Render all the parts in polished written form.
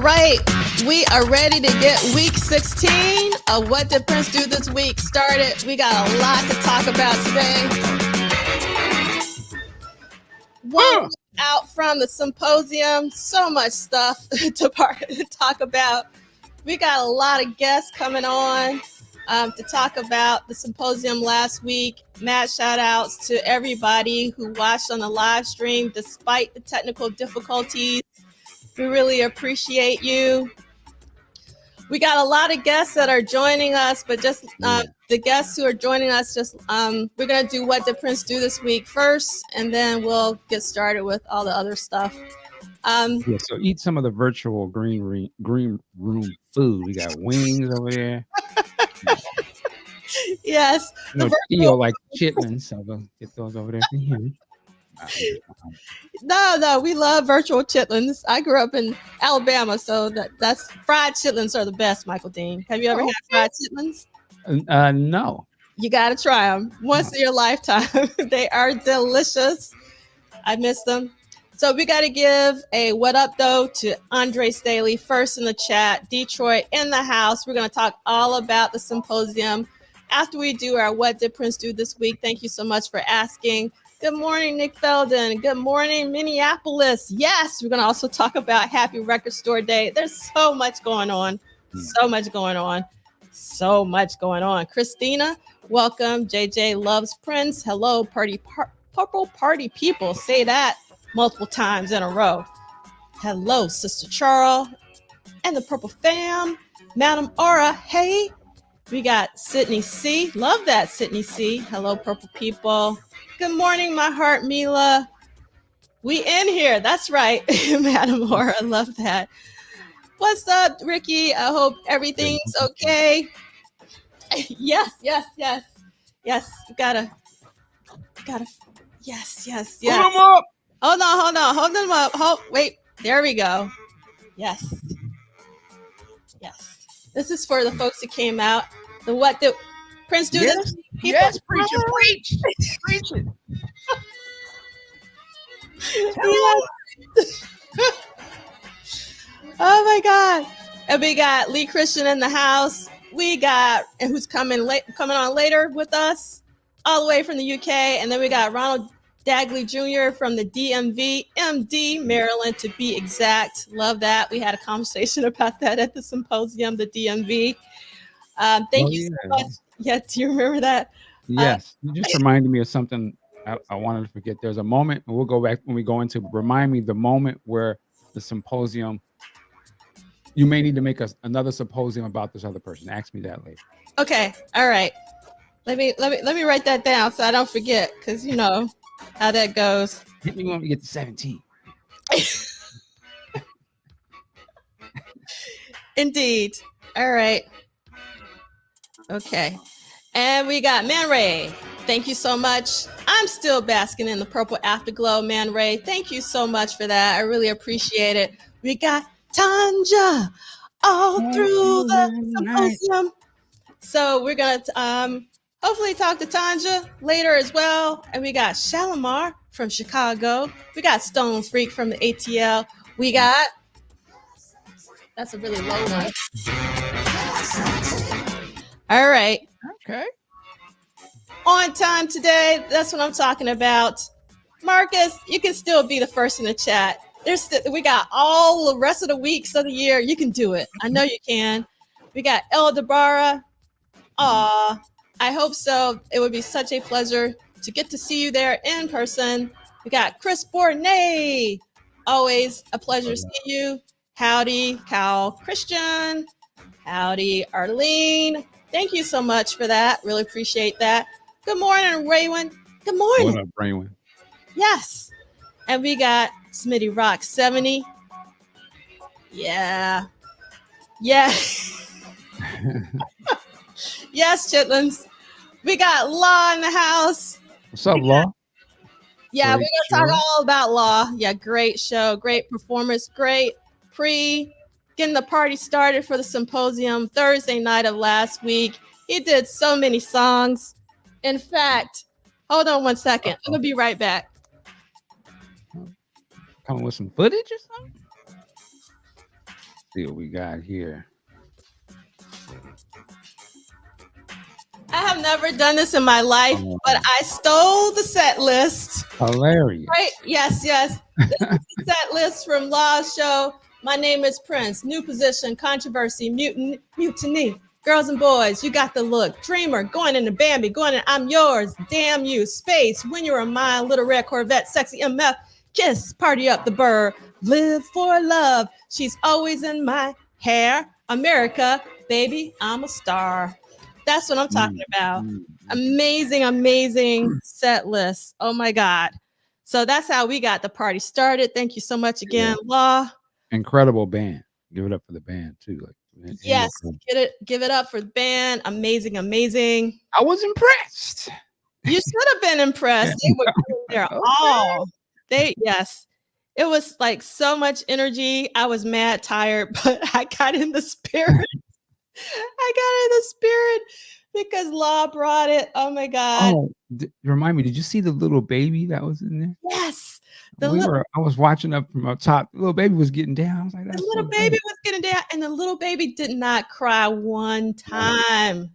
right, we are ready to get week 16 of What Did Prince Do This Week started. We got a lot to talk about today. One week out from the symposium, so much stuff to talk about. We got a lot of guests coming on to talk about the symposium last week. Mad shout outs to everybody who watched on the live stream despite the technical difficulties. We really appreciate you. We got a lot of guests that are joining us, but just the guests who are joining us, we're going to do What Did Prince Do This Week first, and then we'll get started with all the other stuff. So eat some of the virtual green room food. We got wings over there. Yes. Theo like chitlins, so we'll get those over there for him. No, we love virtual chitlins. I grew up in Alabama, so that's fried chitlins are the best, Michael Dean. Have you ever had fried chitlins? No. You got to try them once in your lifetime. They are delicious. I miss them. So we got to give a what up, though, to Andre Staley, first in the chat, Detroit in the house. We're going to talk all about the symposium after we do our What Did Prince Do This Week. Thank you so much for asking. Good morning, Nick Felden. Good morning, Minneapolis. Yes, we're going to also talk about Happy Record Store Day. There's so much going on. So much going on. Christina, welcome. JJ loves Prince. Hello, Purple Party people. Say that multiple times in a row. Hello, Sister Charles and the Purple Fam. Madam Aura, hey. We got Sydney C. Love that, Sydney C. Hello, Purple people. Good morning, my heart, Mila. We in here. That's right, Madam Aura. Love that. What's up, Ricky? I hope everything's okay. Yes. Gotta. Yes. Hold them up. Hold them up. Wait. There we go. Yes. This is for the folks that came out. The What Did Prince Do This? Yes, preach it. Oh my God. And we got Lee Christian in the house. We got, and who's coming on later with us, all the way from the UK. And then we got Ronald Dagley Jr. from the DMV, MD, Maryland, to be exact. Love that. We had a conversation about that at the symposium, the DMV. Thank you so much. Yeah, do you remember that? Yes. You just reminded me of something I wanted to forget. There's a moment, and we'll go back when we go into, remind me the moment where the symposium, you may need to make another symposium about this other person. Ask me that later. Okay. All right. Let me write that down so I don't forget, because you know how that goes. Hit me when we get to 17. Indeed. All right. Okay. And we got Man Ray. Thank you so much. I'm still basking in the purple afterglow, Man Ray. Thank you so much for that. I really appreciate it. We got Tanja all through the symposium. So we're going to hopefully talk to Tanja later as well. And we got Shalimar from Chicago. We got Stone Freak from the ATL. We got, that's a really low one. All right. Okay. On time today. That's what I'm talking about. Marcus, you can still be the first in the chat. We got all the rest of the weeks of the year. You can do it. I know you can. We got El Dabara. I hope so. It would be such a pleasure to get to see you there in person. We got Chris Bournay. Always a pleasure seeing you. Howdy, Cal Christian. Howdy, Arlene. Thank you so much for that. Really appreciate that. Good morning, Raywin. Good morning. What up, Raywin? Yes. And we got Smitty Rock 70. Yeah. Yes, Chitlins. We got Law in the house. What's up, Law? Yeah, we're going to talk all about Law. Yeah, great show, great performance, great getting the party started for the symposium Thursday night of last week. He did so many songs. In fact, hold on one second. I'm going to be right back. Coming with some footage or something? see what we got here. I have never done this in my life, but I stole the set list. Hilarious. Right? Yes. This is the set list from Law's show. My name is Prince. New position, controversy, mutant, mutiny. Girls and boys, you got the look. Dreamer, going into Bambi, going in I'm yours. Damn you. Space, when you're a mine, little red Corvette, sexy MF. Kiss, party up the burr. Live for love. She's always in my hair. America, baby, I'm a star. That's what I'm talking about. Amazing set list. Oh my God. So that's how we got the party started. Thank you so much again, Law. Incredible band. Give it up for the band too. Like, yes, give it up for the band. Amazing. I was impressed. You should have been impressed. They were there all. Yes. It was like so much energy. I was mad tired, but I got in the spirit. Because Law brought it. Oh my God. Oh, remind me, did you see the little baby that was in there? Yes. I was watching up from up top. The little baby was getting down. I was like, the little baby was getting down, and the little baby did not cry one time.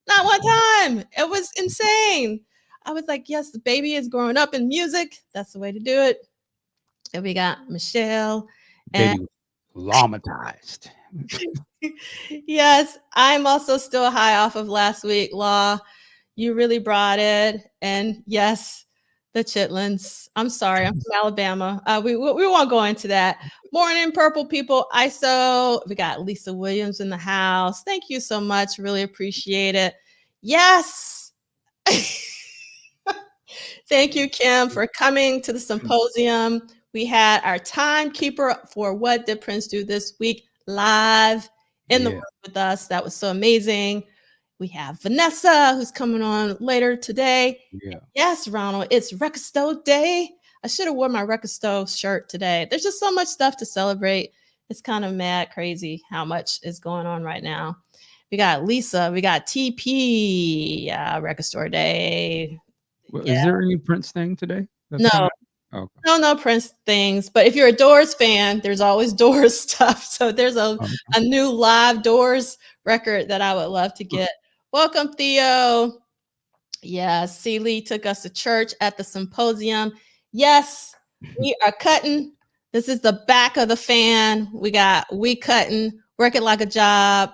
Not one time. It was insane. I was like, yes, the baby is growing up in music. That's the way to do it. And we got Michelle. Baby lawmatized. Yes, I'm also still high off of last week. Law, you really brought it. And yes, the chitlins. I'm sorry, I'm from Alabama. We won't go into that. Morning, purple people. ISO. We got Lisa Williams in the house. Thank you so much. Really appreciate it. Yes. Thank you, Kim, for coming to the symposium. We had our timekeeper for What Did Prince Do This Week live in the room with us. That was so amazing. We have Vanessa, who's coming on later today. Yes, Ronald, it's Record Store Day. I should have worn my Record Store shirt today. There's just so much stuff to celebrate. It's kind of mad crazy how much is going on right now. We got Lisa. We got TP. Record Store Day. Is there any Prince thing today? No. No Prince things. But if you're a Doors fan, there's always Doors stuff. So there's a new live Doors record that I would love to get. Welcome, Theo. Yeah, Celie took us to church at the symposium. Yes, we are cutting. This is the back of the fan. We cutting, work it like a job.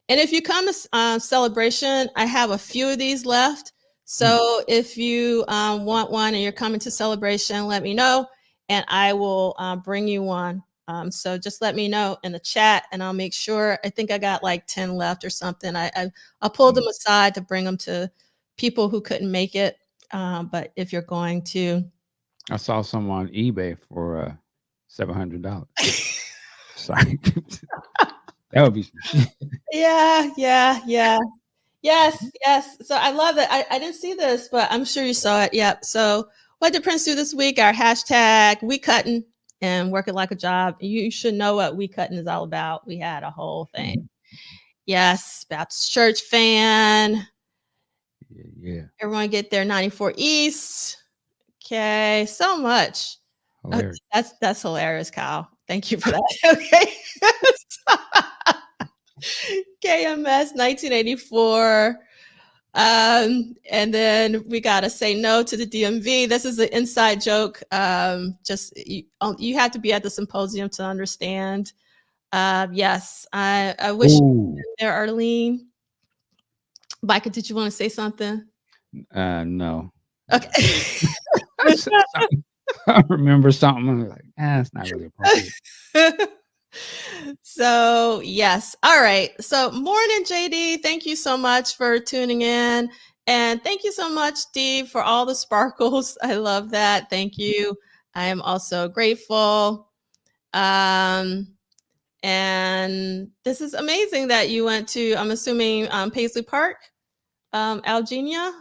And if you come to Celebration, I have a few of these left. So if you want one and you're coming to Celebration, let me know and I will bring you one. So just let me know in the chat and I'll make sure. I think I got like 10 left or something. I pulled them aside to bring them to people who couldn't make it. But if you're going to. I saw some on eBay for $700. Sorry. That would be some shit. Yeah. Yes. So I love it. I didn't see this, but I'm sure you saw it. Yep. So what did Prince do this week? Our hashtag We Cutting and Work It Like a Job. You should know what We Cutting is all about. We had a whole thing. Yes, Baptist Church fan. Yeah. Everyone get their 94 East. Okay, so much. Okay, that's hilarious, Kyle. Thank you for that. Okay. KMS 1984. And then we got to say no to the DMV. This is an inside joke. Just you have to be at the symposium to understand. Yes, I wish you were there, Arlene. Micah, did you want to say something? No. Okay. I remember something. I was like, it's not really appropriate. So yes. All right. So morning, JD. Thank you so much for tuning in. And thank you so much, Steve, for all the sparkles. I love that. Thank you. I am also grateful. And this is amazing that you went to, I'm assuming, Paisley Park, Algenia.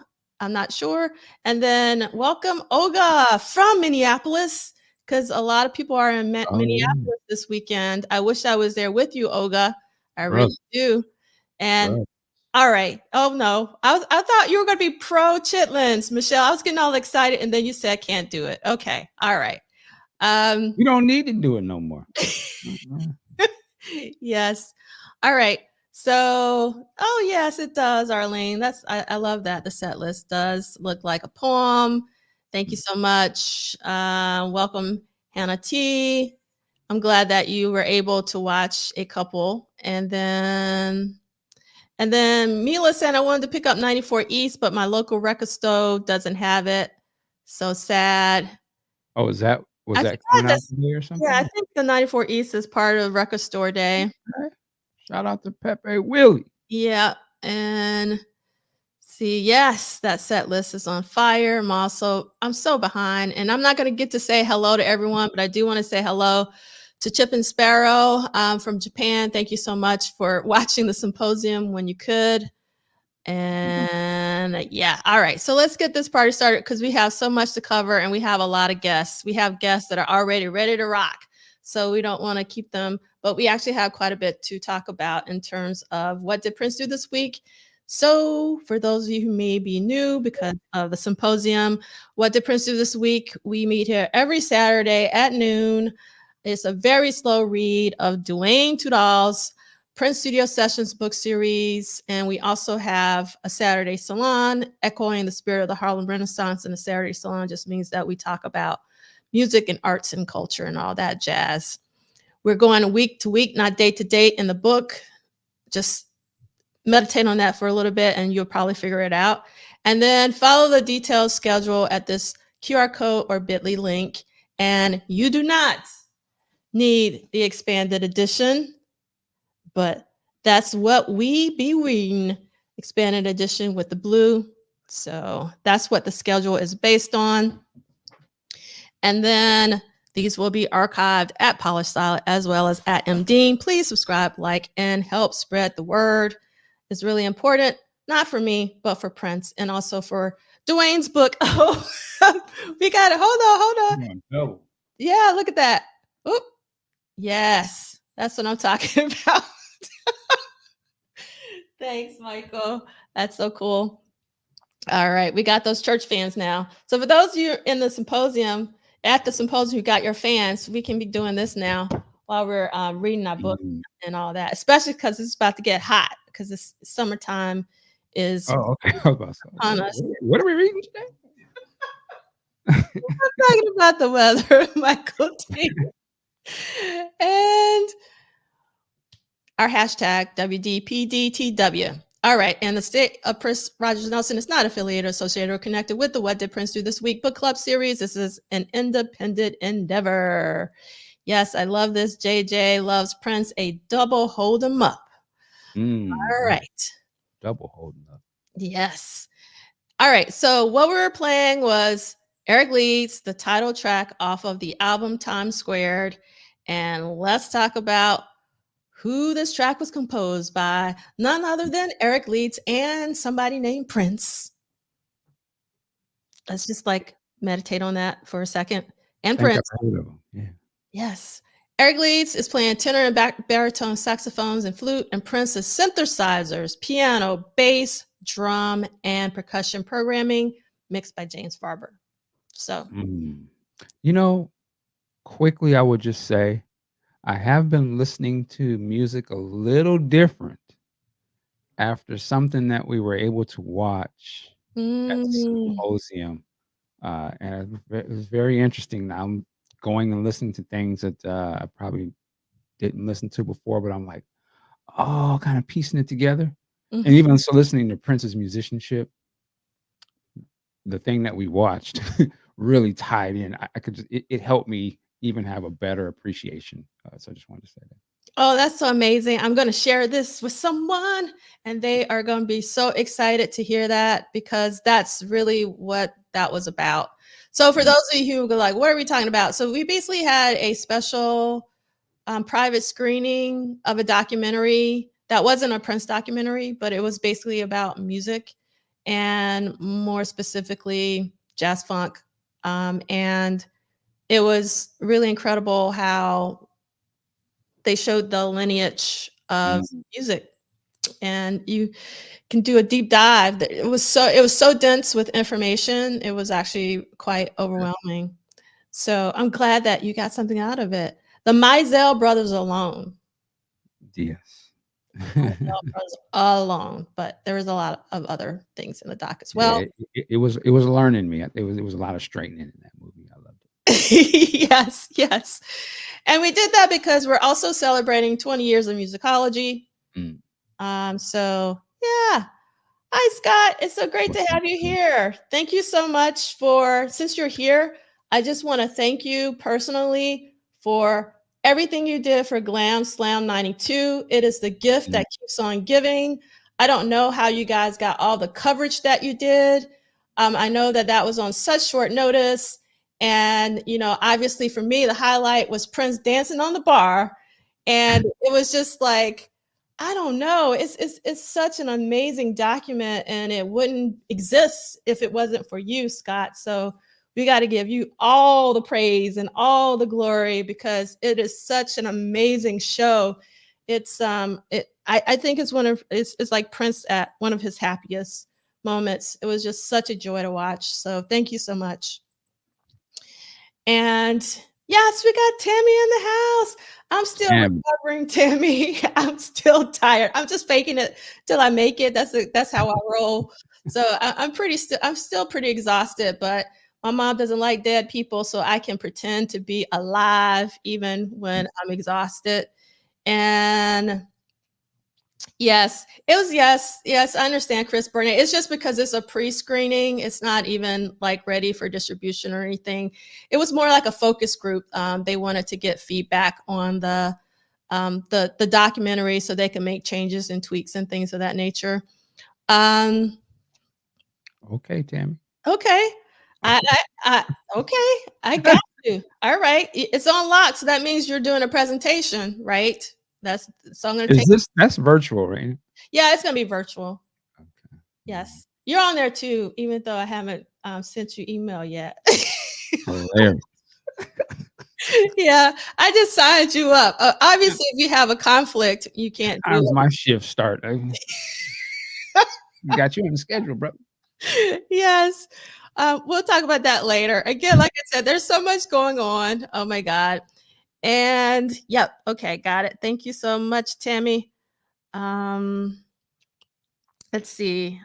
I'm not sure. And then welcome, Olga from Minneapolis, because a lot of people are in Minneapolis this weekend. I wish I was there with you, Olga. I really do. And all right. Oh no, I thought you were going to be pro chitlins, Michelle. I was getting all excited, and then you said can't do it. Okay. All right. You don't need to do it no more. Yes. All right. So, oh yes, it does, Arlene. I love that. The set list does look like a poem. Thank you so much. Welcome, Hannah T. I'm glad that you were able to watch a couple. And then Mila said I wanted to pick up 94 East, but my local record store doesn't have it. So sad. Oh, was that I think coming out that's today or yeah, I something? think the 94 East is part of Record Store Day. Okay. Shout out to Pepe Willie. Yeah, and see, yes, that set list is on fire. I'm so behind, and I'm not going to get to say hello to everyone, but I do want to say hello to Chip and Sparrow from Japan. Thank you so much for watching the symposium when you could. And yeah, all right. So let's get this party started because we have so much to cover and we have a lot of guests. We have guests that are already ready to rock. So we don't want to keep them, but we actually have quite a bit to talk about in terms of what did Prince do this week. So for those of you who may be new because of the symposium, what did Prince do this week? We meet here every Saturday at noon. It's a very slow read of Duane Tudahl's Prince Studio Sessions book series, and we also have a Saturday salon echoing the spirit of the Harlem Renaissance. And the Saturday salon just means that we talk about music and arts and culture and all that jazz. We're going week to week, not date to date in the book. Just meditate on that for a little bit and you'll probably figure it out. And then follow the detailed schedule at this QR code or bit.ly link. And you do not need the expanded edition, but that's what we be reading, expanded edition with the blue. So that's what the schedule is based on. And then these will be archived at Polish Style as well as at MDean. Please subscribe, like, and help spread the word. It's really important, not for me, but for Prince and also for Duane's book. Oh, we got it. Hold on. No. Yeah, look at that. Oop. Yes, that's what I'm talking about. Thanks, Michael. That's so cool. All right, we got those church fans now. So for those of you in the symposium, at the symposium who got your fans, we can be doing this now while we're reading our book and all that, especially because it's about to get hot because it's summertime is Oh, okay. on us. What are we reading today? I'm talking about the weather, Michael T. And our hashtag WDPDTW. All right. And the state of Prince Rogers Nelson is not affiliated, associated, or connected with the What Did Prince Do This Week Book Club series. This is an independent endeavor. Yes, I love this. JJ loves Prince, a double hold 'em up. All right. Double holding up. Yes. All right. So what we were playing was Eric Leeds, the title track off of the album Time Squared. And let's talk about who this track was composed by, none other than Eric Leeds and somebody named Prince. Let's just like meditate on that for a second. And Prince. I've heard of him. Yeah. Yes. Eric Leeds is playing tenor and baritone saxophones and flute, and Prince is synthesizers, piano, bass, drum, and percussion programming mixed by James Farber. So, you know, quickly, I would just say I have been listening to music a little different after something that we were able to watch at the symposium. And it was very interesting. Now I'm going and listening to things that I probably didn't listen to before, but I'm like, oh, kind of piecing it together. And even so, listening to Prince's musicianship, the thing that we watched really tied in. I could just, it helped me even have a better appreciation. So I just wanted to say that. Oh, that's so amazing. I'm going to share this with someone and they are going to be so excited to hear that because that's really what that was about. So for those of you who are like, what are we talking about? So we basically had a special private screening of a documentary that wasn't a Prince documentary, but it was basically about music and more specifically jazz funk. And it was really incredible how they showed the lineage of music, and you can do a deep dive. It was so dense with information. It was actually quite overwhelming. So I'm glad that you got something out of it. The Mizell brothers alone Yes. was alone, but there was a lot of other things in the doc as well. Yeah, it was learning me. It was a lot of straightening in that movie. I loved it. Yes. And we did that because we're also celebrating 20 years of musicology. Mm. So yeah. Hi, Scott. It's so great to have you here. Thank you so much since you're here, I just want to thank you personally for everything you did for Glam Slam 92. It is the gift that keeps on giving. I don't know how you guys got all the coverage that you did. I know that was on such short notice. And, obviously for me, the highlight was Prince dancing on the bar. And it was just like, I don't know. It's such an amazing document, and it wouldn't exist if it wasn't for you, Scott. So we got to give you all the praise and all the glory because it is such an amazing show. I think it's like Prince at one of his happiest moments. It was just such a joy to watch. So thank you so much. And yes, we got Tammy in the house. I'm still recovering, Tammy. I'm still tired. I'm just faking it till I make it. That's how I roll. So I'm still pretty exhausted, but my mom doesn't like dead people, so I can pretend to be alive even when I'm exhausted. And yes, it was yes, I understand, Chris Burnett. It's just because it's a pre-screening. It's not even like ready for distribution or anything. It was more like a focus group. They wanted to get feedback on the documentary so they can make changes and tweaks and things of that nature. Okay, Tammy. Okay. Okay, I got you. All right. It's on lock, so that means you're doing a presentation, right? So I'm gonna take that's virtual, right? Yeah, it's gonna be virtual. Okay. Yes. You're on there too, even though I haven't sent you email yet. Hilarious. Yeah, I just signed you up. Obviously, if you have a conflict, you can't do How's it. my shift start? We got you on the schedule, bro. Yes. We'll talk about that later. Again, like I said, there's so much going on. Oh my God. And yep. Okay. Got it. Thank you so much, Tammy. Let's see.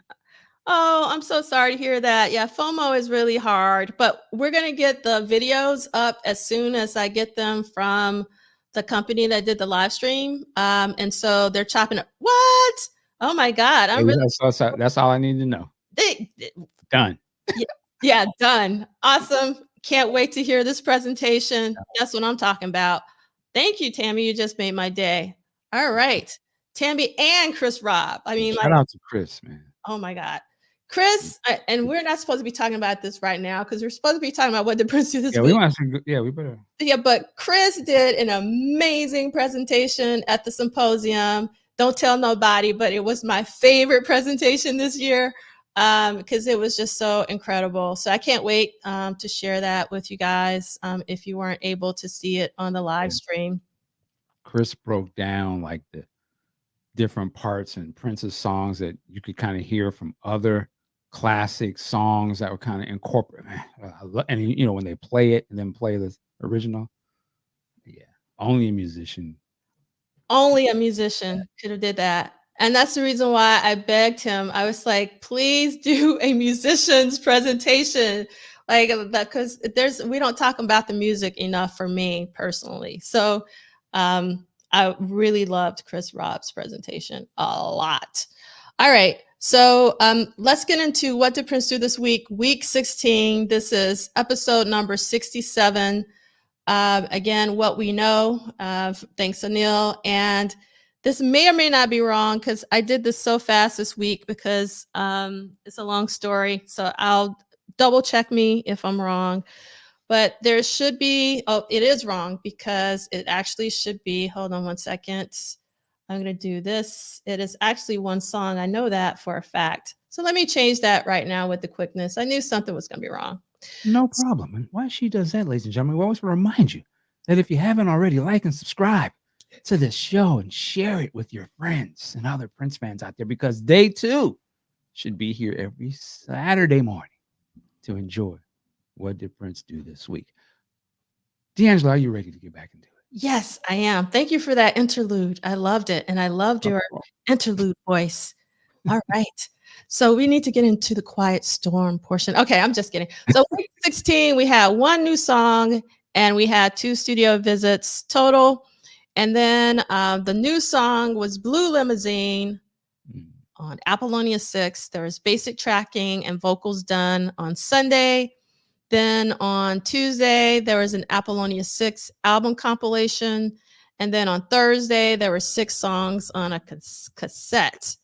Oh, I'm so sorry to hear that. Yeah, FOMO is really hard, but we're going to get the videos up as soon as I get them from the company that did the live stream. And so they're chopping up. What? Oh my God. That's all I need to know. Done. Yeah, done. Awesome. Can't wait to hear this presentation. That's what I'm talking about. Thank you, Tammy. You just made my day. All right. Tammy and Chris Robb. I mean, shout out to Chris, man. Oh my God. Chris, and we're not supposed to be talking about this right now because we're supposed to be talking about what did Prince do this week. We better. Yeah, but Chris did an amazing presentation at the symposium. Don't tell nobody, but it was my favorite presentation this year because it was just so incredible. So I can't wait to share that with you guys if you weren't able to see it on the live stream. Chris broke down like the different parts and Prince's songs that you could kind of hear from other classic songs that were kind of incorporated. And when they play it and then play the original, only a musician could have did that. And that's the reason why I begged him. I was like, please do a musician's presentation. Like that, because we don't talk about the music enough for me personally. So I really loved Chris Robb's presentation a lot. All right. So let's get into what did Prince do this week? Week 16. This is episode number 67. Again, what we know, thanks Anil. And this may or may not be wrong because I did this so fast this week because it's a long story. So I'll double check me if I'm wrong. But there should be, it is wrong because it actually should be, hold on one second. I'm going to do this. It is actually one song. I know that for a fact. So let me change that right now with the quickness. I knew something was going to be wrong. No problem. And while she does that, ladies and gentlemen, we always remind you that if you haven't already, like and subscribe to this show and share it with your friends and other Prince fans out there because they too should be here every Saturday morning to enjoy what did Prince do this week. D'Angelo, are you ready to get back into it? Yes, I am. Thank you for that interlude. I loved it, and I loved your Oh, interlude voice. All right. So we need to get into the quiet storm portion. Okay, I'm just kidding. So week 16, we had one new song and we had 2 studio visits total. And then the new song was Blue Limousine mm, on Apollonia 6. There was basic tracking and vocals done on Sunday. Then on Tuesday, there was an Apollonia 6 album compilation. And then on Thursday, there were 6 songs on a cassette.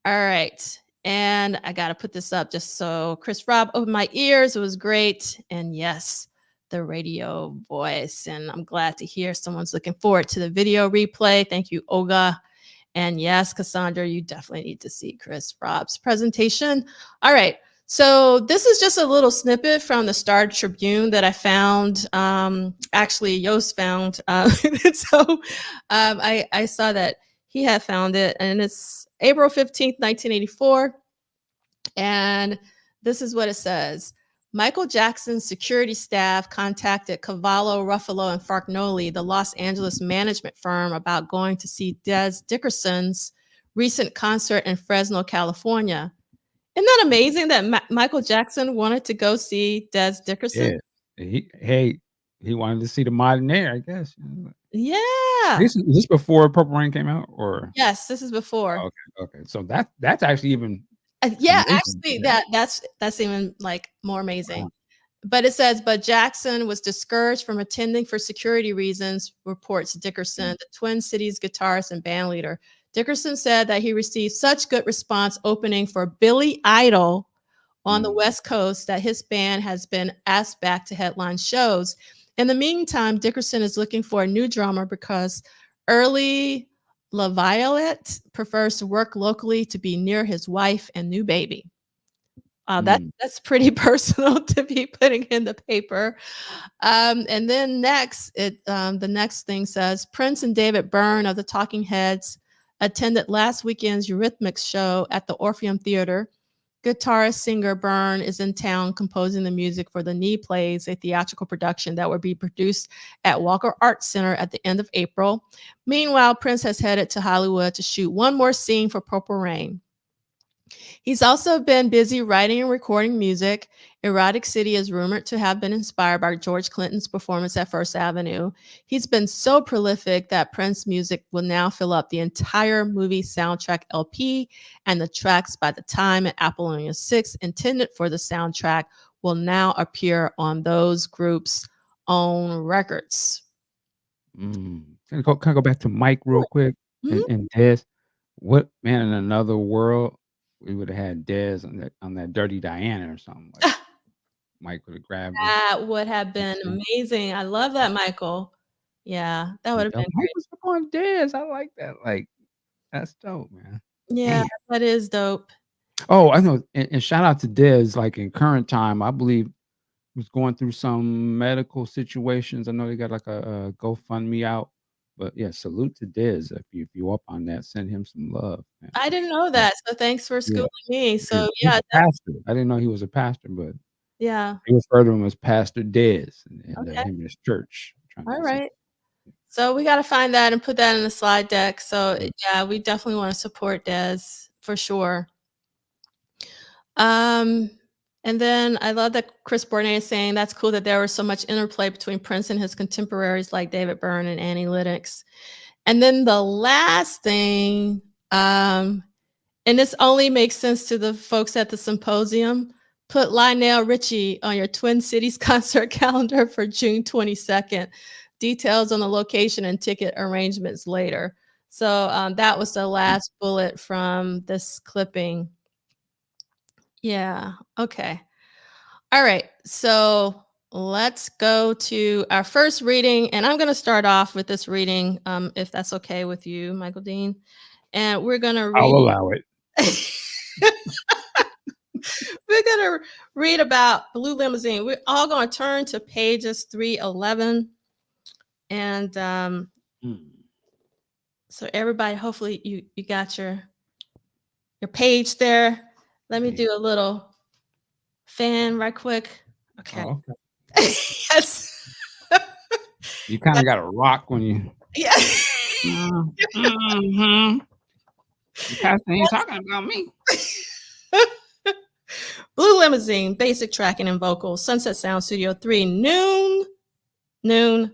All right. And I got to put this up just so Chris Rob opened my ears. It was great. And yes, the radio voice. And I'm glad to hear someone's looking forward to the video replay. Thank you, Olga. And yes, Cassandra, you definitely need to see Chris Rob's presentation. All right. So this is just a little snippet from the Star Tribune that I found. Actually, Yost found. So I saw that he had found it, and it's April 15th, 1984. And this is what it says. Michael Jackson's security staff contacted Cavallo, Ruffalo, and Fargnoli, the Los Angeles management firm, about going to see Des Dickerson's recent concert in Fresno, California. Isn't that amazing that Michael Jackson wanted to go see Des Dickerson? yeah. He wanted to see the modern air, I guess. Yeah. Is this before Purple Rain came out, or? Yes, this is before. Okay. So that's actually even Yeah, amazing. actually, Yeah. that's even like more amazing. Wow. But it says, but Jackson was discouraged from attending for security reasons, reports Dickerson, the Twin Cities guitarist and band leader. Dickerson said that he received such good response opening for Billy Idol on the Mm, West Coast that his band has been asked back to headline shows. In the meantime, Dickerson is looking for a new drummer because early LaViolette prefers to work locally to be near his wife and new baby. mm, That's pretty personal to be putting in the paper. And then next, the next thing says Prince and David Byrne of the Talking Heads attended last weekend's Eurythmics show at the Orpheum Theater. Guitarist singer Byrne is in town composing the music for the Knee Plays, a theatrical production that will be produced at Walker Arts Center at the end of April. Meanwhile, Prince has headed to Hollywood to shoot one more scene for Purple Rain. He's also been busy writing and recording music. Erotic City is rumored to have been inspired by George Clinton's performance at First Avenue. He's been so prolific that Prince music will now fill up the entire movie soundtrack LP, and the tracks by the time and Apollonia 6 intended for the soundtrack will now appear on those groups' own records. mm. Can I go back to Mike real quick Mhm. and Dez? What man in another world we would have had Dez on that Dirty Diana or something like Mike would have grabbed her. That would have been amazing. I love that, Michael. Yeah, that would have been Mike great. was on Dez. I like that. Like that's dope, man. Yeah, Damn. that is dope. Oh, I know. And shout out to Dez. Like in current time, I believe was going through some medical situations. I know they got like a GoFundMe out. But yeah, salute to Dez. If you up on that, send him some love, man. I didn't know Yeah, that, so thanks for yeah, schooling me. yeah. So, He's yeah, a pastor. I didn't know he was a pastor, but yeah, they refer to him as Pastor Dez and okay, him and his church. Trying to get some. alright. So we gotta find that and put that in the slide deck. So, Mm, yeah, we definitely wanna support Des for sure. Um, and then I love that Chris Bournet is saying that's cool that there was so much interplay between Prince and his contemporaries like David Byrne and Annie Lennox. And then the last thing, and this only makes sense to the folks at the symposium, put Lionel Richie on your Twin Cities concert calendar for June 22nd. Details on the location and ticket arrangements later. So that was the last bullet from this clipping. Yeah. Okay. All right. So let's go to our first reading. And I'm going to start off with this reading, if that's okay with you, Michael Dean. And we're going to I'll read. allow it. We're going to read about Blue Limousine. We're all going to turn to pages 311. And so everybody, hopefully you got your page there. Let me do a little fan right quick. Okay. Oh, okay. Yes. You kind of got to rock when you. Yeah. Mm-hmm. The pastor ain't talking about me. Blue Limousine, basic tracking and vocals, Sunset Sound Studio 3, noon to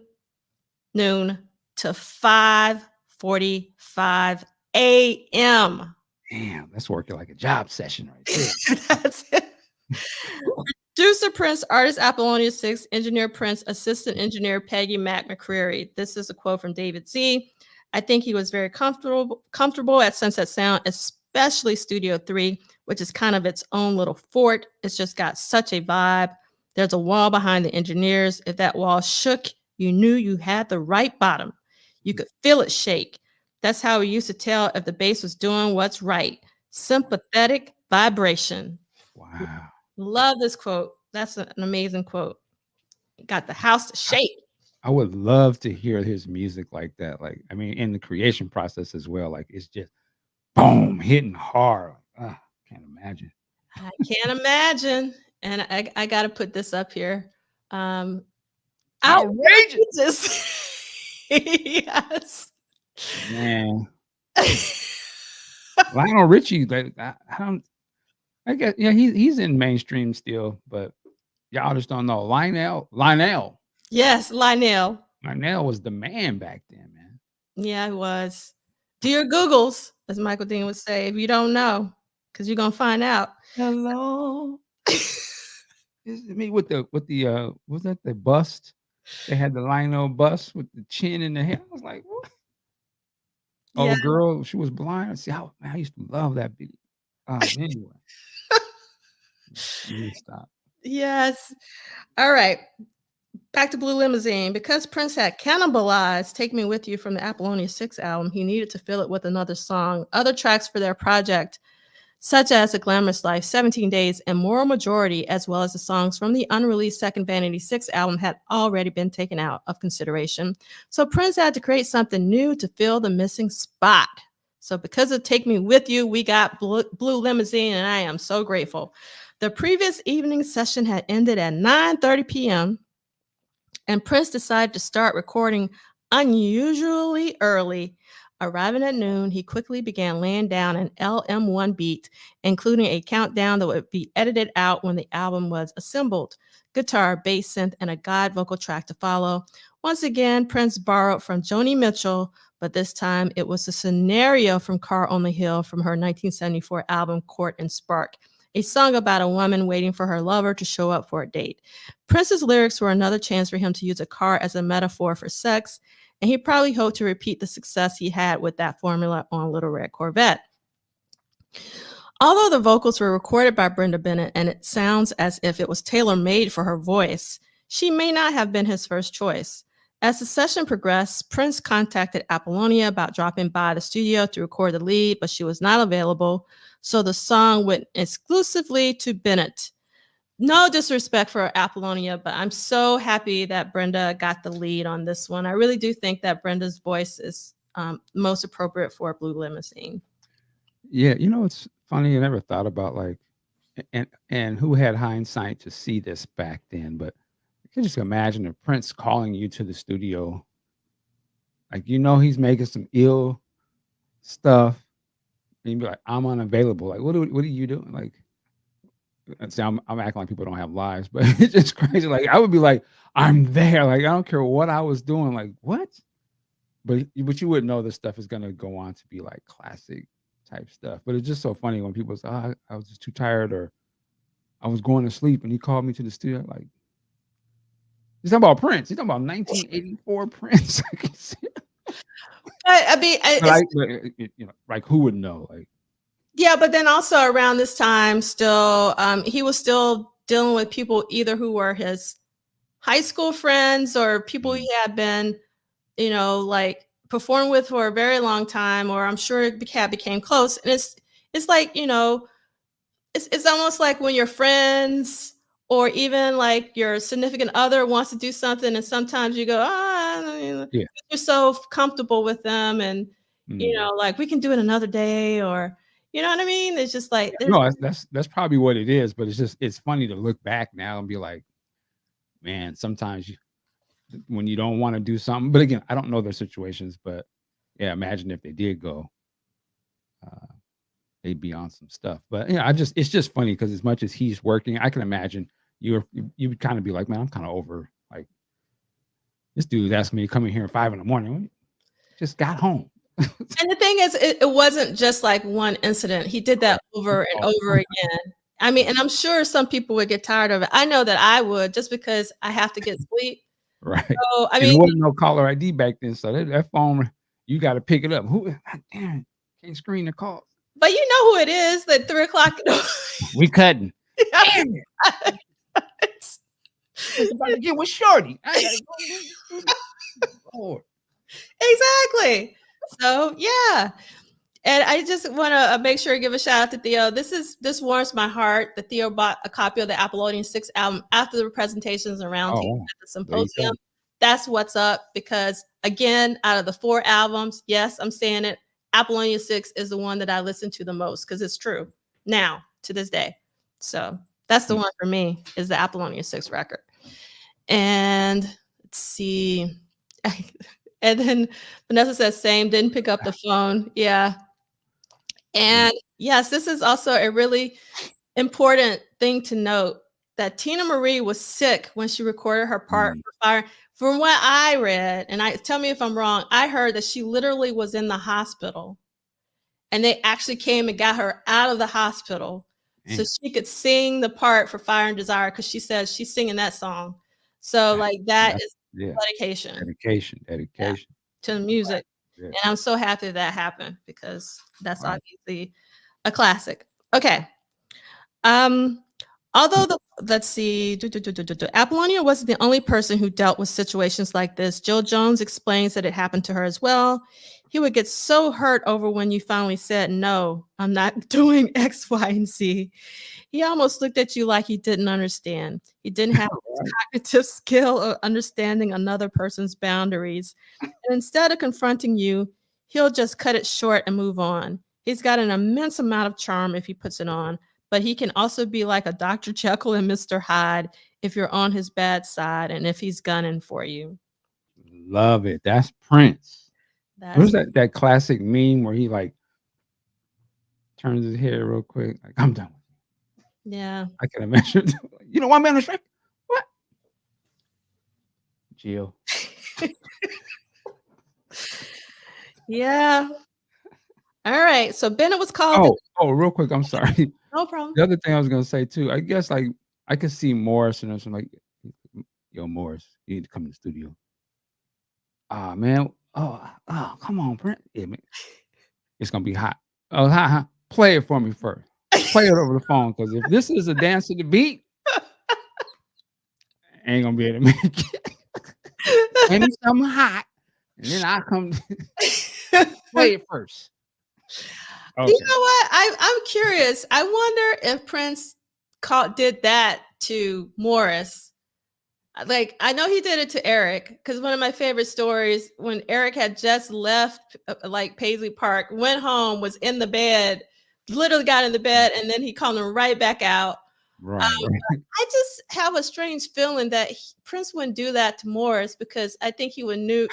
5:45 a.m. Damn, that's working like a job session right there. That's it. Producer Prince, artist Apollonia 6, engineer Prince, assistant engineer Peggy Mac McCreary. This is a quote from David Z. I think he was very comfortable at Sunset Sound, especially Studio 3, which is kind of its own little fort. It's just got such a vibe. There's a wall behind the engineers. If that wall shook, you knew you had the right bottom. You could feel it shake. That's how we used to tell if the bass was doing what's right. Sympathetic vibration. Wow. Love this quote. That's an amazing quote. Got the house to shake. I would love to hear his music like that. Like, I mean, in the creation process as well. Like, it's just boom, hitting hard. Can't imagine. I can't imagine. And I got to put this up here. Outrageous. Yes. Man. Lionel Richie, like, I don't. I guess he's in mainstream still, but y'all just don't know. Lionel. Yes, Lionel. Lionel was the man back then, man. Yeah, it was. Do your Googles, as Michael Dean would say, if you don't know, because you're gonna find out. Hello. Me with the was that the bust? They had the Lionel bust with the chin in the hair. I was like, what? Oh, Yeah. girl, she was blind. See how I used to love that video. Anyway. Stop. Yes. All right. Back to Blue Limousine. Because Prince had cannibalized Take Me With You from the Apollonia 6 album, he needed to fill it with another song. Other tracks for their project, such as A Glamorous Life, 17 Days, and Moral Majority, as well as the songs from the unreleased second Vanity 6 album, had already been taken out of consideration. So Prince had to create something new to fill the missing spot. So because of Take Me With You, we got Blue Limousine, and I am so grateful. The previous evening session had ended at 9:30 p.m., and Prince decided to start recording unusually early. Arriving at noon, he quickly began laying down an LM1 beat, including a countdown that would be edited out when the album was assembled. Guitar, bass, synth, and a guide vocal track to follow. Once again, Prince borrowed from Joni Mitchell, but this time it was a scenario from Car on the Hill from her 1974 album Court and Spark, a song about a woman waiting for her lover to show up for a date. Prince's lyrics were another chance for him to use a car as a metaphor for sex, and he probably hoped to repeat the success he had with that formula on Little Red Corvette. Although the vocals were recorded by Brenda Bennett and it sounds as if it was tailor-made for her voice, she may not have been his first choice. As the session progressed, Prince contacted Apollonia about dropping by the studio to record the lead, but she was not available, so the song went exclusively to Bennett. No disrespect for Apollonia, but I'm so happy that Brenda got the lead on this one. I really do think that Brenda's voice is most appropriate for Blue Limousine. Yeah, it's funny. I never thought about like, and who had hindsight to see this back then, but I can just imagine a Prince calling you to the studio. Like, he's making some ill stuff. And you'd be like, I'm unavailable. Like, what are you doing? Like, see, I'm acting like people don't have lives, but it's just crazy. Like, I would be like, I'm there. Like, I don't care what I was doing. Like, what? But you wouldn't know this stuff is going to go on to be like classic type stuff. But it's just so funny when people say, I was just too tired, or I was going to sleep and he called me to the studio. Like, he's talking about Prince. He's talking about 1984 Prince. I mean, like who would know? Like, yeah, but then also around this time, still, he was still dealing with people either who were his high school friends or people he had been, like performed with for a very long time, or I'm sure became close. And it's like, it's almost like when your friends or even like your significant other wants to do something, and sometimes you go, yeah, you're so comfortable with them, and like we can do it another day, or you know what I mean? It's just like no, that's probably what it is. But it's funny to look back now and be like, man, sometimes when you don't want to do something. But again, I don't know their situations, but yeah, imagine if they did go, they'd be on some stuff. But yeah, it's just funny because as much as he's working, I can imagine you would kind of be like, man, I'm kind of over, like, this dude's asking me to come in here at 5 a.m. Just got home. And the thing is, it wasn't just like one incident. He did that over and over again. I mean, and I'm sure some people would get tired of it. I know that I would, just because I have to get sleep. Right. So, I And mean, there wasn't no caller ID back then, so that phone, you got to pick it up. Who? Damn, can't screen the call. but you know who it is at 3 o'clock. We cutting. Yeah. Damn it. It's about to get with Shorty. I gotta go. Lord. Exactly. So yeah. And I just want to make sure to give a shout out to Theo. This warms my heart that Theo bought a copy of the Apollonia 6 album after the presentations and roundtable at the Symposium. That's what's up, because again, out of the 4 albums, yes, I'm saying it, Apollonia 6 is the one that I listen to the most, because it's true now to this day. So that's the one for me, is the Apollonia 6 record. And let's see. And then Vanessa says, same, didn't pick up the phone. Yeah. And yes, this is also a really important thing to note, that Tina Marie was sick when she recorded her part for Fire. From what I read, and tell me if I'm wrong, I heard that she literally was in the hospital and they actually came and got her out of the hospital so she could sing the part for Fire and Desire, because she says she's singing that song. So like that is dedication. Dedication to the music. Yeah. And I'm so happy that happened, because that's obviously a classic. Okay. Although let's see, Apollonia wasn't the only person who dealt with situations like this. Jill Jones explains that it happened to her as well. He would get so hurt over when you finally said, no, I'm not doing X, Y, and Z. He almost looked at you like he didn't understand. He didn't have cognitive skill of understanding another person's boundaries. And instead of confronting you, he'll just cut it short and move on. He's got an immense amount of charm if he puts it on, but he can also be like a Dr. Jekyll and Mr. Hyde if you're on his bad side and if he's gunning for you. Love it. That's Prince. Who's that classic meme where he like turns his head real quick, like, I'm done. Yeah. I can imagine. You know, one man was right. What? Jill. Yeah. All right. So Bennett was called. Oh, real quick. I'm sorry. No problem. The other thing I was gonna say too, I guess like I could see Morris and like, yo, Morris, you need to come to the studio. Ah, man. Oh, come on, Brent. Yeah, man. It's gonna be hot. Oh, hot. Play it for me first. Play it over the phone, because if this is a dance to the beat, I ain't gonna be able to make it. Give me something hot, and then I'll come play it first. Okay. You know what? I'm curious. I wonder if Prince did that to Morris. Like, I know he did it to Eric, because one of my favorite stories, when Eric had just left like Paisley Park, went home, was in the bed, literally got in the bed, and then he called him right back out. Right. I just have a strange feeling that Prince wouldn't do that to Morris, because I think he would know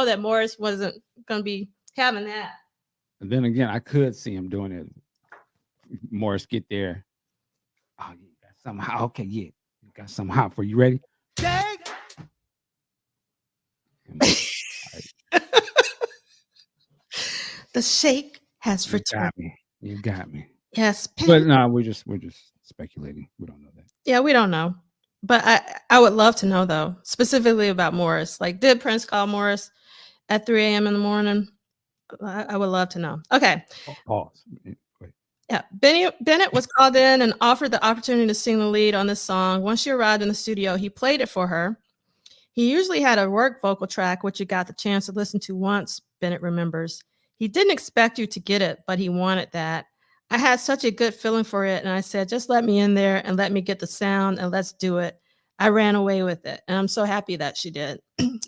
that Morris wasn't going to be having that. And then again, I could see him doing it. Morris get there. Oh, you got something hot. Okay, yeah, you got something hot for you. Ready? The shake has returned. You got me. Yes, but no, we're just speculating. We don't know that. Yeah, we don't know. But I would love to know, though, specifically about Morris. Like, did Prince call Morris at 3 a.m. in the morning? I would love to know. Okay. Pause. Yeah, Bennett was called in and offered the opportunity to sing the lead on this song. Once she arrived in the studio, he played it for her. He usually had a work vocal track, which you got the chance to listen to once, Bennett remembers. He didn't expect you to get it, but he wanted that. I had such a good feeling for it, and I said, just let me in there and let me get the sound, and let's do it. I ran away with it, and I'm so happy that she did.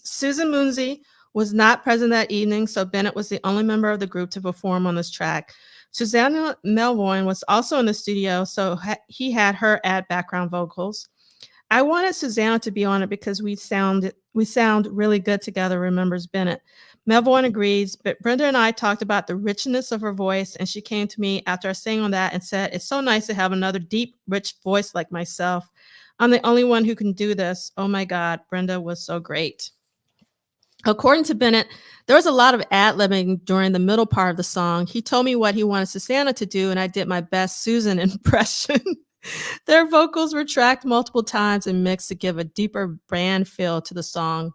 Susan Moonsey was not present that evening, so Bennett was the only member of the group to perform on this track. Susanna Melvoin was also in the studio, so he had her add background vocals. I wanted Susanna to be on it because we We sound really good together, remembers Bennett. Melvoin agrees, but Brenda and I talked about the richness of her voice, and she came to me after I sang on that and said, "It's so nice to have another deep, rich voice like myself. I'm the only one who can do this. Oh my God, Brenda was so great." According to Bennett, there was a lot of ad-libbing during the middle part of the song. He told me what he wanted Susanna to do, and I did my best Susan impression. Their vocals were tracked multiple times and mixed to give a deeper band feel to the song.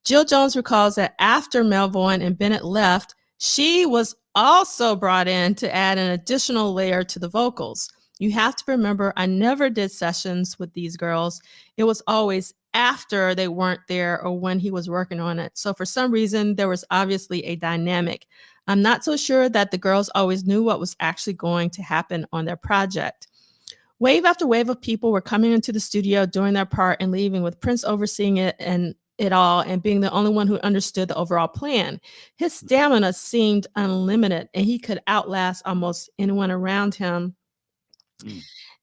Jill Jones recalls that after Melvoin and Bennett left, she was also brought in to add an additional layer to the vocals. You have to remember, I never did sessions with these girls. It was always after they weren't there or when he was working on it. So for some reason, there was obviously a dynamic. I'm not so sure that the girls always knew what was actually going to happen on their project. Wave after wave of people were coming into the studio doing their part and leaving, with Prince overseeing it all and being the only one who understood the overall plan. His stamina seemed unlimited, and he could outlast almost anyone around him.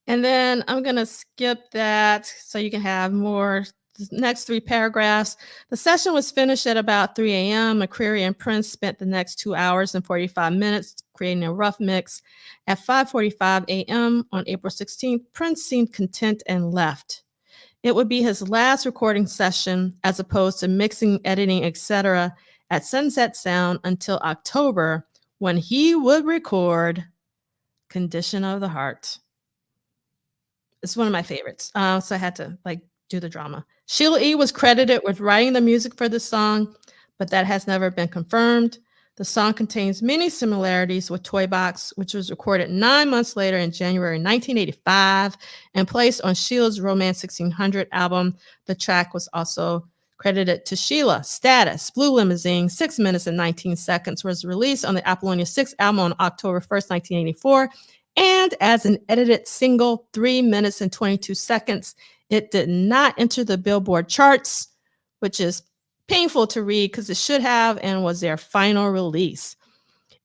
And then I'm going to skip that so you can have more. The next 3 paragraphs. The session was finished at about 3 a.m. McCreary and Prince spent the next 2 hours and 45 minutes creating a rough mix. At 5:45 a.m. on April 16th, Prince seemed content and left. It would be his last recording session, as opposed to mixing, editing, etc., at Sunset Sound until October, when he would record Condition of the Heart. It's one of my favorites. So I had to do the drama. Sheila E. was credited with writing the music for the song, but that has never been confirmed. The song contains many similarities with Toy Box, which was recorded 9 months later in January 1985 and placed on Sheila's Romance 1600 album. The track was also credited to Sheila. Status, Blue Limousine, 6 minutes and 19 seconds, was released on the Apollonia 6 album on October 1st, 1984. And as an edited single, 3 minutes and 22 seconds. It did not enter the Billboard charts, which is painful to read because it should have, and was their final release.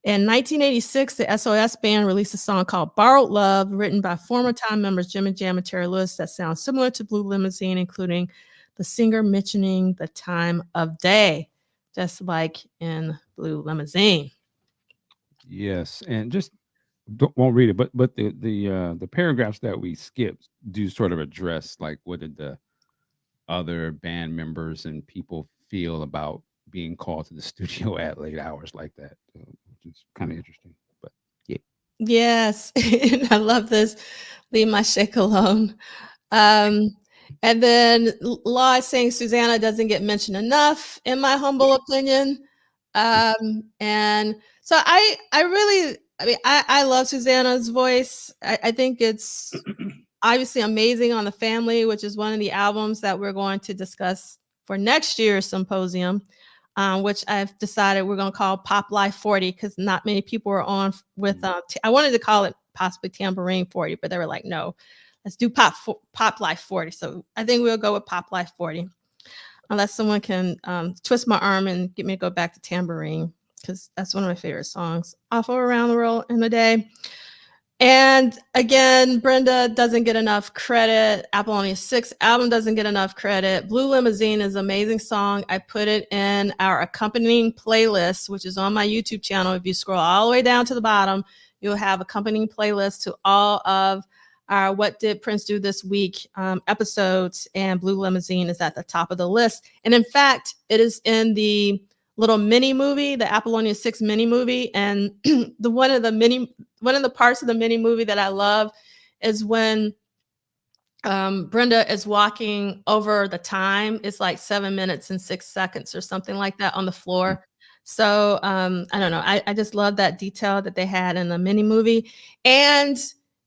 In 1986, the SOS Band released a song called Borrowed Love, written by former Time members Jim and Jam and Terry Lewis, that sounds similar to Blue Limousine, including the singer mentioning the time of day, just like in Blue Limousine. Yes, and just won't read it, but the paragraphs that we skipped do sort of address like what did the other band members and people feel about being called to the studio at late hours like that, which is kind of interesting. But yeah, yes, I love this. Leave my shake alone. And then Law is saying Susanna doesn't get mentioned enough, in my humble opinion. And so I love Susanna's voice. I think it's obviously amazing on The Family, which is one of the albums that we're going to discuss for next year's symposium, which I've decided we're going to call Pop Life 40, because not many people are on with, I wanted to call it possibly Tambourine 40, but they were like, no, let's do Pop Life 40. So I think we'll go with Pop Life 40. Unless someone can twist my arm and get me to go back to Tambourine, because that's one of my favorite songs off of Around the World in a Day. And again, Brenda doesn't get enough credit. Apollonia 6 album doesn't get enough credit. Blue Limousine is an amazing song. I put it in our accompanying playlist, which is on my YouTube channel. If you scroll all the way down to the bottom, you'll have accompanying playlist to all of our What Did Prince Do This Week episodes, and Blue Limousine is at the top of the list. And in fact, it is in the little mini movie, the Apollonia 6 mini movie. And one of the parts of the mini movie that I love is when Brenda is walking over the time. It's like 7 minutes and 6 seconds or something like that on the floor. So I don't know. I just love that detail that they had in the mini movie. And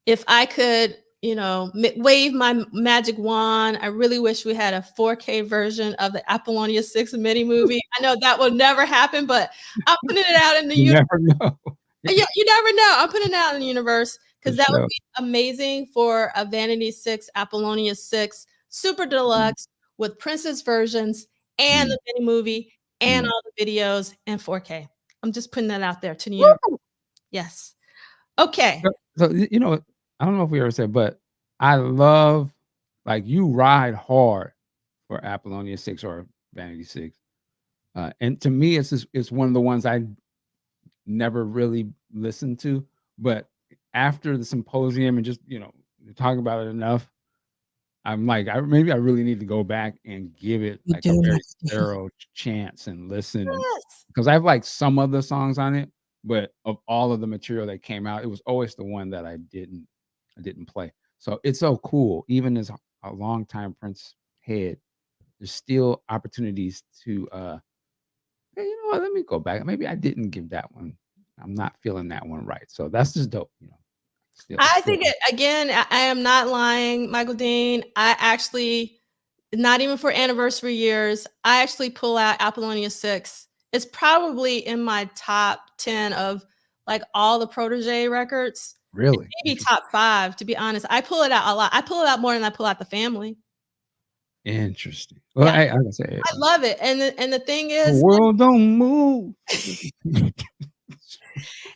if I could, wave my magic wand, I really wish we had a 4K version of the Apollonia 6 mini movie. I know that will never happen, but I'm putting it out in the universe. Never know. Yeah, you never know. I'm putting it out in the universe, because that would be amazing for a Vanity 6, Apollonia 6, Super Deluxe with Princess versions and the mini movie and all the videos and 4K. I'm just putting that out there to the universe. Yes. Okay. So I don't know if we ever said, but I love, like, you ride hard for Apollonia 6 or Vanity Six. And to me, it's one of the ones I never really listened to. But after the symposium and just talk about it enough, I'm like, maybe I really need to go back and give it You like a do, very Michael D. thorough chance and listen, Yes. because I have like some of the songs on it, but of all of the material that came out, it was always the one that I didn't play. So it's so cool. Even as a longtime Prince head, there's still opportunities to hey, you know what? Let me go back. Maybe I didn't give that one. I'm not feeling that one right. So that's just dope. Still, I still. think again, I am not lying, Michael Dean. I actually, not even for anniversary years, I actually pull out Apollonia 6. It's probably in my top 10 of like all the Protege records. It's Really maybe top 5, to be honest. I pull it out a lot. I pull it out more than I pull out the family. interesting. Well, Yeah, I gotta say, I love it. And the thing the is, world don't move.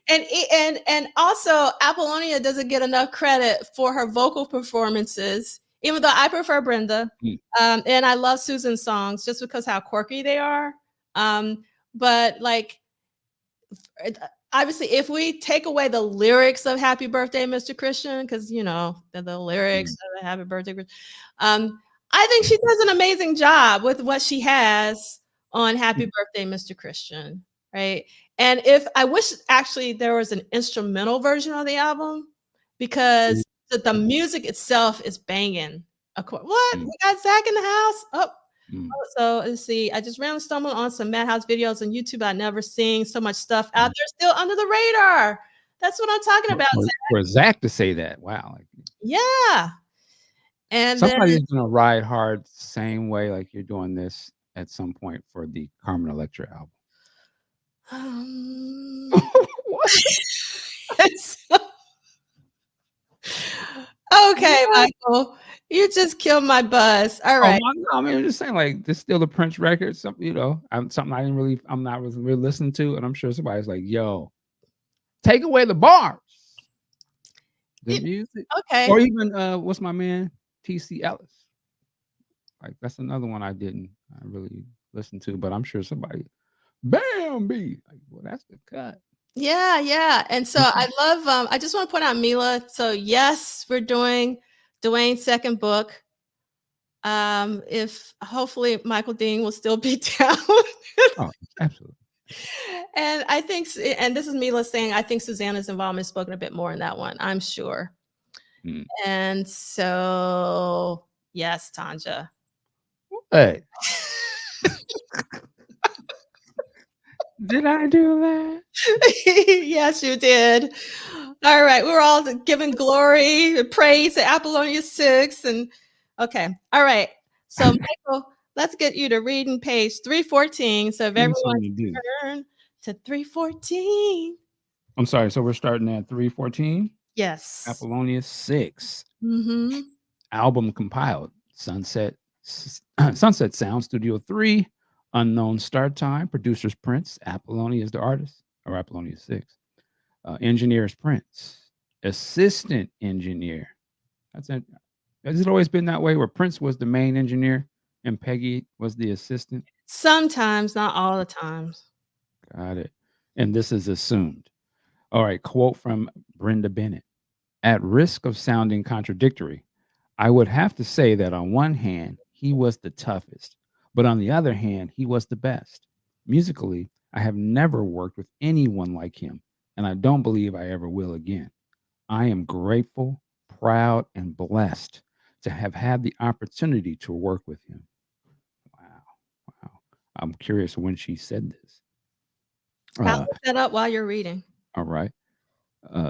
and also Apollonia doesn't get enough credit for her vocal performances, even though I prefer Brenda. Mm, And I love Susan's songs just because how quirky they are. But like obviously if we take away the lyrics of Happy Birthday, Mr. Christian, because the lyrics mm, of the Happy Birthday, I think she does an amazing job with what she has on Happy mm, Birthday, Mr. Christian, right? And if I wish actually there was an instrumental version of the album, mm, because the music itself is banging. What? mm, We got Zach in the house? mm. So let's see. I just randomly stumbled on some Madhouse videos on YouTube. I'd never seen so much stuff out there still under the radar. That's what I'm talking about, Zach. For Zach to say that, wow. Like, Yeah. And then somebody's gonna ride hard same way like you're doing this at some point for the Carmen Electra album. um, What? okay, What? Michael, you just killed my buzz. All Oh, right. no, I mean, I'm just saying, like, this still the Prince record, something, something I'm not really listening to, and I'm sure somebody's like, "Yo, take away the bars, the It- music," okay. or even what's my man TC Ellis? Like, that's another one I really listen to, but I'm sure somebody, Bambi, like, well, that's the cut. Yeah, yeah. And so I love I just want to point out Mila. So yes, we're doing Duane's second book. If hopefully Michael Dean will still be down. Oh, absolutely. And I think, and this is Mila saying, I think Susanna's involvement is spoken a bit more in that one, I'm sure. Mm. And so, yes, Tanja. Hey, did I do that? Yes, you did. All right. We're all giving glory and praise to Apollonia 6. And okay. All right. So, Michael, let's get you to reading page 314. So, if Give me everyone something to do. turn to 314. I'm sorry. So we're starting at 314. Yes. Apollonia 6. Mm-hmm. Album compiled. Sunset Sound Studio 3. Unknown start time. Producers Prince. Apollonia is the artist. Or Apollonia 6. Engineer is Prince. Assistant engineer. That's it. Has it always been that way where Prince was the main engineer and Peggy was the assistant? Sometimes, not all the times. Got it. And this is assumed. All right, quote from Brenda Bennett. At risk of sounding contradictory, I would have to say that on one hand, he was the toughest, but on the other hand, he was the best. Musically, I have never worked with anyone like him, and I don't believe I ever will again. I am grateful, proud, and blessed to have had the opportunity to work with him. Wow. Wow. I'm curious when she said this. I'll Uh, look that up while you're reading. all right.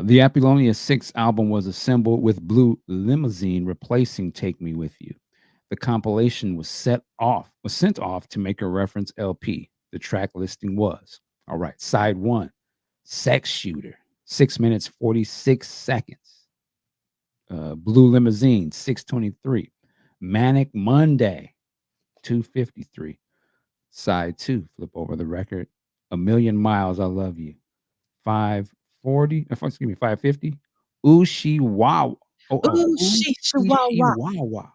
The Apollonia 6 album was assembled with Blue Limousine replacing Take Me With You. The compilation was sent off to make a reference LP. The track listing was, all right, side 1, Sex Shooter, 6 minutes 46 seconds. Blue Limousine, 623. Manic Monday, 253. Side 2, flip over the record. A Million Miles, I Love You, 540, excuse me, 550. Ooh, she wow. Oh, Ooh, ooh, she she chihuahua. wow.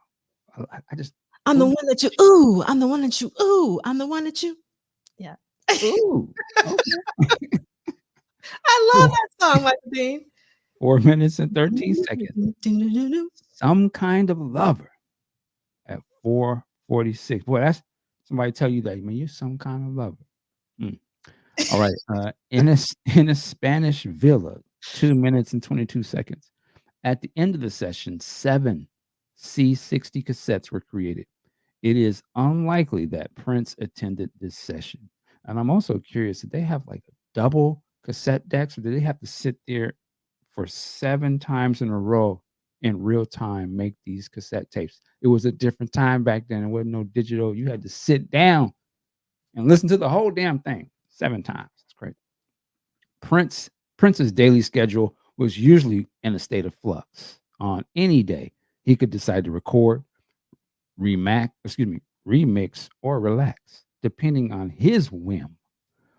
I just I'm the one that you, ooh, I'm the one that you, ooh, I'm the one that you. Yeah. Ooh. Okay. I love that song, Michael Dean. 4 minutes and 13 seconds. Some kind of lover at 4:46. Boy, that's somebody tell you that, man, you're some kind of lover. Mm. All right. In a Spanish villa, 2 minutes and 22 seconds. At the end of the session, 7 C60 cassettes were created. It is unlikely that Prince attended this session. And I'm also curious, did they have like a double cassette decks, or did they have to sit there for 7 times in a row in real time make these cassette tapes? It was a different time back then. There wasn't no digital. You had to sit down and listen to the whole damn thing 7 times. That's great. Prince's daily schedule was usually in a state of flux. On any day, he could decide to record, remix, or relax, depending on his whim.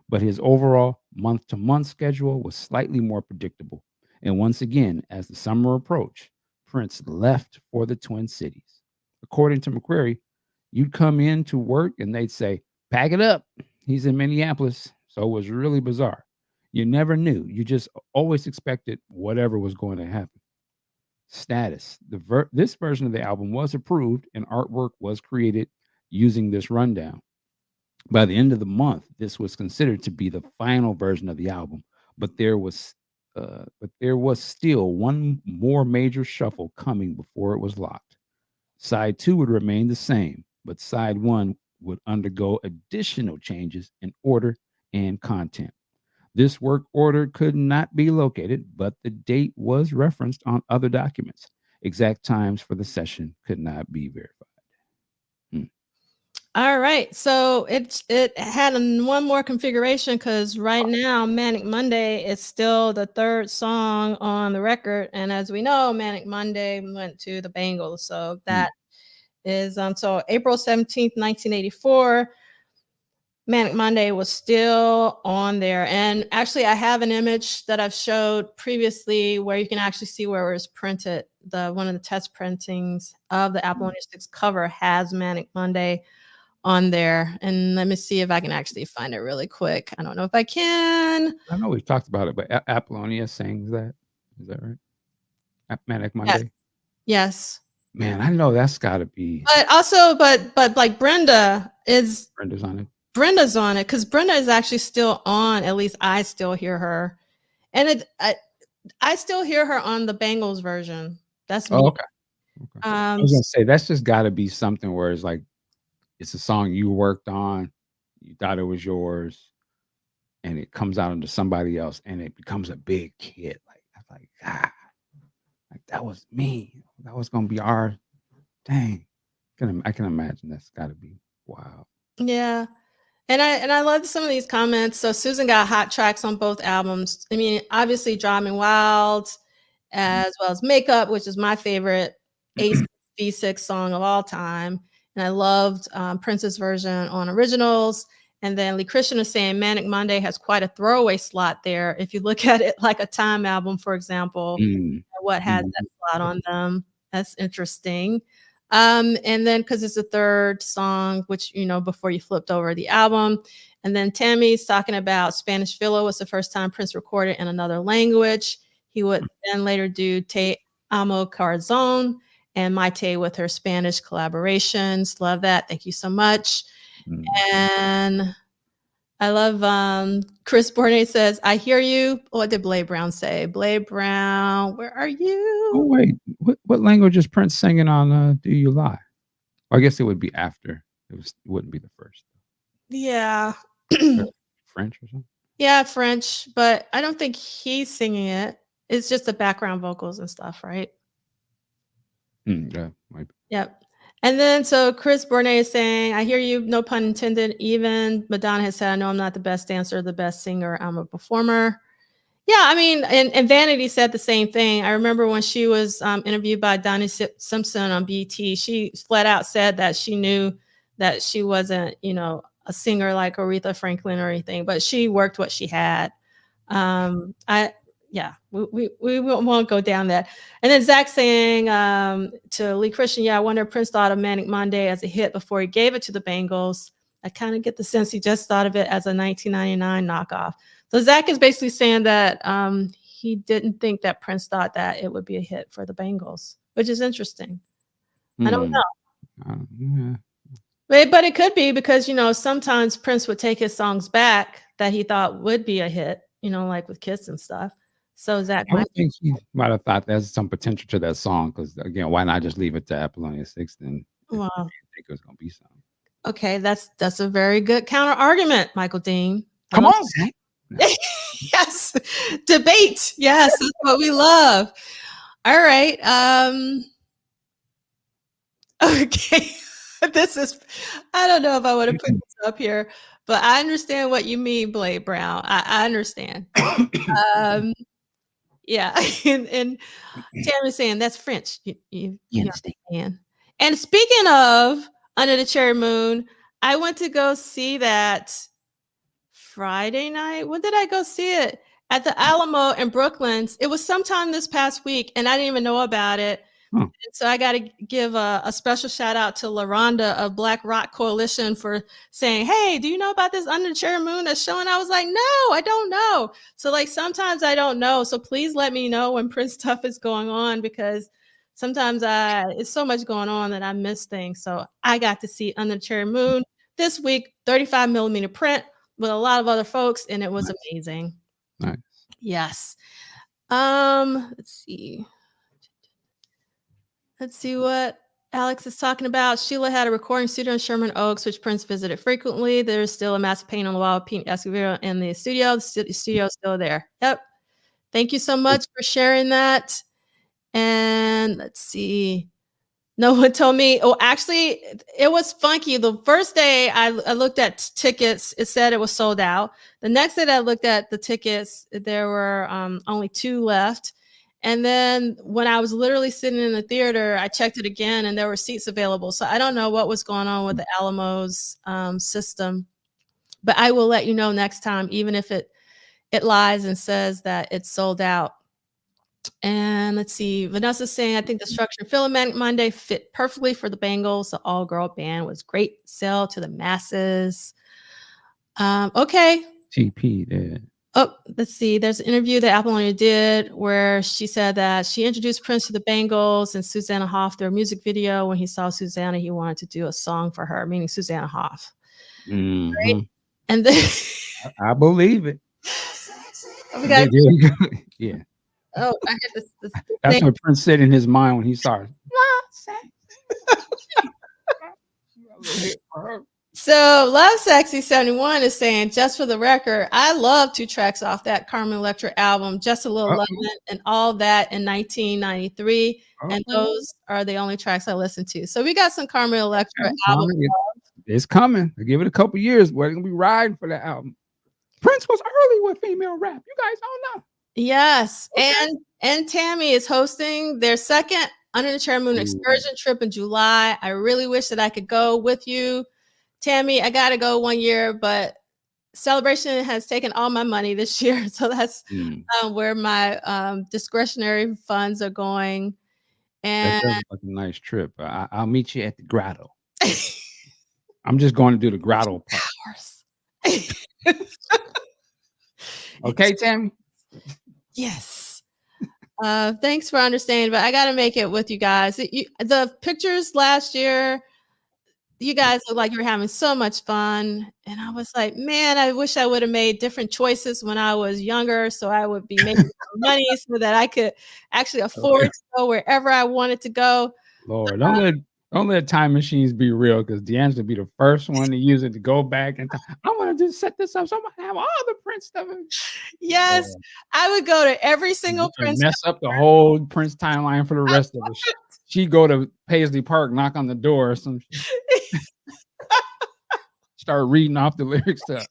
But his overall month to month schedule was slightly more predictable. And once again, as the summer approached, Prince left for the Twin Cities. According to McQuarrie, you'd come in to work and they'd say, "Pack it up. He's in Minneapolis." So it was really bizarre. You never knew. You just always expected whatever was going to happen. Status. This version of the album was approved and artwork was created using this rundown. By the end of the month, this was considered to be the final version of the album, but there was still one more major shuffle coming before it was locked. Side 2 would remain the same, but side 1 would undergo additional changes in order and content. This work order could not be located, but the date was referenced on other documents. Exact times for the session could not be verified. All right. So it had one more configuration because right now Manic Monday is still the 3rd song on the record. And as we know, Manic Monday went to the Bengals. So that is so April 17th, 1984. Manic Monday was still on there. And actually, I have an image that I've showed previously where you can actually see where it was printed. One of the test printings of the Apollonia 6 cover has Manic Monday on there. And let me see if I can actually find it really quick. I don't know if I can. I know we've talked about it, but Apollonia sings that. Is that right? Manic Yes. Monday? Yes. Man, I know that's got to be. But also, but like Brenda's on it. Brenda's on it because Brenda is actually still on. At least I still hear her. And I still hear her on the Bengals version. That's me. Oh, okay. I was gonna say that's just got to be something where it's like it's a song you worked on, you thought it was yours, and it comes out into somebody else, and it becomes a big hit. Like that was me. That was gonna be our dang. I can imagine that's got to be wow. Yeah. And I love some of these comments. So Susan got hot tracks on both albums. I mean, obviously Driving Wild, as well as Makeup, which is my favorite V6 song of all time. And I loved Prince's version on Originals. And then Lee Christian is saying Manic Monday has quite a throwaway slot there. If you look at it like a Time album, for example, what has that slot on them? That's interesting. And then because it's the 3rd song, which, before you flipped over the album. And then Tammy's talking about Spanish Villa was the first time Prince recorded in another language. He would then later do Te Amo Corazon and Maite with her Spanish collaborations. Love that. Thank you so much. And I love Chris Bournet says, "I hear you." What did Blade Brown say? Blade Brown, where are you? Oh wait, what language is Prince singing on "Do You Lie"? Well, I guess it would be after. It wouldn't be the first. Yeah. French or something? Yeah, French, but I don't think he's singing it. It's just the background vocals and stuff, right? Yeah, might be. Yep. And then so Chris Bournet is saying, "I hear you, no pun intended. Even Madonna has said, I know I'm not the best dancer, the best singer. I'm a performer." Yeah, I mean, and Vanity said the same thing. I remember when she was interviewed by Donnie Simpson on BT, she flat out said that she knew that she wasn't, a singer like Aretha Franklin or anything, but she worked what she had. yeah, we won't go down that. And then Zach saying to Lee Christian, yeah, I wonder if Prince thought of Manic Monday as a hit before he gave it to the Bengals. I kind of get the sense he just thought of it as a 1999 knockoff. So Zach is basically saying that he didn't think that Prince thought that it would be a hit for the Bengals, which is interesting. I don't know. But it could be because, sometimes Prince would take his songs back that he thought would be a hit, like with Kiss and stuff. So Zach I think he might have thought there's some potential to that song because, again, why not just leave it to Apollonia 6 then? Wow. I think it was going to be something. Okay, that's a very good counter argument, Michael Dean. Come on, Zach. No. Yes, debate. Yes, that's what we love. All right. Okay. I don't know if I want to put this up here, but I understand what you mean, Blade Brown. I understand. Yeah. And Tammy's saying that's French. You understand. And speaking of Under the Cherry Moon, I went to go see that Friday night. When did I go see it? At the Alamo in Brooklyn. It was sometime this past week, and I didn't even know about it. And so I got to give a special shout out to LaRonda of Black Rock Coalition for saying, hey, do you know about this Under the Cherry Moon that's showing? I was like, no, I don't know. So like sometimes I don't know. So please let me know when Prince stuff is going on, because sometimes it's so much going on that I miss things. So I got to see Under the Cherry Moon this week, 35 millimeter print with a lot of other folks, and it was amazing. Nice. Yes. Let's see what Alex is talking about. Sheila had a recording studio in Sherman Oaks, which Prince visited frequently. There's still a massive painting on the wall of Pete Escovedo in the studio. The studio is still there. Yep. Thank you so much for sharing that. And let's see. No one told me. Oh, actually, it was funky. The first day I looked at tickets, it said it was sold out. The next day that I looked at the tickets, there were only 2 left. And then when I was literally sitting in the theater, I checked it again and there were seats available. So I don't know what was going on with the Alamo's system, but I will let you know next time, even if it lies and says that it's sold out. And let's see, Vanessa's saying, I think the structure of Filament Monday fit perfectly for the Bengals. The all-girl band was great sell to the masses. Okay. TP did. Oh, let's see. There's an interview that Apollonia did where she said that she introduced Prince to the Bengals and Susanna Hoff, their music video. When he saw Susanna, he wanted to do a song for her, meaning Susanna Hoff. Mm-hmm. Right? And then I believe it. Yeah. Oh, I had this That's what Prince said in his mind when he saw her. So Love Sexy 71 is saying, just for the record, I love 2 tracks off that Carmen Electra album, Just a Little Lovin' and All That in 1993. And those are the only tracks I listen to. So we got some Carmen Electra album. It's coming. I give it a couple years. We're going to be riding for that album. Prince was early with female rap. You guys don't know. Yes. Okay. And Tammy is hosting their second Under the Cherry Moon excursion trip in July. I really wish that I could go with you. Tammy, I got to go one year, but Celebration has taken all my money this year. So that's where my discretionary funds are going. And that sounds like a nice trip. I'll meet you at the grotto. I'm just going to do the grotto part. Okay, Tammy? Yes. Thanks for understanding, but I got to make it with you guys. The pictures last year, you guys look like you were having so much fun. And I was like, man, I wish I would have made different choices when I was younger. So I would be making money so that I could actually afford to go wherever I wanted to go. Lord, don't let time machines be real, because D'Angelo be the first one to use it to go back and I want to just set this up so I'm gonna have all the Prince stuff. Yes, I would go to every single Prince. Mess up the whole Prince timeline for the rest of it. She go to Paisley Park, knock on the door or some shit. Start reading off the lyrics to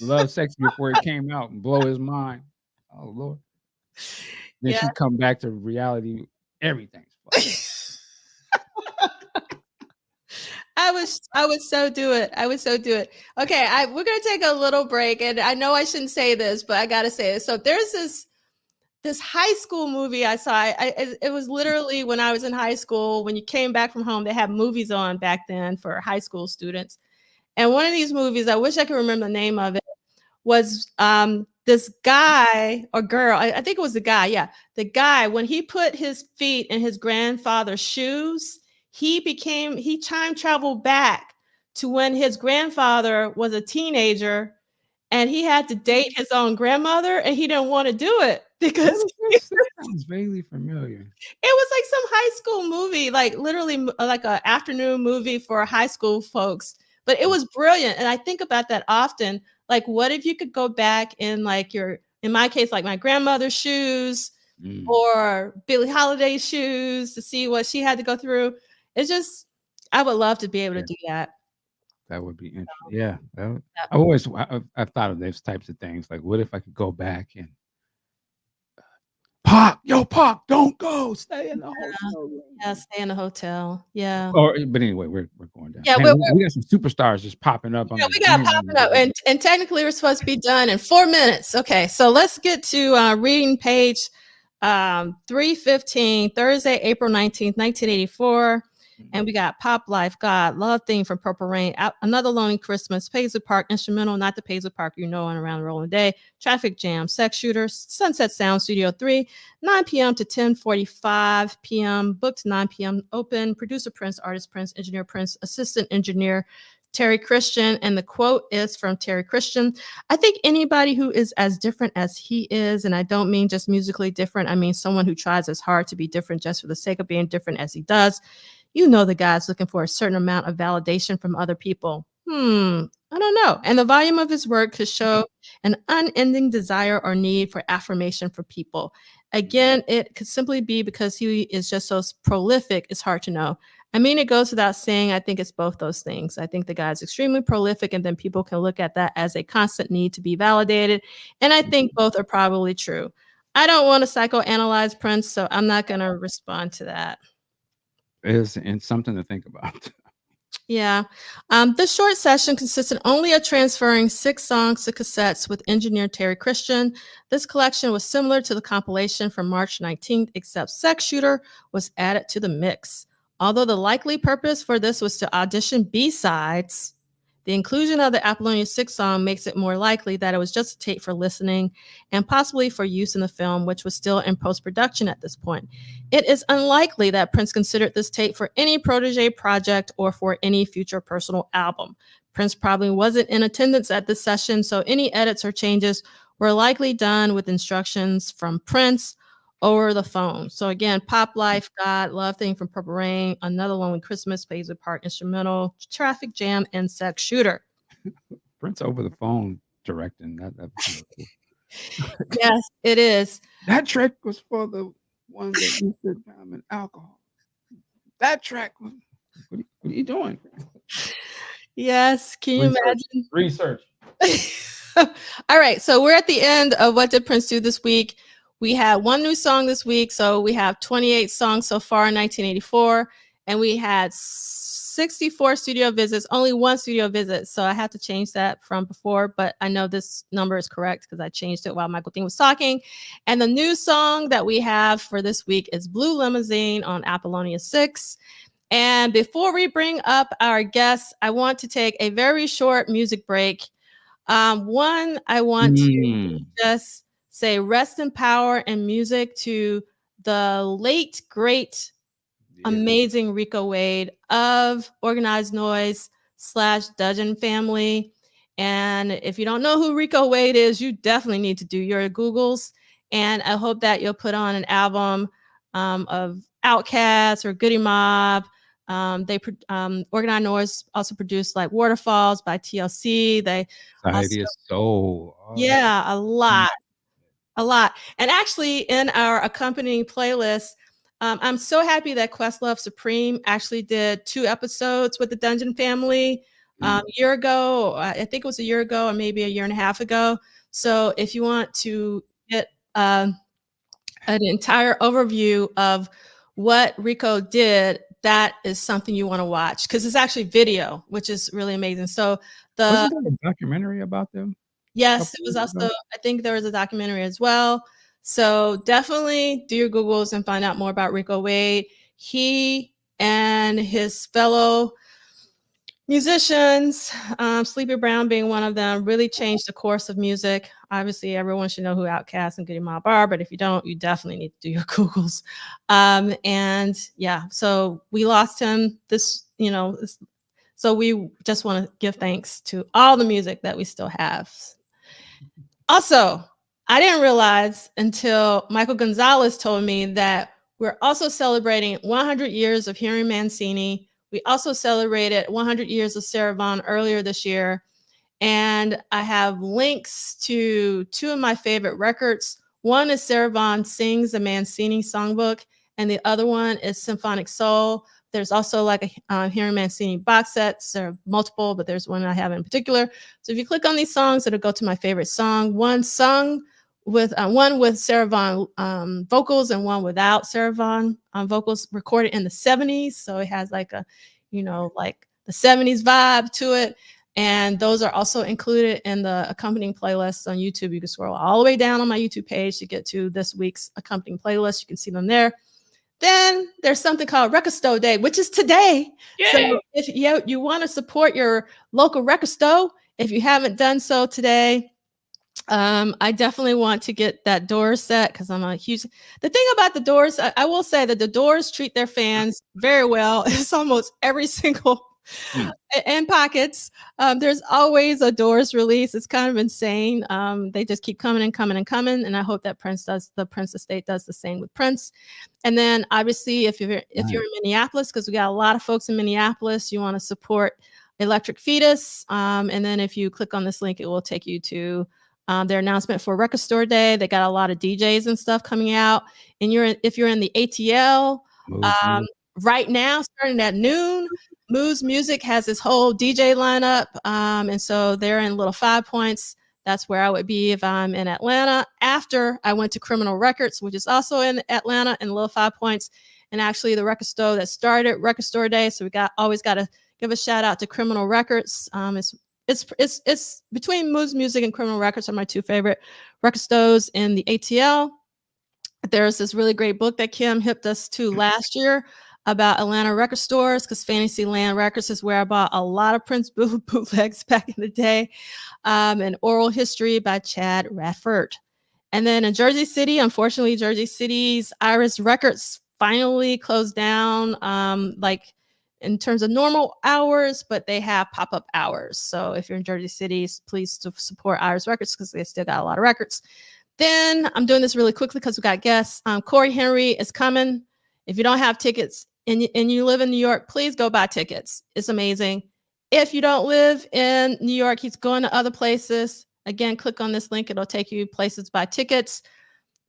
Love Sexy before it came out and blow his mind. Oh Lord. Then she come back to reality. Everything's fine. I would so do it. I would so do it. Okay, we're gonna take a little break, and I know I shouldn't say this, but I gotta say it. So there's this this high school movie I saw. It was literally when I was in high school. When you came back from home, they had movies on back then for high school students. And one of these movies, I wish I could remember the name of it, was this guy or girl. I think it was the guy. Yeah, the guy, when he put his feet in his grandfather's shoes, he time traveled back to when his grandfather was a teenager, and he had to date his own grandmother, and he didn't want to do it because That sounds vaguely familiar. it was like some high school movie, like literally like an afternoon movie for high school folks. But it was brilliant. And I think about that often. Like, what if you could go back in like in my case, like my grandmother's shoes or Billie Holiday's shoes to see what she had to go through. It's just, I would love to be able to do that. That would be interesting. Yeah. I've thought of those types of things. Like, what if I could go back and Pop, don't go. Stay in the hotel room. Yeah, stay in the hotel. Yeah. But anyway, we're going down. Yeah, Man, we got some superstars just popping up. Yeah, we got popping up, and technically we're supposed to be done in 4 minutes. Okay, so let's get to reading page 315, Thursday, April 19th, 1984. And we got Pop Life, God, Love Theme from Purple Rain, Another Lonely Christmas, Paisley Park, Instrumental, Not the Paisley Park you know, and Around the Rolling Day, Traffic Jam, Sex Shooter, Sunset Sound, Studio 3, 9 p.m. to 10:45 p.m., booked 9 p.m. open, producer Prince, artist Prince, engineer Prince, assistant engineer Terry Christian. And the quote is from Terry Christian: I think anybody who is as different as he is, and I don't mean just musically different, I mean someone who tries as hard to be different just for the sake of being different as he does, you know the guy's looking for a certain amount of validation from other people. I don't know. And the volume of his work could show an unending desire or need for affirmation for people. Again, it could simply be because he is just so prolific, it's hard to know. I mean, it goes without saying, I think it's both those things. I think the guy's extremely prolific, and then people can look at that as a constant need to be validated. And I think both are probably true. I don't want to psychoanalyze Prince, so I'm not going to respond to that. And something to think about. Yeah. This short session consisted only of transferring 6 songs to cassettes with engineer Terry Christian. This collection was similar to the compilation from March 19th, except Sex Shooter was added to the mix. Although the likely purpose for this was to audition B-sides, the inclusion of the Apollonia 6 song makes it more likely that it was just a tape for listening and possibly for use in the film, which was still in post-production at this point. It is unlikely that Prince considered this tape for any protege project or for any future personal album. Prince probably wasn't in attendance at this session, so any edits or changes were likely done with instructions from Prince over the phone. So again, Pop Life, God, Love Theme from Purple Rain, Another Lonely Christmas, Paisley Park, Instrumental, Traffic Jam, and Sex Shooter. Prince over the phone directing that. Yes, it is. That trick was for the ones that used to time and alcohol. That track. What are you doing? Yes, can you imagine? Research. All right, so we're at the end of What Did Prince Do This Week. We had 1 new song this week, so we have 28 songs so far in 1984, and we had 64 studio visits, only 1 studio visit, so I have to change that from before, but I know this number is correct because I changed it while Michael Dean was talking. And the new song that we have for this week is Blue Limousine on Apollonia 6. And before we bring up our guests, I want to take a very short music break. I want to just say rest in power and music to the late, great, amazing Rico Wade of Organized Noise / Dudgeon Family. And if you don't know who Rico Wade is, you definitely need to do your Googles. And I hope that you'll put on an album of Outkast or Goody Mob. Organized Noise also produced like Waterfalls by TLC. They Society is Soul. Yeah, a lot. And actually in our accompanying playlist, I'm so happy that Questlove Supreme actually did 2 episodes with the Dungeon Family a year ago. I think it was a year ago or maybe a year and a half ago. So if you want to get an entire overview of what Rico did, that is something you want to watch because it's actually video, which is really amazing. So wasn't there a documentary about them? Yes, it was also, I think there was a documentary as well. So definitely do your Googles and find out more about Rico Wade. He and his fellow musicians, Sleepy Brown being one of them, really changed the course of music. Obviously, everyone should know who Outkast and Goody Mob are, but if you don't, you definitely need to do your Googles. And yeah, so we lost him so we just want to give thanks to all the music that we still have. Also, I didn't realize until Michael Gonzalez told me that we're also celebrating 100 years of Henry Mancini. We also celebrated 100 years of Sarah Vaughan earlier this year. And I have links to two of my favorite records. One is Sarah Vaughan Sings the Mancini Songbook, and the other one is Symphonic Soul. There's also like a Henry Mancini box set. There are multiple, but there's one I have in particular. So if you click on these songs, it'll go to my favorite song. One sung with one with Sarah Vaughan vocals and one without Sarah Vaughan vocals, recorded in the 70s. So it has like a, like the 70s vibe to it. And those are also included in the accompanying playlists on YouTube. You can scroll all the way down on my YouTube page to get to this week's accompanying playlist. You can see them there. Then there's something called Record Store Day, which is today. Yay! So if you want to support your local record store, if you haven't done so today, I definitely want to get that Doors set because I'm a huge. The thing about the Doors, I will say that the Doors treat their fans very well. It's almost every single in pockets. There's always a Doors release. It's kind of insane. They just keep coming and coming and coming, and I hope that the Prince estate does the same with Prince. And then obviously, if you're in Minneapolis, because we got a lot of folks in Minneapolis, you want to support Electric Fetus. And then if you click on this link, it will take you to their announcement for Record Store Day. They got a lot of DJs and stuff coming out. And if you're in the ATL, right now, starting at noon, Moose Music has this whole DJ lineup. And so they're in Little 5 Points. That's where I would be if I'm in Atlanta. After I went to Criminal Records, which is also in Atlanta in Little 5 Points. And actually the record store that started Record Store Day. So we always got to give a shout out to Criminal Records. It's between Moose Music and Criminal Records are my two favorite record stores in the ATL. There's this really great book that Kim hipped us to last year about Atlanta record stores, because Fantasyland Records is where I bought a lot of Prince bootlegs back in the day. And Oral History by Chad Radford. And then in Jersey City, unfortunately, Jersey City's Iris Records finally closed down, like in terms of normal hours, but they have pop-up hours. So if you're in Jersey City, please support Iris Records because they still got a lot of records. Then I'm doing this really quickly because we got guests. Corey Henry is coming. If you don't have tickets and you live in New York, please go buy tickets. It's amazing. If you don't live in New York, he's going to other places. Again, click on this link. It'll take you places to buy tickets.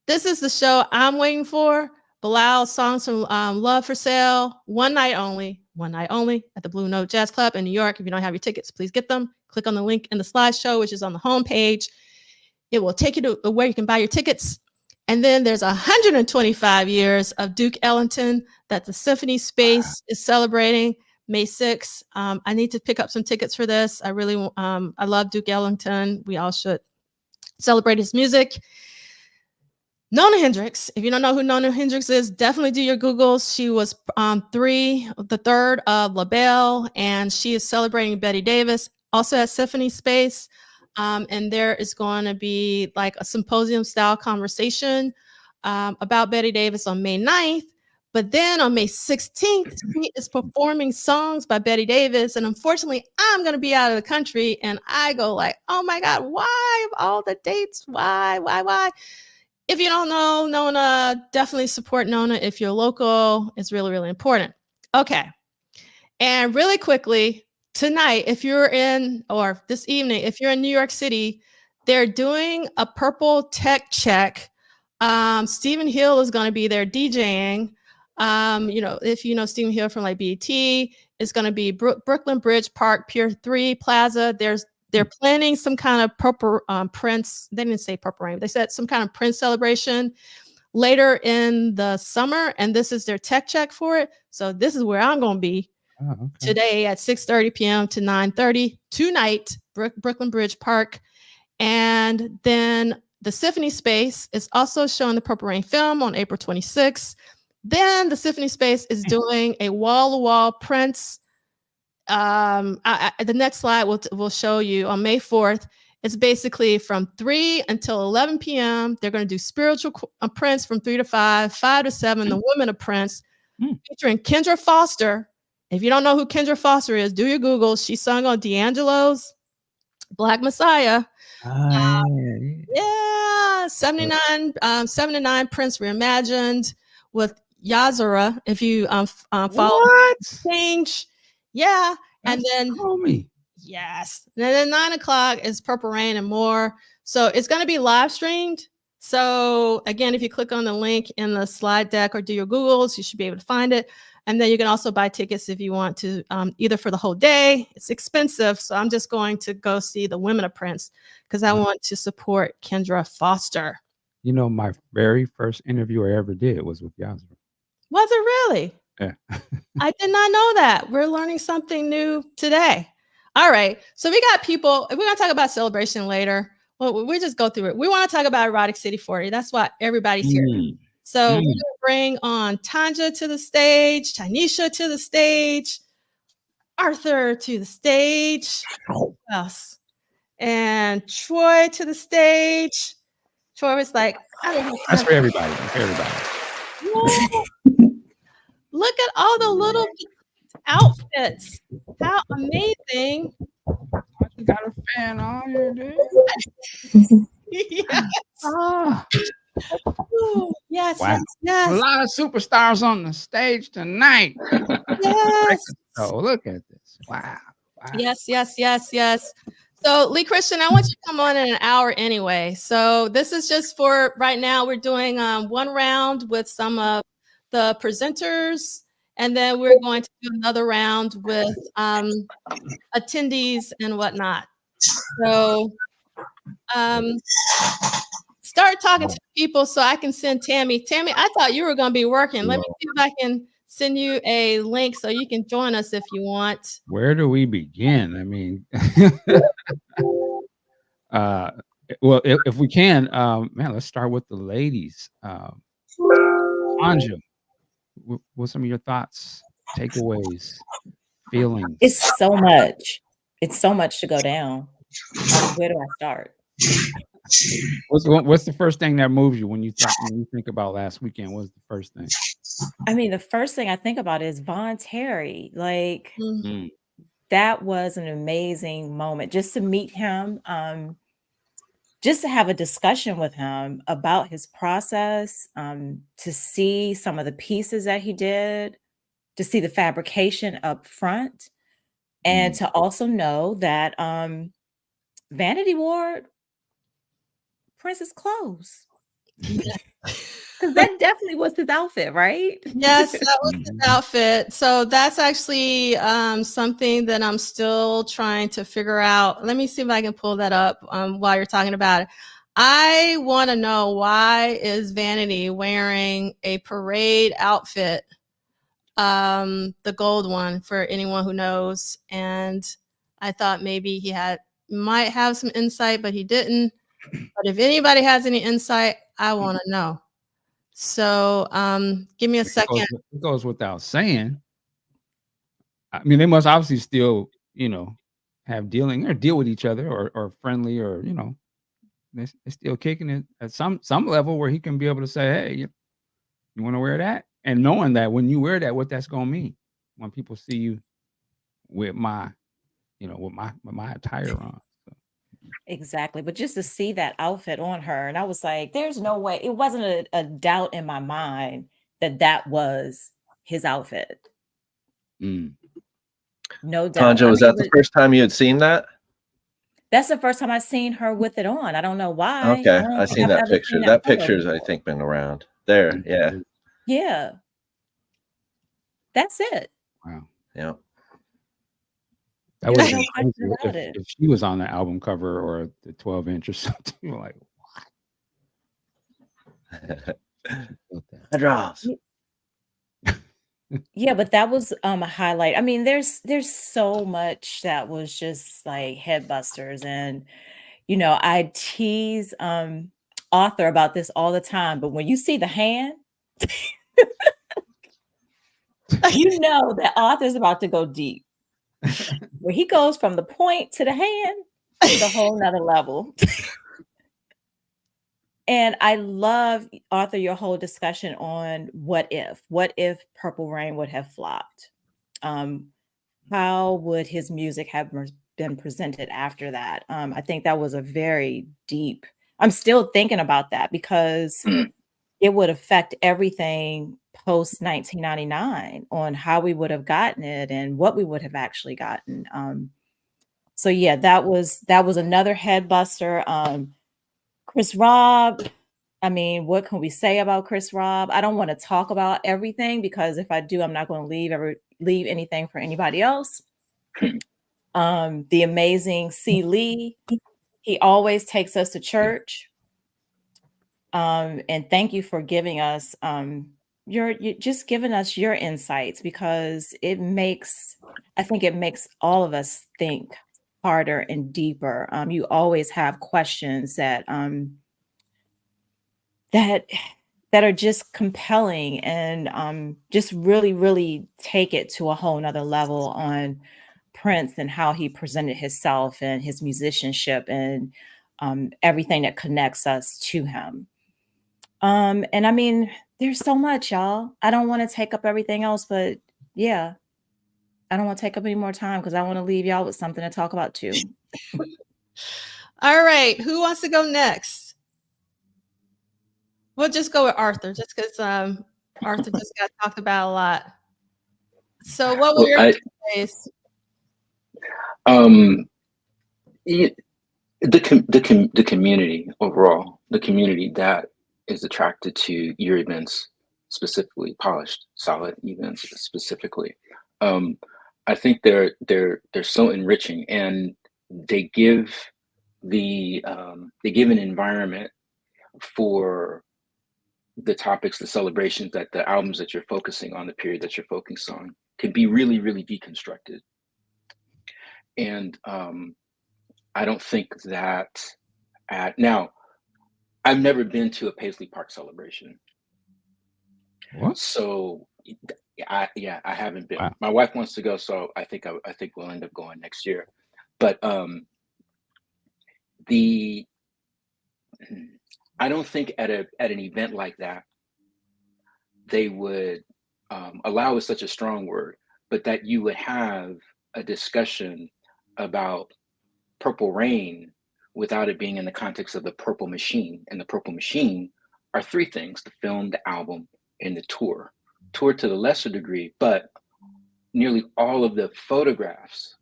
This is the show I'm waiting for. Bilal Songs from Love for Sale. One night only at the Blue Note Jazz Club in New York. If you don't have your tickets, please get them. Click on the link in the slideshow, which is on the homepage. It will take you to where you can buy your tickets. And then there's 125 years of Duke Ellington that the Symphony Space is celebrating May 6th. I need to pick up some tickets for this. I love Duke Ellington. We all should celebrate his music. Nona Hendryx. If you don't know who Nona Hendryx is, definitely do your Googles. She was the third of LaBelle, and she is celebrating Betty Davis, also at Symphony Space. And there is going to be like a symposium style conversation about Betty Davis on May 9th. But then on May 16th, she is performing songs by Betty Davis. And unfortunately, I'm going to be out of the country. And I go like, oh my God, why of all the dates? Why? If you don't know Nona, definitely support Nona. If you're local, it's really, really important. Okay. And really quickly, tonight, or this evening, if you're in New York City, they're doing a purple tech check. Stephen Hill is going to be there DJing. If you know Stephen Hill from like BET, it's going to be Brooklyn Bridge Park, Pier 3 Plaza. They're planning some kind of purple Prince. They didn't say Purple Rain. They said some kind of Prince celebration later in the summer, and this is their tech check for it. So this is where I'm going to be. Today at 6:30 p.m. to 9:30 tonight, Brooklyn Bridge Park. And then the Symphony Space is also showing the Purple Rain film on April 26th. Then the Symphony Space is doing a wall-to-wall prints. The next slide will show you on May 4th. It's basically from 3 until 11 p.m. They're going to do spiritual prints from 3 to 5, 5 to 7, the women of Prince, featuring Kendra Foster. If you don't know who Kendra Foster is, do your Google. She sung on D'Angelo's Black Messiah. Yeah, 79 Prince Reimagined with Yazara. If you follow change, yeah, and then yes, and then 9 o'clock is Purple Rain and more. So it's going to be live streamed. So again, if you click on the link in the slide deck or do your Googles, you should be able to find it. And then you can also buy tickets if you want to, either for the whole day. It's expensive, so I'm just going to go see the Women of Prince because I want to support Kendra Foster. You know, my very first interview I ever did was with Yazra. Was it really? Yeah. I did not know that. We're learning something new today. All right, so we got people. We're going to talk about celebration later. Well, we just go through it. We want to talk about Erotic City 40. That's why everybody's here. So we're going to bring on Tanja to the stage, Tanisha to the stage, Arthur to the stage, yes, and Troy to the stage. Troy was like, I don't know. That's for everybody. That's for everybody. Look at all the little outfits. How amazing. You got a fan on here, dude. Yes. Ooh, yes, Wow. yes. A lot of superstars on the stage tonight. Yes. Oh, look at this. Wow. Yes. So Lee Christian, I want you to come on in an hour anyway. So this is just for right now. We're doing one round with some of the presenters, and then we're going to do another round with attendees and whatnot. So start talking to people so I can send Tammy. Tammy, I thought you were going to be working. Let me see if I can send you a link so you can join us if you want. Where do we begin? I mean, well, if we can, man, let's start with the ladies. Anja, what's some of your thoughts, takeaways, feelings? It's so much. It's so much to go down. Where do I start? What's the first thing that moves you when you think about last weekend? What's the first thing? I mean, the first thing I think about is Von Terry. Like, that was an amazing moment just to meet him, just to have a discussion with him about his process, to see some of the pieces that he did, to see the fabrication up front, and to also know that Vanity wore Prince's clothes. Because that definitely was his outfit, right? Yes, that was his outfit. So that's actually something that I'm still trying to figure out. Let me see if I can pull that up while you're talking about it. I want to know, why is Vanity wearing a parade outfit, the gold one, for anyone who knows? And I thought maybe he might have some insight, but he didn't. But if anybody has any insight, I want to know. So give me a second. It goes without saying. I mean, they must obviously still, have deal with each other, or friendly, or they're still kicking it at some level where he can be able to say, hey, you want to wear that? And knowing that when you wear that, what that's gonna mean when people see you with my attire on. Exactly. But just to see that outfit on her, and I was like, there's no way. It wasn't a doubt in my mind that was his outfit. No doubt. Tanja, was that the first time you had seen that? That's the first time I've seen her with it on. I don't know why. Okay, I seen that picture. That picture's, I think, been around. There, yeah. Yeah. That's it. Wow. Yeah. That was if she was on the album cover or the 12-inch or something. You're like, what? Drops. Yeah, but that was a highlight. I mean, there's so much that was just like headbusters. And I tease Arthur about this all the time, but when you see the hand, you know that Arthur's about to go deep. Where he goes from the point to the hand, it's a whole nother level. And I love, Arthur, your whole discussion on what if Purple Rain would have flopped? How would his music have been presented after that? I think that was a very deep, I'm still thinking about that because it would affect everything post 1999 on how we would have gotten it and what we would have actually gotten. So yeah, that was another head buster. Chris Rob, I mean, what can we say about Chris Rob? I don't want to talk about everything because if I do, I'm not going to leave anything for anybody else. The amazing C. Lee, he always takes us to church. And thank you for giving us you just giving us your insights, because I think it makes all of us think harder and deeper. You always have questions that that are just compelling and just really, really take it to a whole nother level on Prince and how he presented himself and his musicianship and everything that connects us to him. And I mean, there's so much, y'all. I don't want to take up everything else, but yeah, I don't want to take up any more time because I want to leave y'all with something to talk about too. All right, who wants to go next? We'll just go with Arthur, just because Arthur just got talked about a lot. So, what were your takeaways? The community overall, the community that is attracted to your events, specifically polished, solid events specifically. I think they're so enriching, and they give an environment for the topics, the celebrations, that the albums that you're focusing on, the period that you're focusing on, can be really, really deconstructed. And I don't think that now, I've never been to a Paisley Park celebration. What? So I haven't been. Wow. My wife wants to go, so I think we'll end up going next year. But I don't think at an event like that they would allow is such a strong word, but that you would have a discussion about Purple Rain without it being in the context of the Purple Machine. And the Purple Machine are three things: the film, the album, and the tour. Tour to the lesser degree, but nearly all of the photographs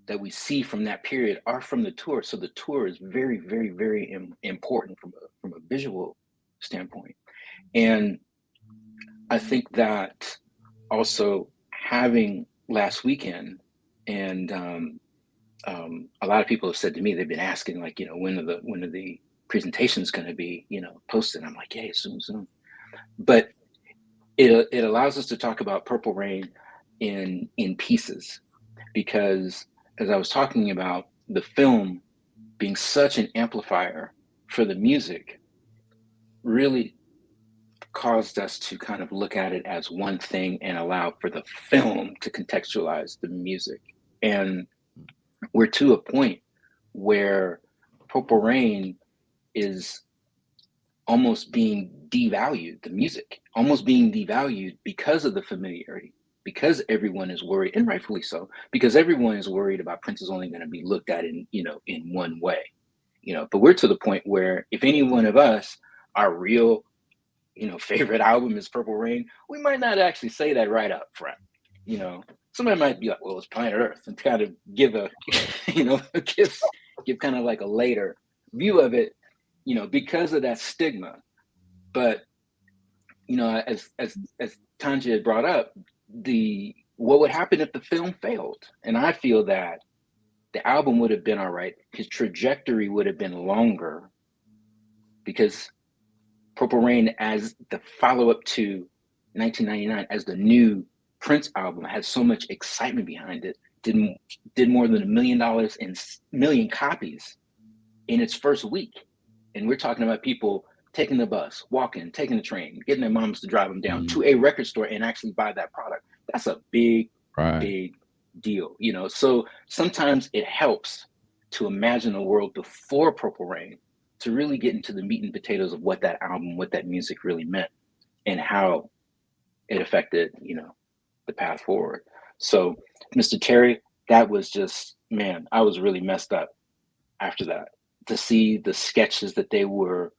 that we see from that period are from the tour. So the tour is very, very, very important from a visual standpoint. And I think that also having last weekend, and a lot of people have said to me, they've been asking, like, when are the presentations going to be, posted? I'm like, yeah, soon. But it allows us to talk about Purple Rain in pieces, because as I was talking about the film being such an amplifier for the music, really caused us to kind of look at it as one thing and allow for the film to contextualize the music. And we're to a point where Purple Rain is almost being devalued, the music almost being devalued because of the familiarity, because everyone is worried, and rightfully so, because everyone is worried about Prince is only going to be looked at in one way, but we're to the point where if any one of us, our real favorite album is Purple Rain, we might not actually say that right up front. Somebody might be like, well, it's Planet Earth, and kind of give a give kind of like a later view of it, because of that stigma. But as Tanja had brought up, what would happen if the film failed? And I feel that the album would have been all right. His trajectory would have been longer, because Purple Rain, as the follow-up to 1999, as the new Prince album, had so much excitement behind it, did more than $1 million in million copies in its first week. And we're talking about people taking the bus, walking, taking the train, getting their moms to drive them down to a record store and actually buy that product. That's a big, big deal, you know? So sometimes it helps to imagine a world before Purple Rain to really get into the meat and potatoes of what that album, what that music really meant and how it affected, you know, the path forward. So Mr. Terry, that was just, man, I was really messed up after that to see the sketches that they were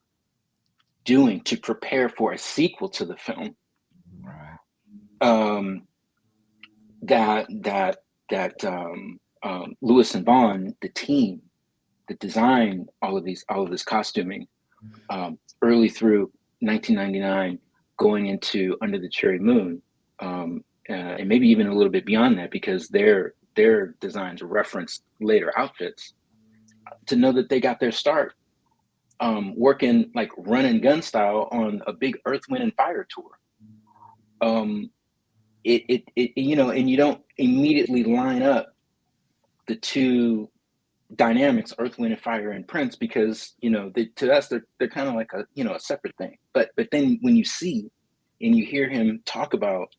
doing to prepare for a sequel to the film. Lewis and Vaughn, the team that designed all of this costuming, early through 1999, going into Under the Cherry Moon, and maybe even a little bit beyond that, because their designs reference later outfits, to know that they got their start working like run and gun style on a big Earth, Wind and Fire tour. It you know, and you don't immediately line up the two dynamics, Earth, Wind and Fire and Prince, because, you know, to us they're kind of like a, you know, a separate thing. But then when you see and you hear him talk about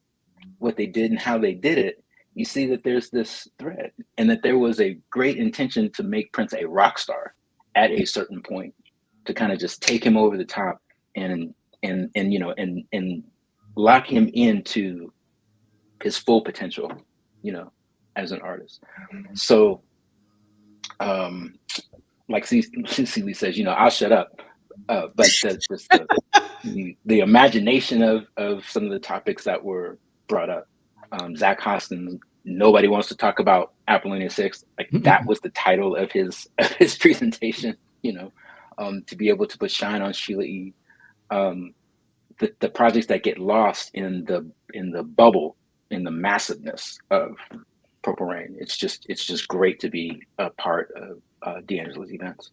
what they did and how they did it, you see that there's this thread, and that there was a great intention to make Prince a rock star at a certain point, to kind of just take him over the top and you know, and lock him into his full potential, you know, as an artist. So like Cecily says, you know, I'll shut up, but the imagination of some of the topics that were brought up, Zach Hostin, nobody wants to talk about Apollonia 6, like that was the title of his presentation, you know, to be able to put shine on Sheila E. The projects that get lost in the bubble, in the massiveness of Purple Rain. It's just great to be a part of D'Angelo's events.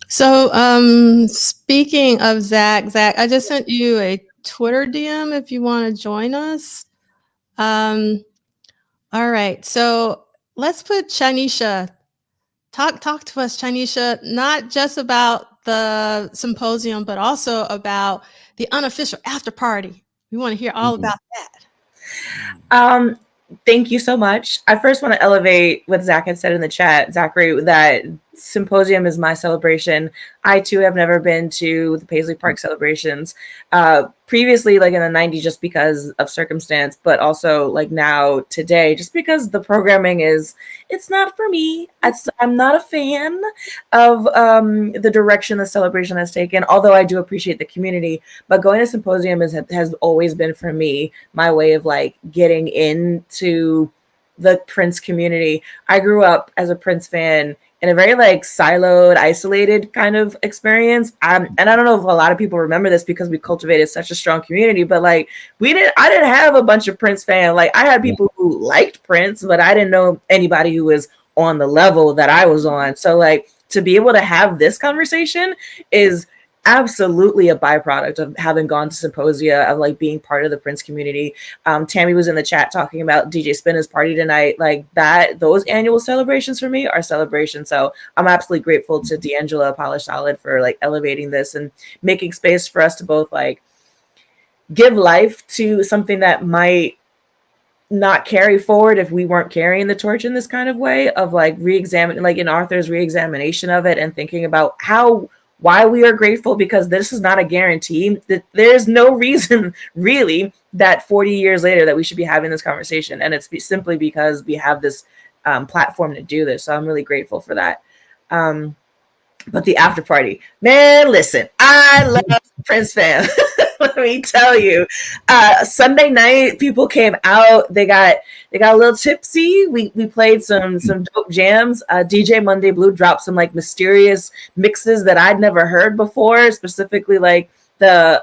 So speaking of Zach, I just sent you a Twitter DM if you want to join us. All right, so let's put Shanisha. Talk to us, Shanisha, not just about the symposium, but also about the unofficial after party. We want to hear all about that. Thank you so much. I first want to elevate what Zach had said in the chat, Zachary, that Symposium is my celebration. I too have never been to the Paisley Park celebrations. Previously, like in the 90s, just because of circumstance, but also like now today, just because the programming it's not for me. I'm not a fan of the direction the celebration has taken, although I do appreciate the community. But going to Symposium has always been for me my way of like getting into the Prince community. I grew up as a Prince fan in a very like siloed, isolated kind of experience. And I don't know if a lot of people remember this because we cultivated such a strong community, but like I didn't have a bunch of Prince fans. Like I had people who liked Prince, but I didn't know anybody who was on the level that I was on. So like to be able to have this conversation is absolutely a byproduct of having gone to Symposia, of like being part of the Prince community. Tammy was in the chat talking about DJ Spinner's party tonight. Like that, those annual celebrations for me are celebrations. So I'm absolutely grateful to D'Angelo Polish Solid for like elevating this and making space for us to both like give life to something that might not carry forward if we weren't carrying the torch in this kind of way, of like re-examining, like in Arthur's re-examination of it and thinking about why we are grateful, because this is not a guarantee. That there's no reason really that 40 years later that we should be having this conversation. And it's simply because we have this platform to do this. So I'm really grateful for that. But the after party, man, listen, I love Prince fam. Let me tell you, Sunday night, people came out. They got a little tipsy. We played some dope jams. DJ Monday Blue dropped some like mysterious mixes that I'd never heard before. Specifically, like there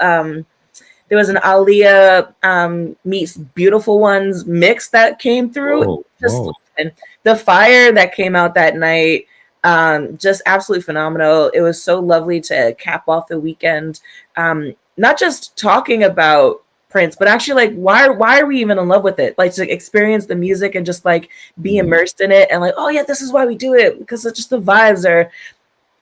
was an Aaliyah meets Beautiful Ones mix that came through. Whoa. And the fire that came out that night, just absolutely phenomenal. It was so lovely to cap off the weekend. Not just talking about Prince, but actually like why are we even in love with it? Like to experience the music and just like be immersed in it and like, oh yeah, this is why we do it, because it's just the vibes are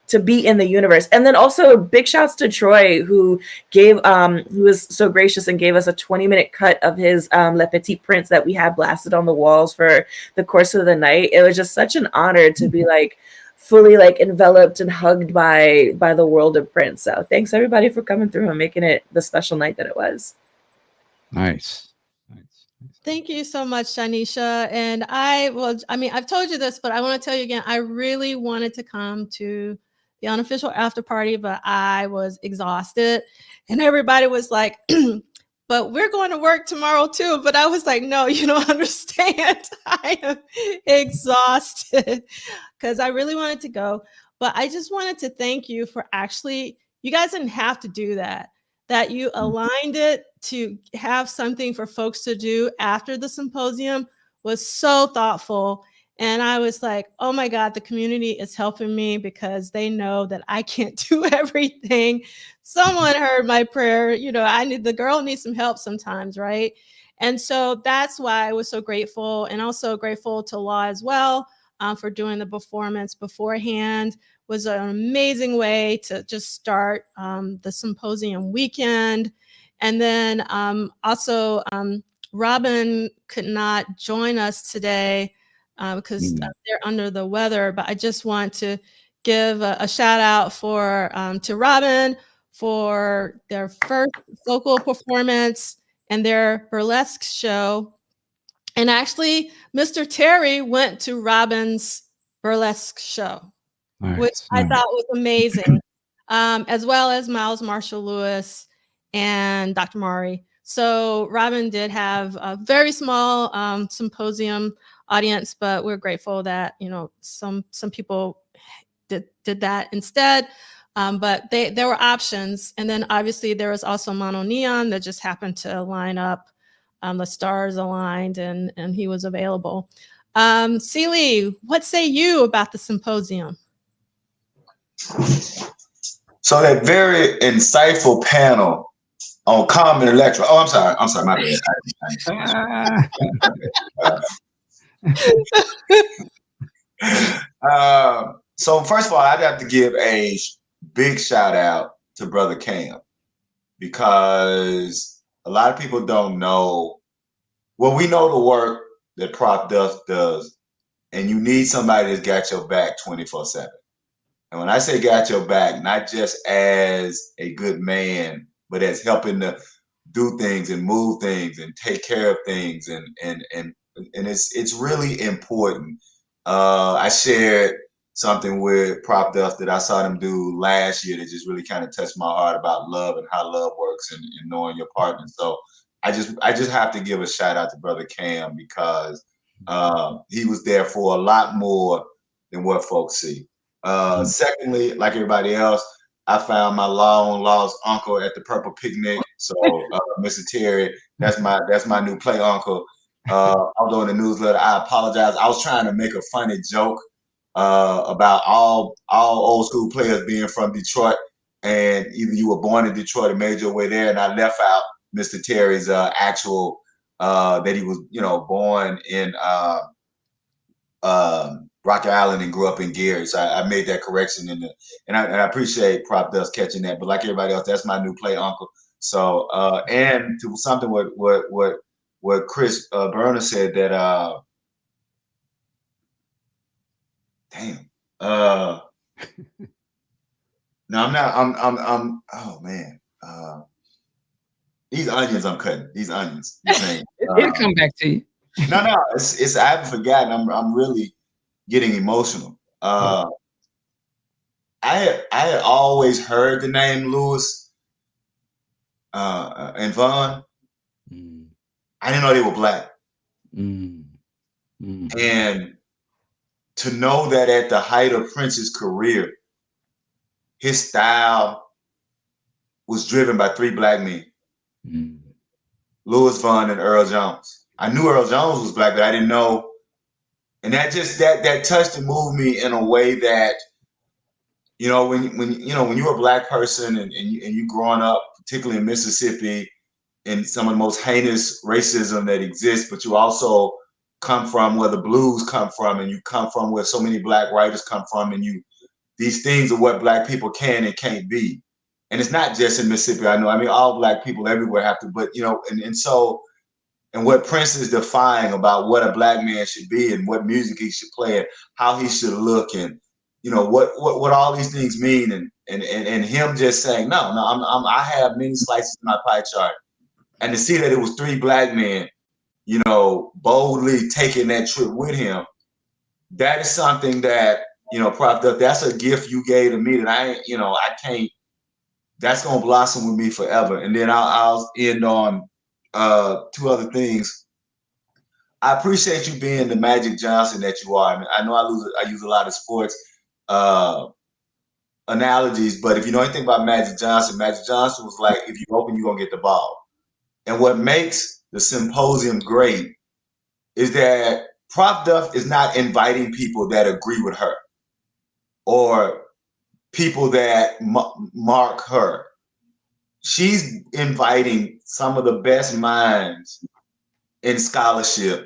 to be in the universe. And then also big shouts to Troy, who was so gracious and gave us a 20-minute cut of his Le Petit Prince that we had blasted on the walls for the course of the night. It was just such an honor to be like fully like enveloped and hugged by the world of Prince. So thanks everybody for coming through and making it the special night that it was. Nice. Thank you so much, Shanisha. And I've told you this, but I want to tell you again, I really wanted to come to the unofficial after party, but I was exhausted. And everybody was like, but we're going to work tomorrow too. But I was like, no, you don't understand. I am exhausted because I really wanted to go. But I just wanted to thank you for you guys didn't have to do that you aligned it to have something for folks to do after the symposium was so thoughtful. And I was like, oh my God, the community is helping me because they know that I can't do everything. Someone heard my prayer. The girl needs some help sometimes, right? And so that's why I was so grateful, and also grateful to Law as well for doing the performance beforehand. Was an amazing way to just start the symposium weekend. And then also Robin could not join us today because they're under the weather, but I just want to give a shout out to Robin for their first vocal performance and their burlesque show. And actually, Mr. Terry went to Robin's burlesque show. Nice, which I thought was amazing, as well as Miles Marshall Lewis and Dr. Mari. So Robin did have a very small symposium audience, but we're grateful that some people did that instead. But there were options, and then obviously there was also Mono Neon that just happened to line up. The stars aligned, and he was available. Celie, what say you about the symposium? So that very insightful panel on common electro. Oh, I'm sorry, my bad. So first of all, I'd have to give a big shout out to Brother Cam, because a lot of people don't know. Well, we know the work that Prof. Duff does, and you need somebody that's got your back 24/7. And when I say got your back, not just as a good man, but as helping to do things and move things and take care of things, and it's really important. I shared something with Prof. Duff that I saw them do last year that just really kind of touched my heart about love and how love works and knowing your partner. So I just have to give a shout out to Brother Cam, because he was there for a lot more than what folks see. Secondly, like everybody else, I found my long lost uncle at the Purple Picnic. So Mr. Terry, that's my new play uncle. Although in the newsletter, I apologize. I was trying to make a funny joke about all old school players being from Detroit, and either you were born in Detroit or made your way there, and I left out Mr. Terry's actual that he was born in Rocky Island and grew up in Gary. So I made that correction and I appreciate Prop Dust catching that. But like everybody else, that's my new play uncle. So and to something what Chris Berner said, that no, I'm not. I'm. Oh man. These onions I'm cutting. These onions. It'll come back to you. No. It's. I haven't forgotten. I'm really getting emotional. I had always heard the name Lewis and Vaughn. I didn't know they were Black. And to know that at the height of Prince's career, his style was driven by 3 Black men. Louis Vaughn and Earl Jones. I knew Earl Jones was Black, but I didn't know. And that just that touched and moved me in a way that, when you're a Black person and you growing up, particularly in Mississippi, in some of the most heinous racism that exists, but you also come from where the blues come from, and you come from where so many Black writers come from, and you these things of what Black people can and can't be. And it's not just in Mississippi. I know. I mean, all Black people everywhere have to. But and what Prince is defying about what a Black man should be and what music he should play and how he should look and what all these things mean and him just saying no, I have many slices in my pie chart, and to see that it was 3 Black men, boldly taking that trip with him, that is something that Prof. Duff, that's a gift you gave to me that I can't. That's gonna blossom with me forever. And then I'll end on 2 other things. I appreciate you being the Magic Johnson that you are. I mean, I know I use a lot of sports analogies, but if you know anything about Magic Johnson was like, if you open, you're gonna get the ball. And what makes the Symposium great is that Prof. Duff is not inviting people that agree with her or people that mark her. She's inviting some of the best minds in scholarship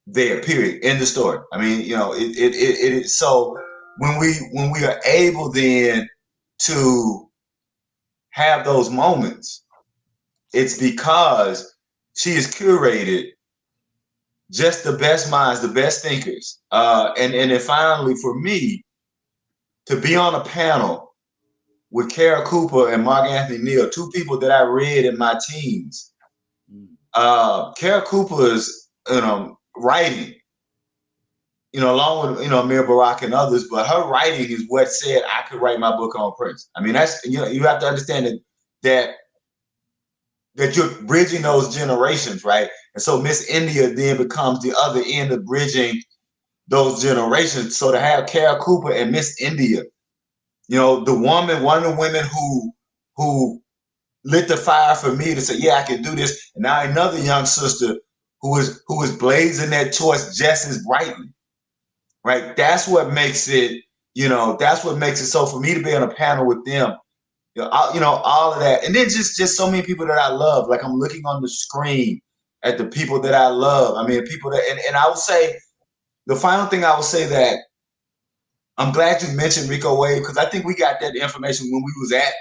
there, period. End of story. I mean, it so when we are able then to have those moments, it's because she has curated just the best minds, the best thinkers. And then finally, for me, to be on a panel with Kara Cooper and Mark Anthony Neal, 2 people that I read in my teens. Kara Cooper's writing, along with Amir Barak and others, but her writing is what said I could write my book on Prince. I mean, that's you have to understand that you're bridging those generations, right? And so Miss India then becomes the other end of bridging those generations. So to have Kara Cooper and Miss India, one of the women who lit the fire for me to say, yeah, I can do this. And now another young sister who is blazing that torch just as brightly, right? That's what makes it, that's what makes it so for me to be on a panel with them, all of that. And then just so many people that I love, like I'm looking on the screen at the people that I love. I mean, people that, and I would say, the final thing I would say that I'm glad you mentioned Rico Wade, because I think we got that information when we was at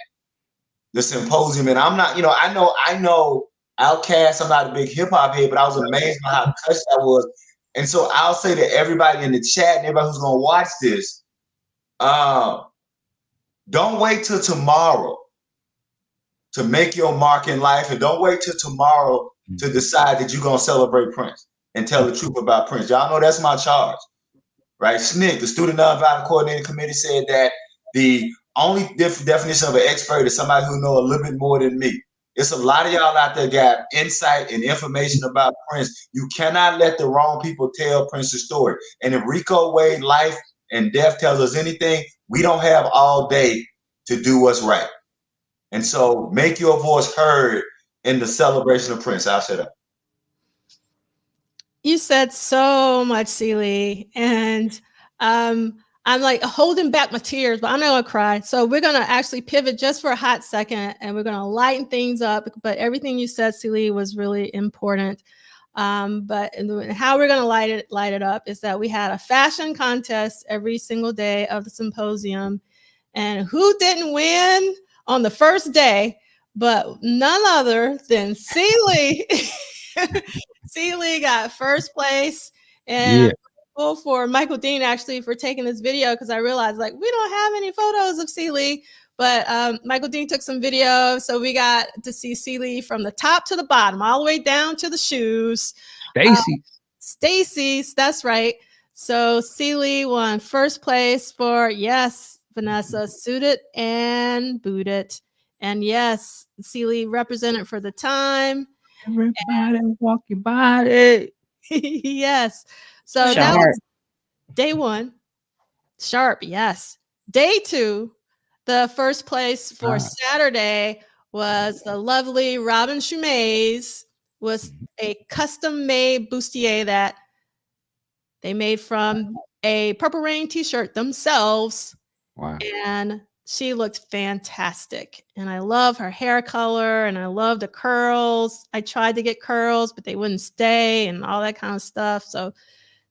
the Symposium. And I'm not, I know Outkast, I'm not a big hip hop head, but I was amazed by how touched I was. And so I'll say to everybody in the chat and everybody who's going to watch this, don't wait till tomorrow to make your mark in life, and don't wait till tomorrow to decide that you're going to celebrate Prince and tell the truth about Prince. Y'all know that's my charge, right? SNCC, the Student Nonviolent Coordinating Committee, said that the only definition of an expert is somebody who knows a little bit more than me. It's a lot of y'all out there got insight and information about Prince. You cannot let the wrong people tell Prince's story. And if Rico Wade life and death tells us anything, we don't have all day to do what's right. And so make your voice heard in the celebration of Prince. I'll shut up. You said so much, Celie, and I'm like holding back my tears, but I'm not gonna cry. So we're gonna actually pivot just for a hot second, and we're gonna lighten things up. But everything you said, Celie, was really important. But how we're gonna light it up is that we had a fashion contest every single day of the symposium, and who didn't win on the first day, but none other than Celie. Celie got first place, and I'm for Michael Dean actually for taking this video, because I realized like we don't have any photos of Celie, but Michael Dean took some video, so we got to see Celie from the top to the bottom, all the way down to the shoes. Stacy's, that's right. So Celie won first place for, yes, Vanessa, suited and booted, and yes, Celie represented for the time. Everybody walk your body. Yes. So Sharp. that was day 1. Sharp, yes. Day 2, the first place for Saturday was the lovely Robin Shumays, was a custom-made bustier that they made from a Purple Rain t-shirt themselves. Wow. And she looked fantastic. And I love her hair color, and I love the curls. I tried to get curls, but they wouldn't stay and all that kind of stuff. So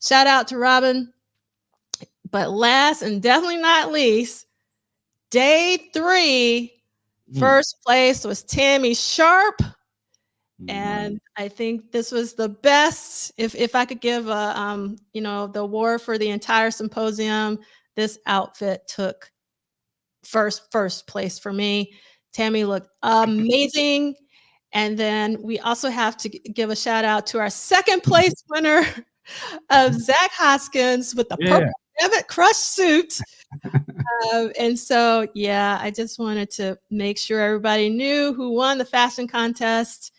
shout out to Robin. But last and definitely not least, day 3, first place was Tammy Sharp. And I think this was the best. If I could give a the award for the entire symposium, this outfit took first place for me. Tammy looked amazing. And then we also have to give a shout out to our second place winner of Zach Hoskins with the purple Velvet Crush suit. And so, yeah, I just wanted to make sure everybody knew who won the fashion contest.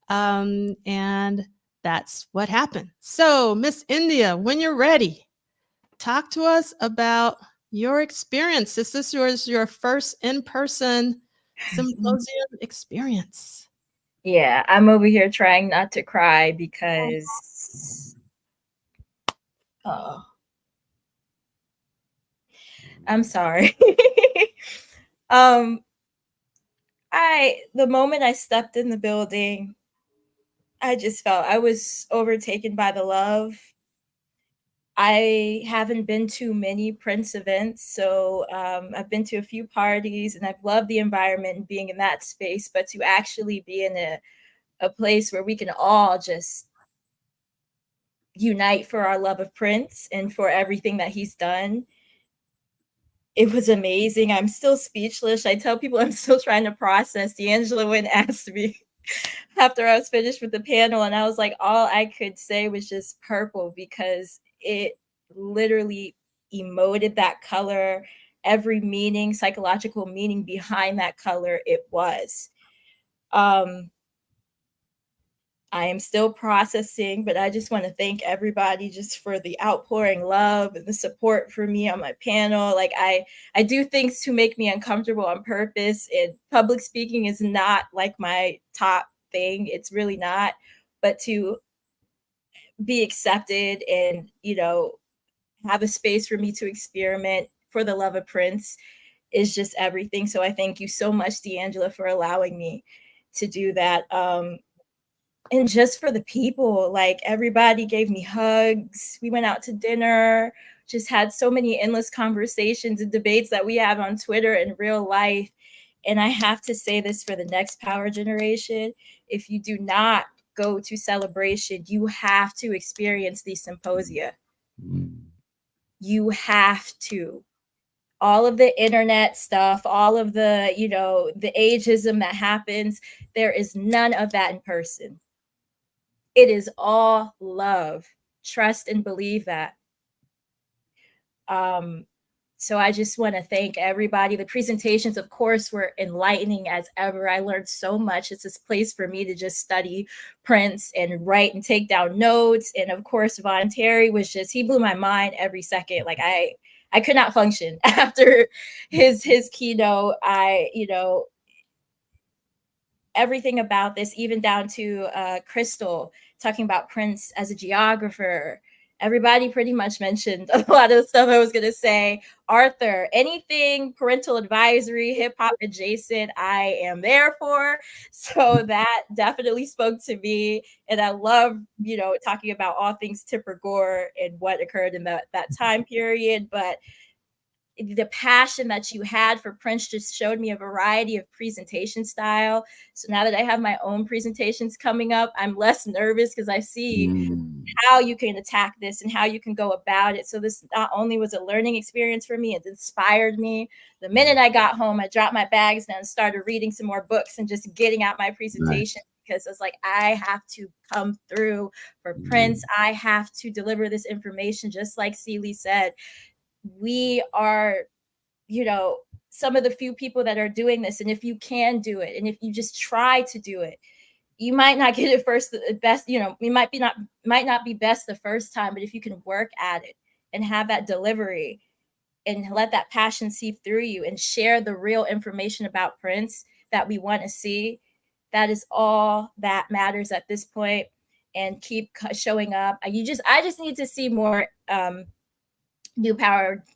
And that's what happened. So, Miss India, when you're ready, talk to us about your experience. This was your first in-person symposium experience. Yeah, I'm over here trying not to cry because I'm sorry. The moment I stepped in the building, I just felt I was overtaken by the love. I haven't been to many Prince events, so I've been to a few parties and I've loved the environment and being in that space, but to actually be in a place where we can all just unite for our love of Prince and for everything that he's done. It was amazing. I'm still speechless. I tell people I'm still trying to process. D'Angelo went and asked me after I was finished with the panel, and I was like, all I could say was just purple, because it literally emoted that color, every meaning, psychological meaning behind that color it was. I am still processing, but I just want to thank everybody just for the outpouring love and the support for me on my panel. Like I do things to make me uncomfortable on purpose, and public speaking is not like my top thing. It's really not. But to be accepted and, have a space for me to experiment for the love of Prince is just everything. So I thank you so much, D'Angela, for allowing me to do that. And just for the people, like everybody gave me hugs. We went out to dinner, just had so many endless conversations and debates that we have on Twitter and real life. And I have to say this for the next power generation. If you do not go to Celebration, you have to experience these symposia. You have to. All of the internet stuff, all of the, the ageism that happens, there is none of that in person. It is all love. Trust and believe that. So I just want to thank everybody. The presentations, of course, were enlightening as ever. I learned so much. It's this place for me to just study Prince and write and take down notes. And of course, Von Terry he blew my mind every second. Like I could not function after his keynote. Everything about this, even down to Crystal talking about Prince as a geographer. Everybody pretty much mentioned a lot of the stuff I was going to say. Arthur, anything parental advisory, hip hop adjacent, I am there for. So that definitely spoke to me. And I love, talking about all things Tipper Gore and what occurred in that time period. But the passion that you had for Prince just showed me a variety of presentation style. So now that I have my own presentations coming up, I'm less nervous because I see how you can attack this and how you can go about it. So this not only was a learning experience for me, it inspired me. The minute I got home, I dropped my bags down and started reading some more books and just getting out my presentation. Because it's like, I have to come through for Prince. I have to deliver this information, just like Celie said. We are, some of the few people that are doing this. And if you can do it, and if you just try to do it, you might not get it best, you might not be best the first time, but if you can work at it and have that delivery and let that passion seep through you and share the real information about Prince that we want to see, that is all that matters at this point. And keep showing up. I just need to see more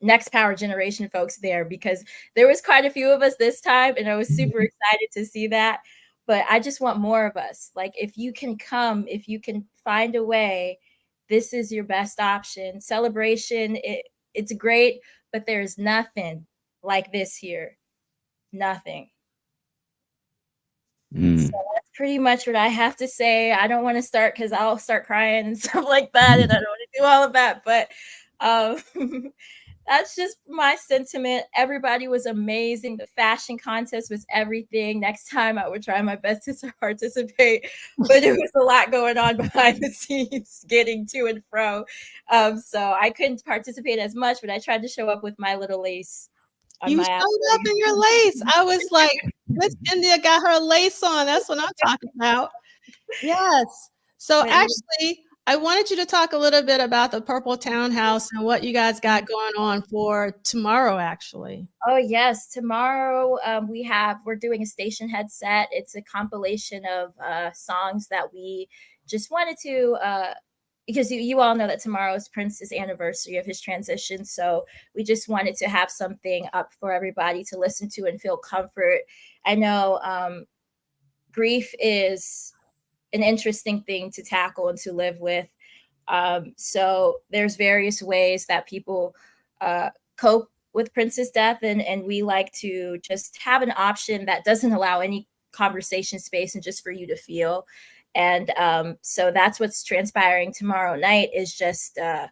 next power generation folks there, because there was quite a few of us this time and I was super excited to see that. But I just want more of us. Like, if you can come, if you can find a way, this is your best option. Celebration, It's great, but there's nothing like this here. Nothing. So that's pretty much what I have to say. I don't want to start because I'll start crying and stuff like that, and I don't want to do all of that. But that's just my sentiment. Everybody was amazing. The fashion contest was everything. Next time I would try my best to participate, but it was a lot going on behind the scenes, getting to and fro. So I couldn't participate as much, but I tried to show up with my little lace. You showed up in your lace. I was like, Miss India got her lace on. That's what I'm talking about. Yes. So actually, I wanted you to talk a little bit about the Purple Townhouse and what you guys got going on for tomorrow, actually. Oh yes, tomorrow we're doing a station headset. It's a compilation of songs that we just wanted to because you all know that tomorrow is Prince's anniversary of his transition. So we just wanted to have something up for everybody to listen to and feel comfort. I know grief is an interesting thing to tackle and to live with. So there's various ways that people cope with Prince's death. And we like to just have an option that doesn't allow any conversation space and just for you to feel. And so that's what's transpiring tomorrow night is just a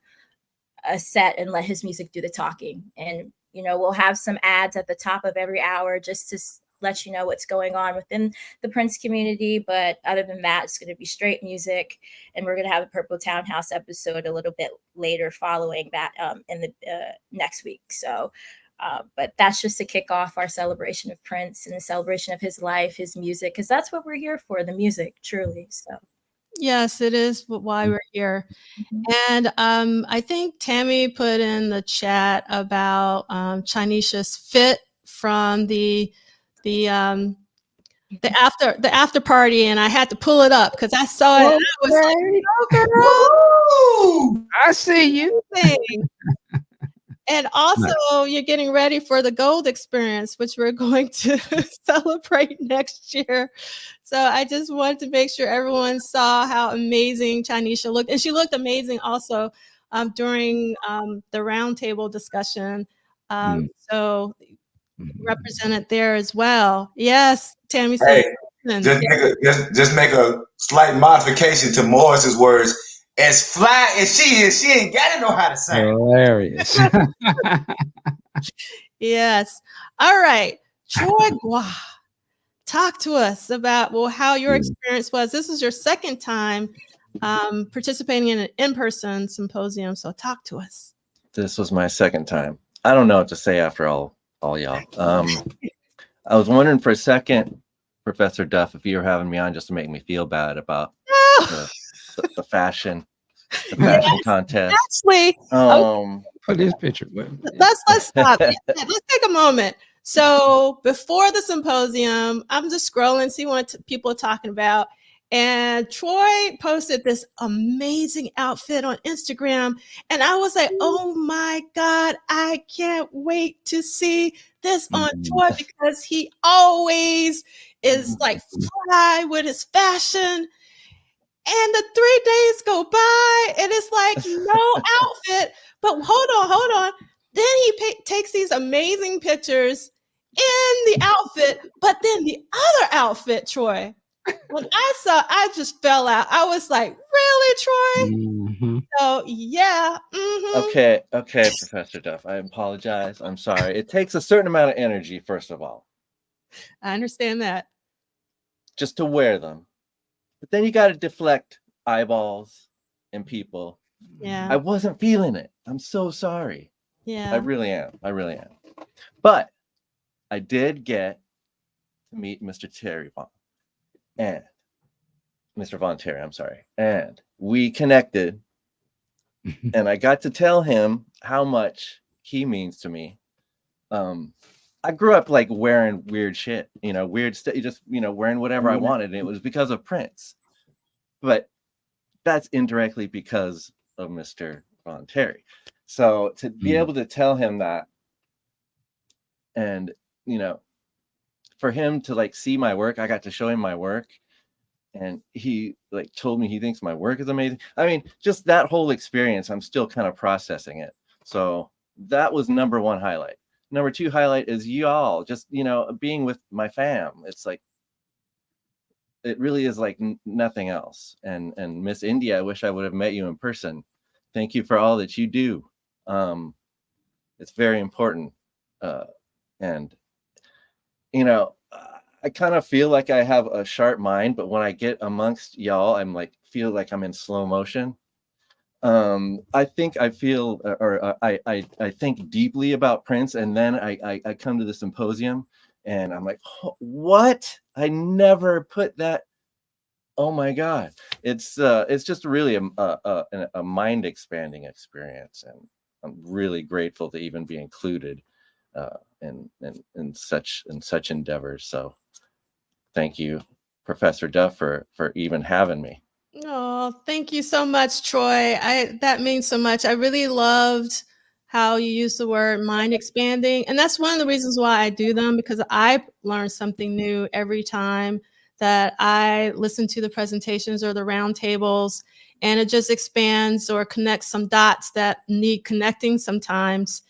set and let his music do the talking. And, you know, we'll have some ads at the top of every hour just to let you know what's going on within the Prince community. But other than that, it's going to be straight music. And we're going to have a Purple Townhouse episode a little bit later following that in the next week. So but that's just to kick off our celebration of Prince and the celebration of his life, his music, because that's what we're here for, the music, truly. So yes, it is why we're here. And I think Tammy put in the chat about Chinesha's fit from the after party, and I had to pull it up because I saw it. And I was like, oh, girl, I see you. And also, you're getting ready for the Gold Experience, which we're going to celebrate next year. So I just wanted to make sure everyone saw how amazing Chinesha looked. And she looked amazing also during the roundtable discussion. So represented there as well. Yes, Tammy said. Hey, just make a slight modification to Morris's words. As fly as she is, she ain't got to know how to sing. Hilarious. Yes. All right. Troy Gua, talk to us about how your experience was. This is your second time participating in an in-person symposium. So talk to us. This was my second time. I don't know what to say after all y'all. I was wondering for a second, Professor Duff, if you were having me on just to make me feel bad about the fashion contest. Actually, put this picture. Let's stop. Let's take a moment. So before the symposium, I'm just scrolling, see what people are talking about. And Troy posted this amazing outfit on Instagram. And I was like, oh my God, I can't wait to see this on Troy because he always is like fly with his fashion. And the 3 days go by and it's like no outfit. But hold on. Then he takes these amazing pictures in the outfit, but then the other outfit, Troy, when I just fell out. I was like, really, Troy? So yeah. Okay, Professor Duff. I apologize. I'm sorry. It takes a certain amount of energy, first of all. I understand that. Just to wear them. But then you got to deflect eyeballs and people. Yeah. I wasn't feeling it. I'm so sorry. Yeah. I really am. But I did get to meet Mr. Terry Vaughn and Mr. Von Terry, I'm sorry. And we connected and I got to tell him how much he means to me. I grew up like wearing weird shit, weird stuff, just, wearing whatever I wanted. And it was because of Prince. But that's indirectly because of Mr. Von Terry. So to be able to tell him that and, for him to like see my work, I got to show him my work and he like told me he thinks my work is amazing. I mean, just that whole experience, I'm still kind of processing it. So that was number one highlight. Number two highlight is y'all just, being with my fam. It's like, it really is like nothing else. And Miss India, I wish I would have met you in person. Thank you for all that you do. It's very important. And, I kind of feel like I have a sharp mind, but when I get amongst y'all, I'm like, feel like I'm in slow motion. I think I feel, or I think deeply about Prince, and then I come to the symposium, and I'm like, what? I never put that. Oh my God! It's just really a mind expanding experience, and I'm really grateful to even be included in such endeavors. So, thank you, Professor Duff, for even having me. Oh, thank you so much, Troy. That means so much. I really loved how you use the word mind expanding. And that's one of the reasons why I do them, because I learn something new every time that I listen to the presentations or the roundtables, and it just expands or connects some dots that need connecting sometimes.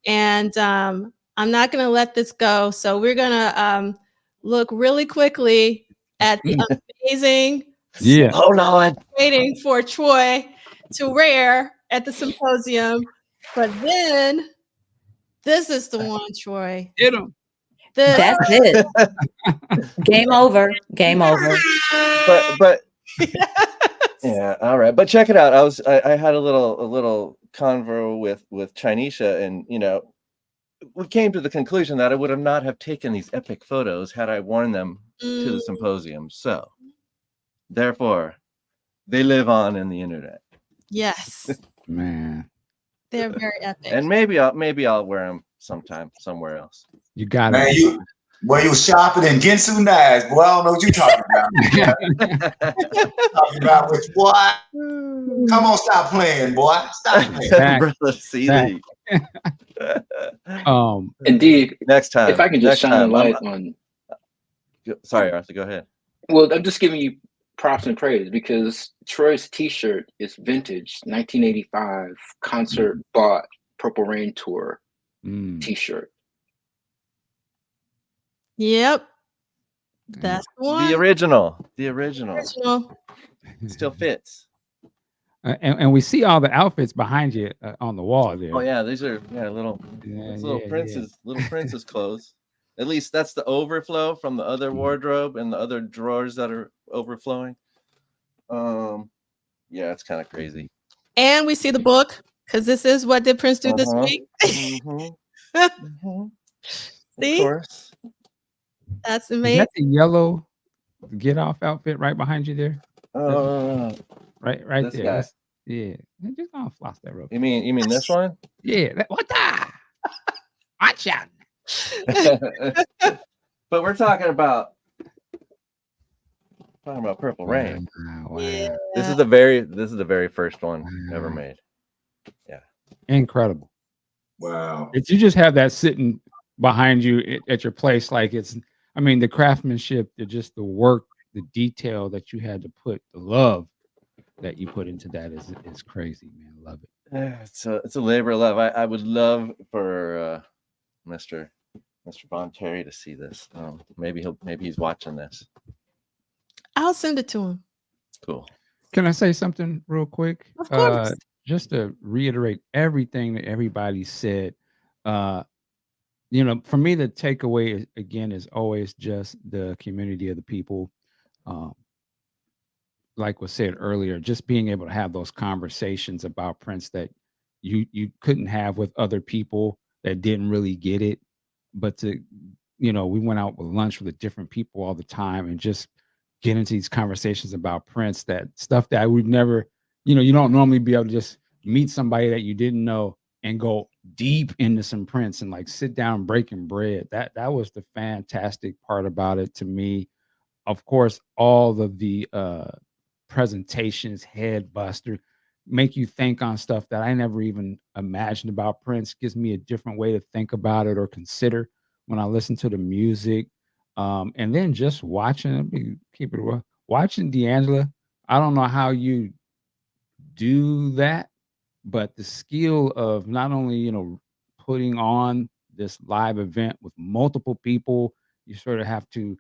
And I'm not going to let this go. So we're going to look really quickly at the amazing Hold on. waiting for Troy to wear at the symposium. But then this is the one, Troy. Hit him. That's it. Game over. Game over. But yeah, all right. But check it out. I had a little convo with Chinesha, and we came to the conclusion that I would have not have taken these epic photos had I worn them to the symposium. So therefore, they live on in the internet. Yes, Man, they're very epic. And maybe I'll wear them sometime somewhere else. you got Man, it. you shopping in Ginsu Knives, boy. I don't know what you're talking about. Talking about which boy? Come on, stop playing, boy. Stop playing. Brother CD. Indeed. Next time. If I can just shine a light on. Sorry, Arthur, go ahead. Well, I'm just giving you props and praise, because Troy's T-shirt is vintage 1985 concert bought Purple Rain tour T-shirt. Yep, that's the one. The original. Still fits. And we see all the outfits behind you on the wall there. Oh yeah, these are little Prince's clothes. At least that's the overflow from the other wardrobe and the other drawers that are overflowing. Yeah, it's kind of crazy. And we see the book, because this is What Did Prince Do This Week? See? Of course. That's Is amazing. that the yellow get off outfit right behind you there? Right this there. guy. Yeah. Just gonna floss that real quick. You mean this one? Yeah. What the? Watch out. But we're talking about Purple Rain. Wow. Yeah. This is the very first one ever made. Yeah. Incredible. Wow. If you just have that sitting behind you at your place, like the craftsmanship, just the work, the detail that you had to put, the love that you put into that is crazy, man. Love it. It's a labor of love. I would love for Mr. Von Terry to see this. Maybe he's watching this. I'll send it to him. Cool. Can I say something real quick? Of course. Just to reiterate everything that everybody said. For me, the takeaway again is always just the community of the people. Like was said earlier, just being able to have those conversations about Prince that you couldn't have with other people that didn't really get it. But we went out with lunch with different people all the time and just get into these conversations about Prince, that stuff that I would never, you don't normally be able to just meet somebody that you didn't know and go deep into some Prince and like sit down breaking bread. That was the fantastic part about it to me. Of course, all of the presentations, head buster, make you think on stuff that I never even imagined about Prince. Gives me a different way to think about it or consider when I listen to the music. And then just watching D'Angelo. I don't know how you do that, but the skill of not only putting on this live event with multiple people. You sort of have to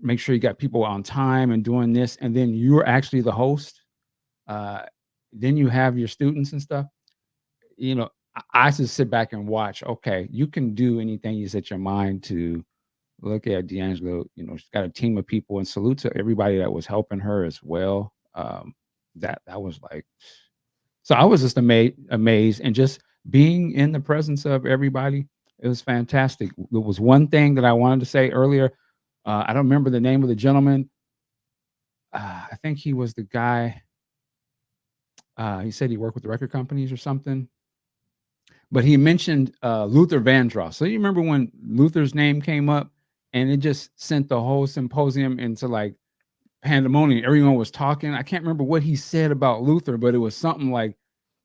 make sure you got people on time and doing this, and then you're actually the host. Then you have your students and stuff. You know, I just sit back and watch. Okay, you can do anything you set your mind to. Look at D'Angelo. You know, she's got a team of people, and salute to everybody that was helping her as well. That was like, so I was just amazed, and just being in the presence of everybody. It was fantastic. There was one thing that I wanted to say earlier. I don't remember the name of the gentleman. I think he was the guy. He said he worked with the record companies or something. But he mentioned Luther Vandross. So you remember when Luther's name came up, and it just sent the whole symposium into like pandemonium. Everyone was talking. I can't remember what he said about Luther, but it was something like,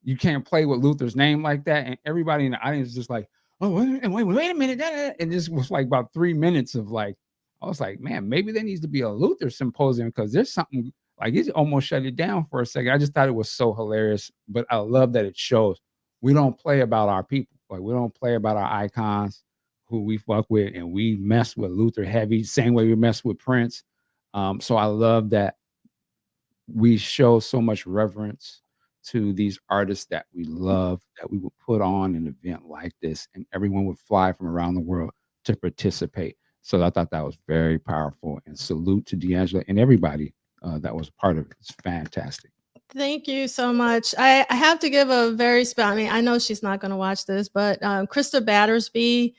you can't play with Luther's name like that. And everybody in the audience was just like, oh, wait a minute. And this was like about 3 minutes of like, I was like, man, maybe there needs to be a Luther symposium, because there's something like, it almost shut it down for a second. I just thought it was so hilarious, but I love that it shows we don't play about our people. Like, we don't play about our icons who we fuck with, and we mess with Luther heavy, same way we mess with Prince. So I love that we show so much reverence to these artists that we love, that we would put on an event like this, and everyone would fly from around the world to participate. So I thought that was very powerful, and salute to D'Angelo and everybody that was part of it. It's fantastic. Thank you so much. I have to give a very special, I mean, I know she's not going to watch this, but Krista Battersby,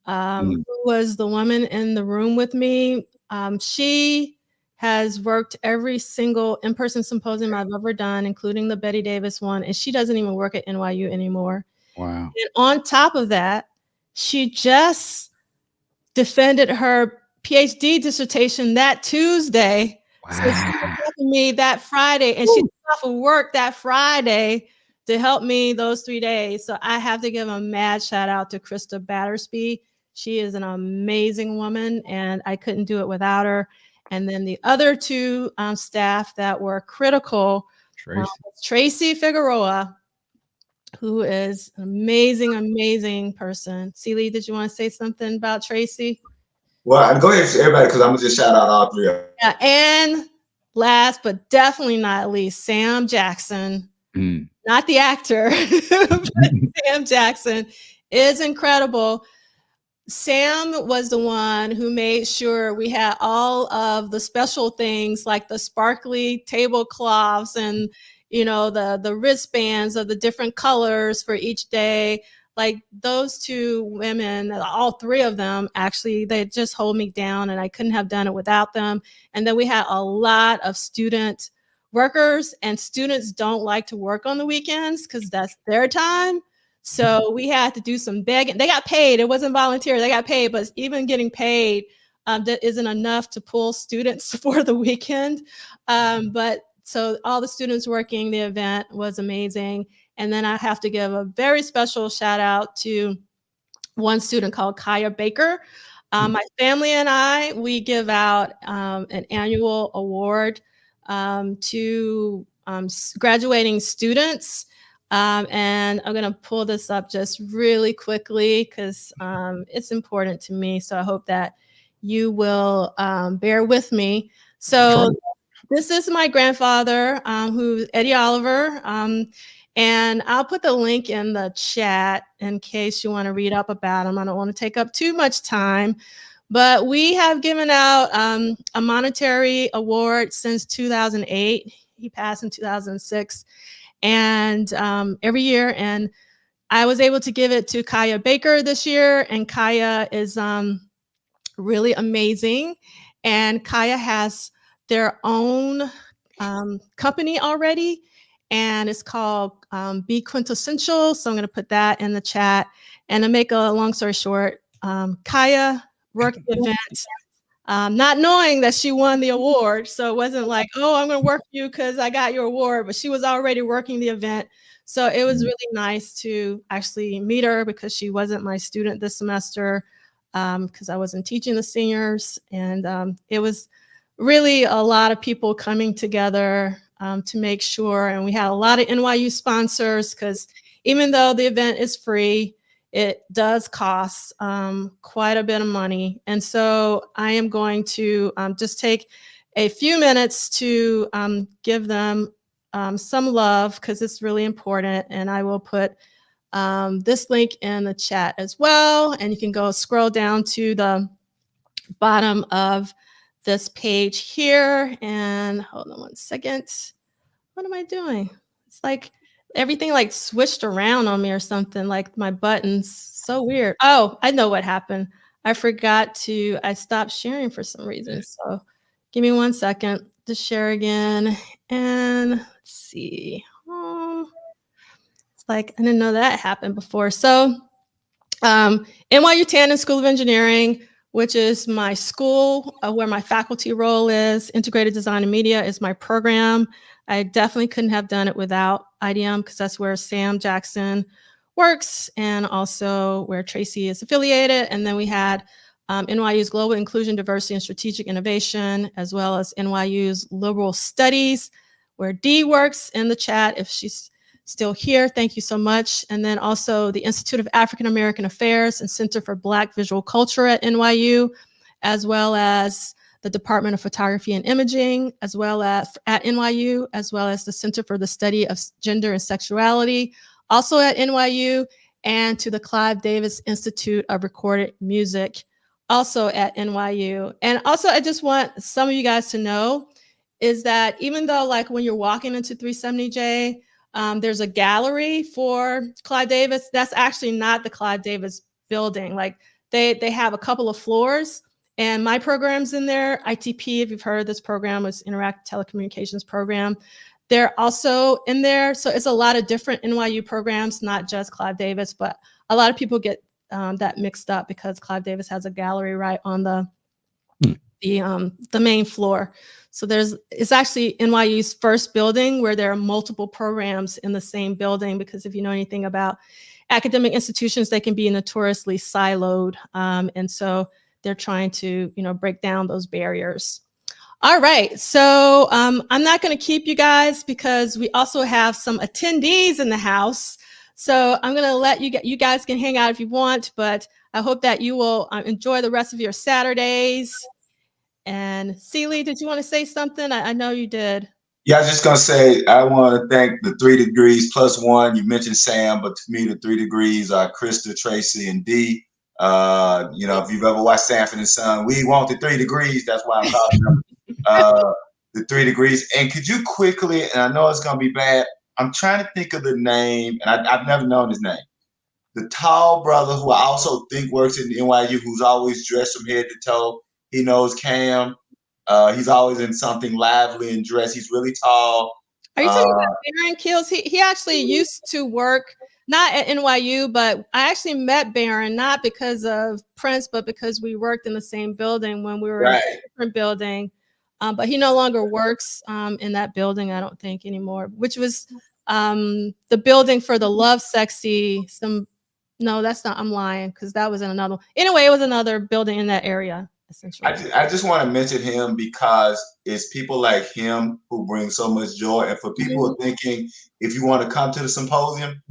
who was the woman in the room with me, she has worked every single in-person symposium I've ever done, including the Betty Davis one, and she doesn't even work at NYU anymore. Wow. And on top of that, she just defended her PhD dissertation that Tuesday. Wow. So she was helping me that Friday, and she took off of work that Friday to help me those 3 days. So I have to give a mad shout out to Krista Battersby. She is an amazing woman, and I couldn't do it without her. And then the other two staff that were critical, Tracy Figueroa, who is an amazing, amazing person. Celie, did you want to say something about Tracy? Well, go ahead, everybody, because I'm going to just shout out all three of them. Yeah, and last but definitely not least, Sam Jackson, not the actor, but Sam Jackson is incredible. Sam was the one who made sure we had all of the special things like the sparkly tablecloths and, you know, the wristbands of the different colors for each day. Like those two women, all three of them, actually, they just hold me down, and I couldn't have done it without them. And then we had a lot of student workers, and students don't like to work on the weekends because that's their time. So we had to do some begging. They got paid. It wasn't volunteer. They got paid, but even getting paid, that isn't enough to pull students for the weekend. But so all the students working the event was amazing. And then I have to give a very special shout out to one student called Kaya Baker. My family and I, we give out an annual award to graduating students. And I'm going to pull this up just really quickly because it's important to me. So I hope that you will bear with me. So this is my grandfather, who's Eddie Oliver. And I'll put the link in the chat in case you want to read up about him. I don't want to take up too much time. But we have given out a monetary award since 2008. He passed in 2006. And every year, and I was able to give it to Kaya Baker this year, and Kaya is really amazing. And Kaya has their own company already, and it's called Be Quintessential. So I'm going to put that in the chat. And to make a long story short, Kaya worked the event, not knowing that she won the award. So it wasn't like, oh, I'm going to work for you because I got your award, but she was already working the event. So it was really nice to actually meet her because she wasn't my student this semester because I wasn't teaching the seniors. And it was really a lot of people coming together to make sure. And we had a lot of NYU sponsors because even though the event is free, it does cost quite a bit of money. And so I am going to just take a few minutes to give them some love, because it's really important. And I will put this link in the chat as well. And you can go scroll down to the bottom of this page here. And hold on one second. What am I doing? It's like everything like switched around on me or something, like my buttons. So weird. Oh, I know what happened. I stopped sharing for some reason. So give me 1 second to share again. And let's see. It's like, I didn't know that happened before. So NYU Tandon School of Engineering, which is my school where my faculty role is. Integrated Design and Media is my program. I definitely couldn't have done it without IDM, because that's where Sam Jackson works and also where Tracy is affiliated. And then we had NYU's Global Inclusion, Diversity, and Strategic Innovation, as well as NYU's Liberal Studies, where Dee works in the chat if she's still here. Thank you so much. And then also the Institute of African American Affairs and Center for Black Visual Culture at NYU, as well as the Department of Photography and Imaging, as well as at NYU, as well as the Center for the Study of Gender and Sexuality, also at NYU, and to the Clive Davis Institute of Recorded Music, also at NYU. And also, I just want some of you guys to know is that even though like when you're walking into 370J, there's a gallery for Clive Davis. That's actually not the Clive Davis building. Like they have a couple of floors, and my program's in there. ITP, if you've heard of this program, was Interactive Telecommunications Program. They're also in there. So it's a lot of different NYU programs, not just Clive Davis, but a lot of people get that mixed up because Clive Davis has a gallery right on the main floor. So it's actually NYU's first building where there are multiple programs in the same building, because if you know anything about academic institutions, they can be notoriously siloed. And so they're trying to, break down those barriers. All right, so I'm not going to keep you guys because we also have some attendees in the house. So I'm going to let you guys can hang out if you want, but I hope that you will enjoy the rest of your Saturdays. And Celie, did you want to say something? I know you did. Yeah, I was just going to say, I want to thank the 3 Degrees plus 1. You mentioned Sam, but to me, the 3 Degrees are Krista, Tracy, and Dee. If you've ever watched Sanford and Son, we want the 3 Degrees. That's why I'm calling them the 3 Degrees. And could you quickly, and I know it's going to be bad, I'm trying to think of the name, and I've never known his name. The tall brother who I also think works at NYU, who's always dressed from head to toe. He knows Cam. He's always in something lively and dressed. He's really tall. Are you talking about Baron Kills? He actually used to work, not at NYU, but I actually met Baron, not because of Prince, but because we worked in the same building when we were in a different building. But he no longer works in that building, I don't think, anymore, which was the building for the Love Sexy. No, that's not, I'm lying, because that was in another one. Anyway, it was another building in that area. I just want to mention him because it's people like him who bring so much joy. And for people who are thinking, if you want to come to the symposium,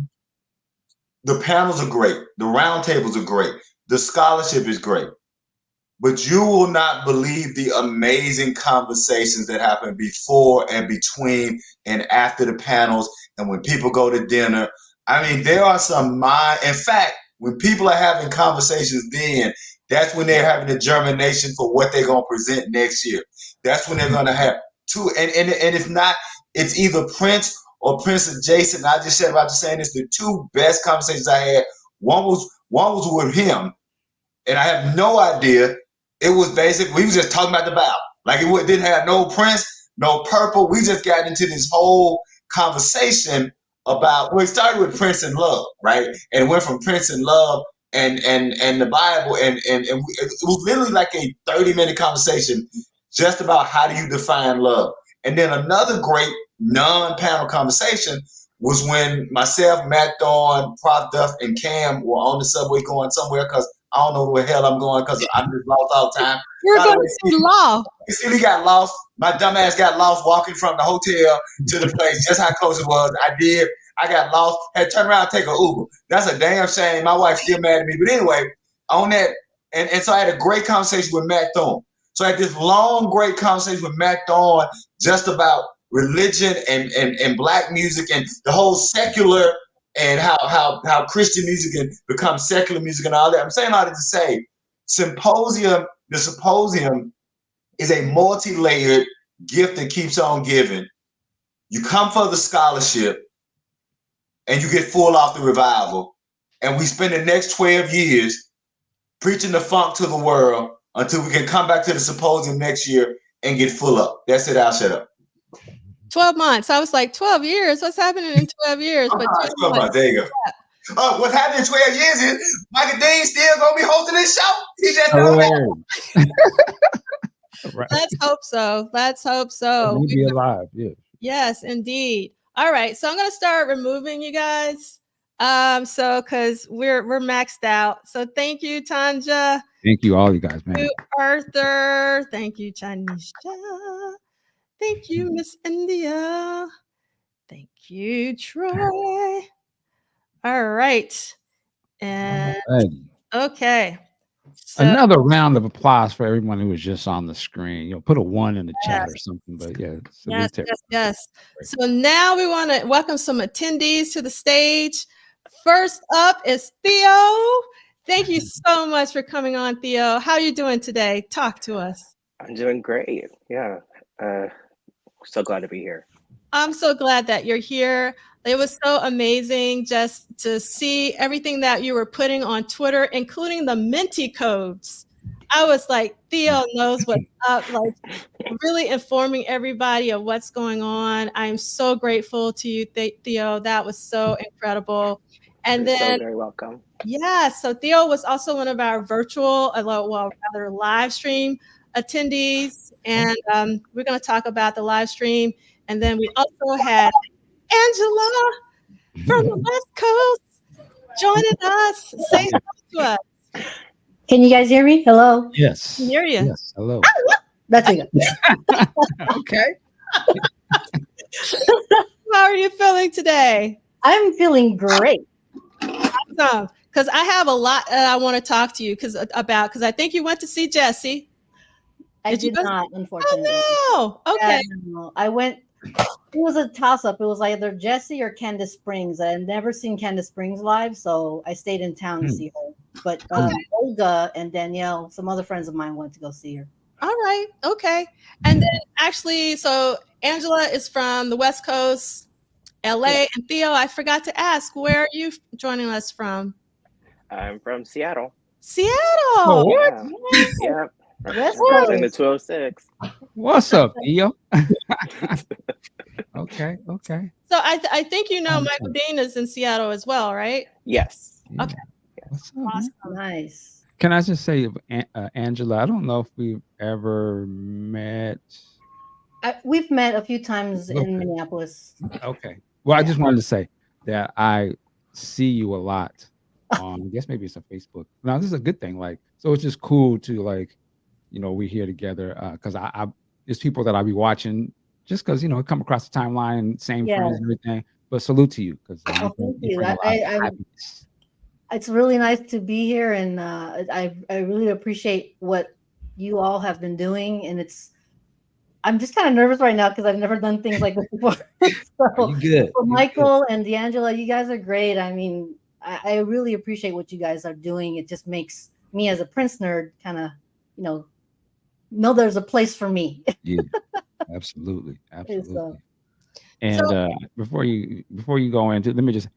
the panels are great. The round tables are great. The scholarship is great. But you will not believe the amazing conversations that happen before and between and after the panels. And when people go to dinner, I mean, there are some in fact, when people are having conversations then, that's when they're having the germination for what they're going to present next year. That's when they're going to have two. And it's either Prince or Prince adjacent. And I just said about saying this, the 2 best conversations I had. One was with him, and I have no idea. It was basically, we was just talking about the Bible. Like it didn't have no Prince, no purple. We just got into this whole conversation about, well, it started with Prince and love, right? And it went from Prince and love and the Bible, and it was literally like a 30-minute conversation just about how do you define love. And then another great non-panel conversation was when myself, Matt Thorne, Prof. Duff, and Cam were on the subway going somewhere, because I don't know where the hell I'm going because I'm just lost all the time. We're going to see law. He got lost. My dumb ass got lost walking from the hotel to the place, just how close it was. I got lost, had to turn around and take an Uber. That's a damn shame. My wife's still mad at me. But anyway, on that, and so I had a great conversation with Matt Thorne. So I had this long, great conversation with Matt Thorne just about religion and black music and the whole secular and how Christian music can become secular music and all that. I'm saying all that to say, the Symposium is a multi-layered gift that keeps on giving. You come for the scholarship and you get full off the revival. And we spend the next 12 years preaching the funk to the world until we can come back to the Symposium next year and get full up. That's it. I'll shut up. 12 months. I was like, 12 years? What's happening in 12 years? But 12 months. There you go. What's happening in 12 years is Michael Dean still going to be hosting this show. He just don't know. Right. Let's hope so. Let's hope so. We'll be alive. Yeah. Yes, indeed. All right. So I'm going to start removing you guys. So because we're maxed out. So thank you, Tanja. Thank you, all you guys, man. Thank you, Arthur. Thank you, Chanisha. Thank you, Miss India. Thank you, Troy. All right. And okay. So, another round of applause for everyone who was just on the screen. You know, put a 1 in the chat or something. But yeah. Yes. So now we want to welcome some attendees to the stage. First up is Theo. Thank you so much for coming on, Theo. How are you doing today? Talk to us. I'm doing great. Yeah. So glad to be here. I'm so glad that you're here. It was so amazing just to see everything that you were putting on Twitter, including the Menti codes. I was like, Theo knows what's up, like really informing everybody of what's going on. I'm so grateful to you, Theo. That was so incredible. And You're then, so very welcome. Yeah, so Theo was also one of our virtual, well, rather live stream attendees. And we're going to talk about the live stream. And then we also had Angela from the West Coast joining us. Say hello to us. Can you guys hear me? Hello. Yes. I can hear you. Yes. Hello. That's it. Okay. How are you feeling today? I'm feeling great. Awesome. Because I have a lot that I want to talk to you because I think you went to see Jesse. I did not, unfortunately. Oh, no. Okay. Yeah, no. I went. It was a toss-up. It was either Jesse or Candace Springs. I had never seen Candace Springs live, so I stayed in town to see her. But Olga and Danielle, some other friends of mine, went to go see her. All right. Okay. And then actually, so Angela is from the West Coast, LA. Yeah. And Theo, I forgot to ask, where are you joining us from? I'm from Seattle. Seattle. Oh, what? Yeah. West Coast. In the 206. What's up, Theo? Okay. So I think you know Michael Dean is in Seattle as well, right? Yes. Yeah. Okay. What's up, awesome. Nice. Can I just say, Angela, I don't know if we've ever met. We've met a few times in Minneapolis. Okay. Well, I just wanted to say that I see you a lot on, I guess maybe it's on Facebook. Now, this is a good thing. Like, so it's just cool to like, you know, we're here together because I there's people that I'll be watching just because, you know, come across the timeline, same friends and everything. But salute to you because thank you. It's really nice to be here, and I really appreciate what you all have been doing. And I'm just kind of nervous right now because I've never done things like this before. So, you good. So Michael and D'Angela, you guys are great. I mean, I really appreciate what you guys are doing. It just makes me as a Prince nerd kind of, you know there's a place for me. Yeah, absolutely. And before you go into, let me just,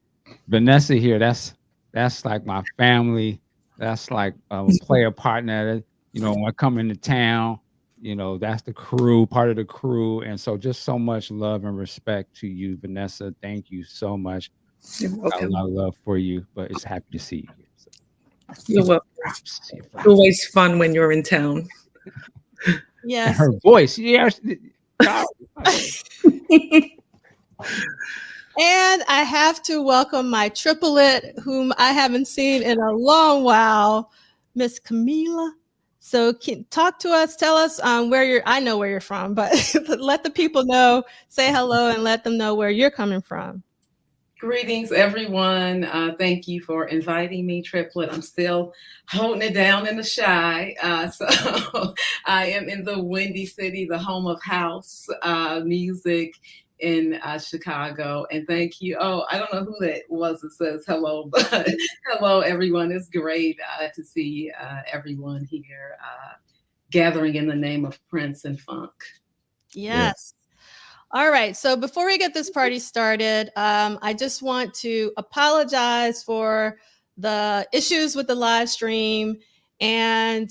Vanessa here, that's like my family. That's like a player partner. You know, when I come into town, you know, that's the crew, part of the crew. And so just so much love and respect to you, Vanessa. Thank you so much. Got a lot of love for you, but it's happy to see you here. So. You're welcome. Always fun when you're in town. Yes. Her voice. Yeah. And I have to welcome my triplet, whom I haven't seen in a long while, Miss Camila. So talk to us, tell us where I know where you're from, but let the people know, say hello and let them know where you're coming from. Greetings, everyone. Thank you for inviting me, Triplet. I'm still holding it down in the shy. So I am in the Windy City, the home of house music in Chicago. And thank you. Oh, I don't know who that was that says hello, but hello, everyone. It's great to see everyone here gathering in the name of Prince and Funk. Yes. All right. So before we get this party started, I just want to apologize for the issues with the live stream. And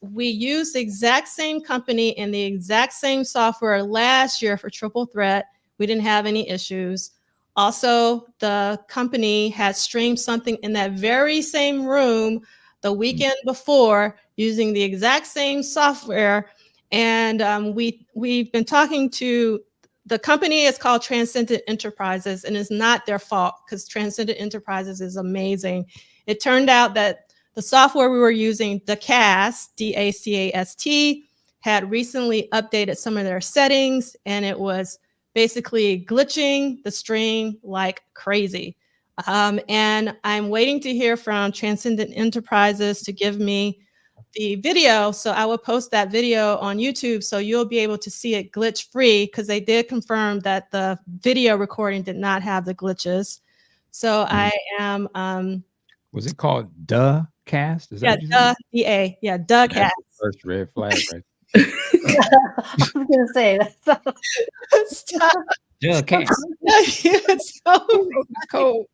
we used the exact same company and the exact same software last year for Triple Threat. We didn't have any issues. Also, the company had streamed something in that very same room the weekend before using the exact same software. And we've been talking to the company. Is called Transcendent Enterprises, and it's not their fault because Transcendent Enterprises is amazing. It turned out that the software we were using, DACAST, D-A-C-A-S-T, had recently updated some of their settings, and it was basically glitching the stream like crazy. And I'm waiting to hear from Transcendent Enterprises to give me the video. So I will post that video on YouTube so you'll be able to see it glitch free, because they did confirm that the video recording did not have the glitches. So I am was it called Duh Cast? Is that Duh, D-A. Yeah, Duh Cast. First red flag, right? I was gonna say that. Stop. Duh Cast. It's so cold.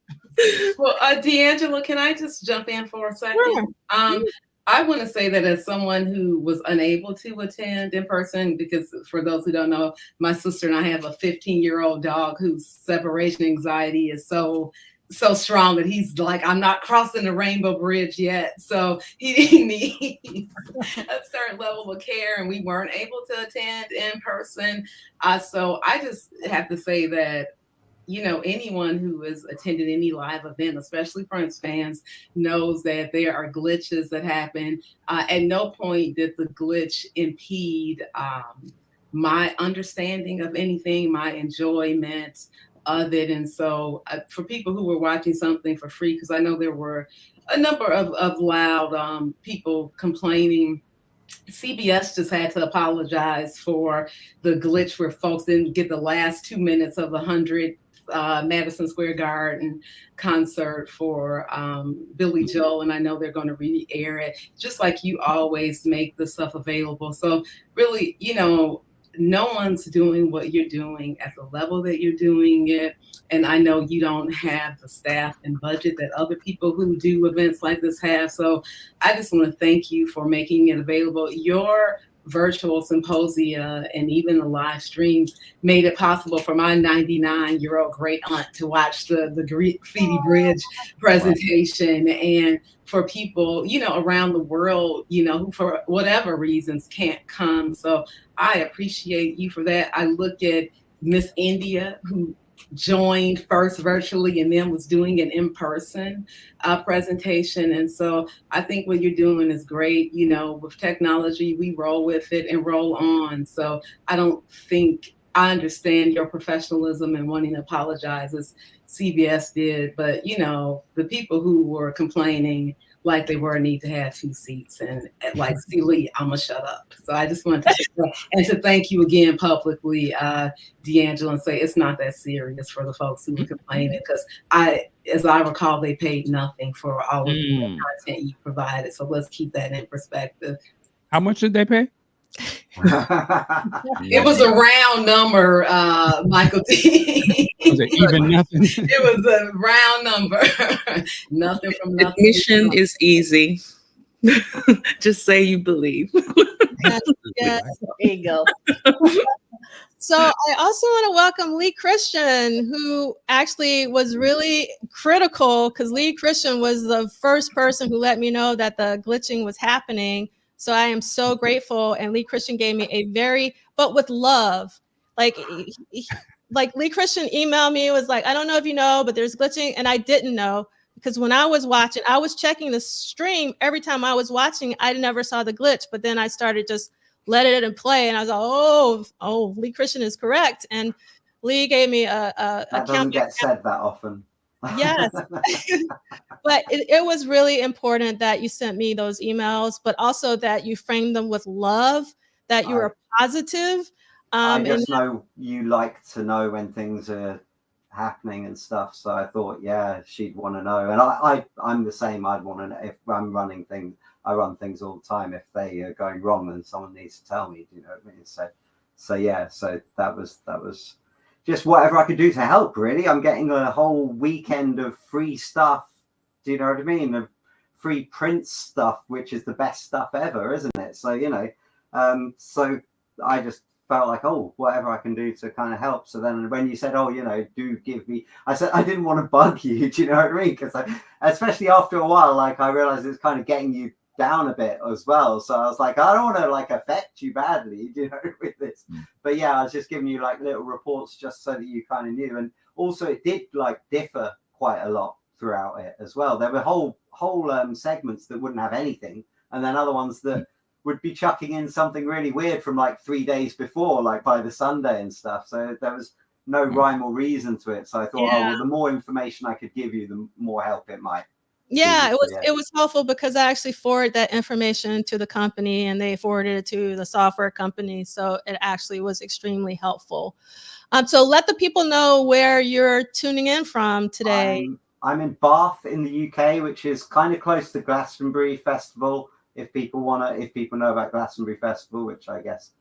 Well, D'Angelo, can I just jump in for a second? Sure. I want to say that as someone who was unable to attend in person, because for those who don't know, my sister and I have a 15-year-old dog whose separation anxiety is so strong that he's like, I'm not crossing the rainbow bridge yet. So he needs a certain level of care, and we weren't able to attend in person. So I just have to say that, you know, anyone who has attended any live event, especially Prince fans, knows that there are glitches that happen. At no point did the glitch impede my understanding of anything, my enjoyment of it. And so for people who were watching something for free, because I know there were a number of loud people complaining, CBS just had to apologize for the glitch where folks didn't get the last 2 minutes of the 100 Madison Square Garden concert for Billy Joel, and I know they're going to re-air it, just like you always make the stuff available. So really, you know, no one's doing what you're doing at the level that you're doing it. And I know you don't have the staff and budget that other people who do events like this have. So I just want to thank you for making it available. Your virtual symposia and even the live streams made it possible for my 99-year-old great aunt to watch the Graffiti Bridge presentation. And for people, you know, around the world, you know, who for whatever reasons can't come. So I appreciate you for that. I look at Miss India, who joined first virtually and then was doing an in-person presentation. And so I think what you're doing is great. You know, with technology, we roll with it and roll on. So I don't think, I understand your professionalism and wanting to apologize as CBS did, but you know, the people who were complaining like they were need to have 2 seats, and like Lee, I'm gonna shut up. So I just wanted to say that, and to thank you again publicly, D'Angelo, and say it's not that serious for the folks who were complaining, because as I recall, they paid nothing for all of the content you provided. So let's keep that in perspective. How much did they pay? It was a round number, Michael D. Was it even nothing? It was a round number. Nothing from nothing. Admission is easy. Just say you believe. Yes, yes. There you go. So I also want to welcome Lee Christian, who actually was really critical, because Lee Christian was the first person who let me know that the glitching was happening. So I am so grateful. And Lee Christian gave me but with love. Like Lee Christian emailed me, was like, I don't know if you know, but there's glitching. And I didn't know, because when I was watching, I was checking the stream every time I was watching. I never saw the glitch, but then I started just let it and play. And I was like, oh, Lee Christian is correct. And Lee gave me that doesn't get said that often. Yes. But it was really important that you sent me those emails, but also that you framed them with love, that you were positive. I just know you like to know when things are happening and stuff. So I thought, yeah, she'd want to know. And I'm the same. I'd want to know if I'm running things. I run things all the time. If they are going wrong, then someone needs to tell me. Do you know what I mean? So yeah. So that was just whatever I could do to help. Really, I'm getting a whole weekend of free stuff. Do you know what I mean? Of free print stuff, which is the best stuff ever, isn't it? So so I just felt like, oh, whatever I can do to kind of help. So then when you said, oh, do give me, I said, I didn't want to bug you. Do you know what I mean? Because especially after a while, like I realized it's kind of getting you down a bit as well. So I was like, I don't want to like affect you badly, with this. But yeah, I was just giving you like little reports just so that you kind of knew. And also it did like differ quite a lot throughout it as well. There were whole segments that wouldn't have anything, and then other ones that would be chucking in something really weird from like 3 days before, like by the Sunday and stuff. So there was no rhyme or reason to it. So I thought, oh, well, the more information I could give you, the more help it might. Yeah, it was helpful because I actually forwarded that information to the company and they forwarded it to the software company. So it actually was extremely helpful. So let the people know where you're tuning in from today. I'm in Bath in the UK, which is kind of close to Glastonbury Festival. If people know about Glastonbury Festival, which I guess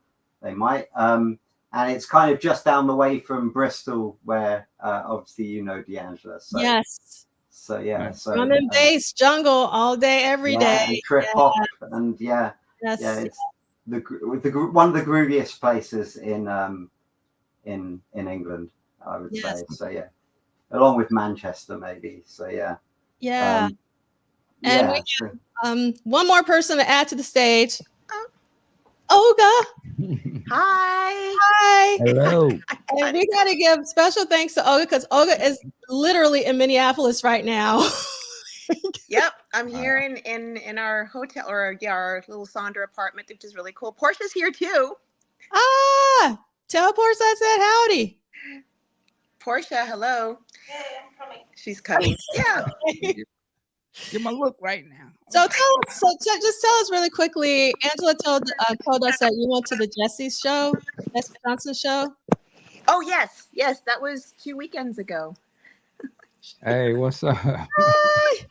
they might. And it's kind of just down the way from Bristol, where obviously D'Angela. So, yes. So yeah. So drum and bass, jungle all day, every day. And trip hop, and it's one of the grooviest places in England, I would say. So yeah, along with Manchester maybe. So yeah. Yeah. And we have one more person to add to the stage. Olga. Hi. Hello. And we got to give special thanks to Olga because Olga is literally in Minneapolis right now. Yep, I'm here in our hotel or our little Sandra apartment, which is really cool. Portia's here too. Tell Portia I said howdy. Portia, hello. Hey, I'm coming. She's coming. Yeah. Give my look right now. So just tell us really quickly. Angela told us that you went to the Jesse's show, Jesse Johnson show. Oh yes, that was 2 weekends ago. Hey, what's up? Hi.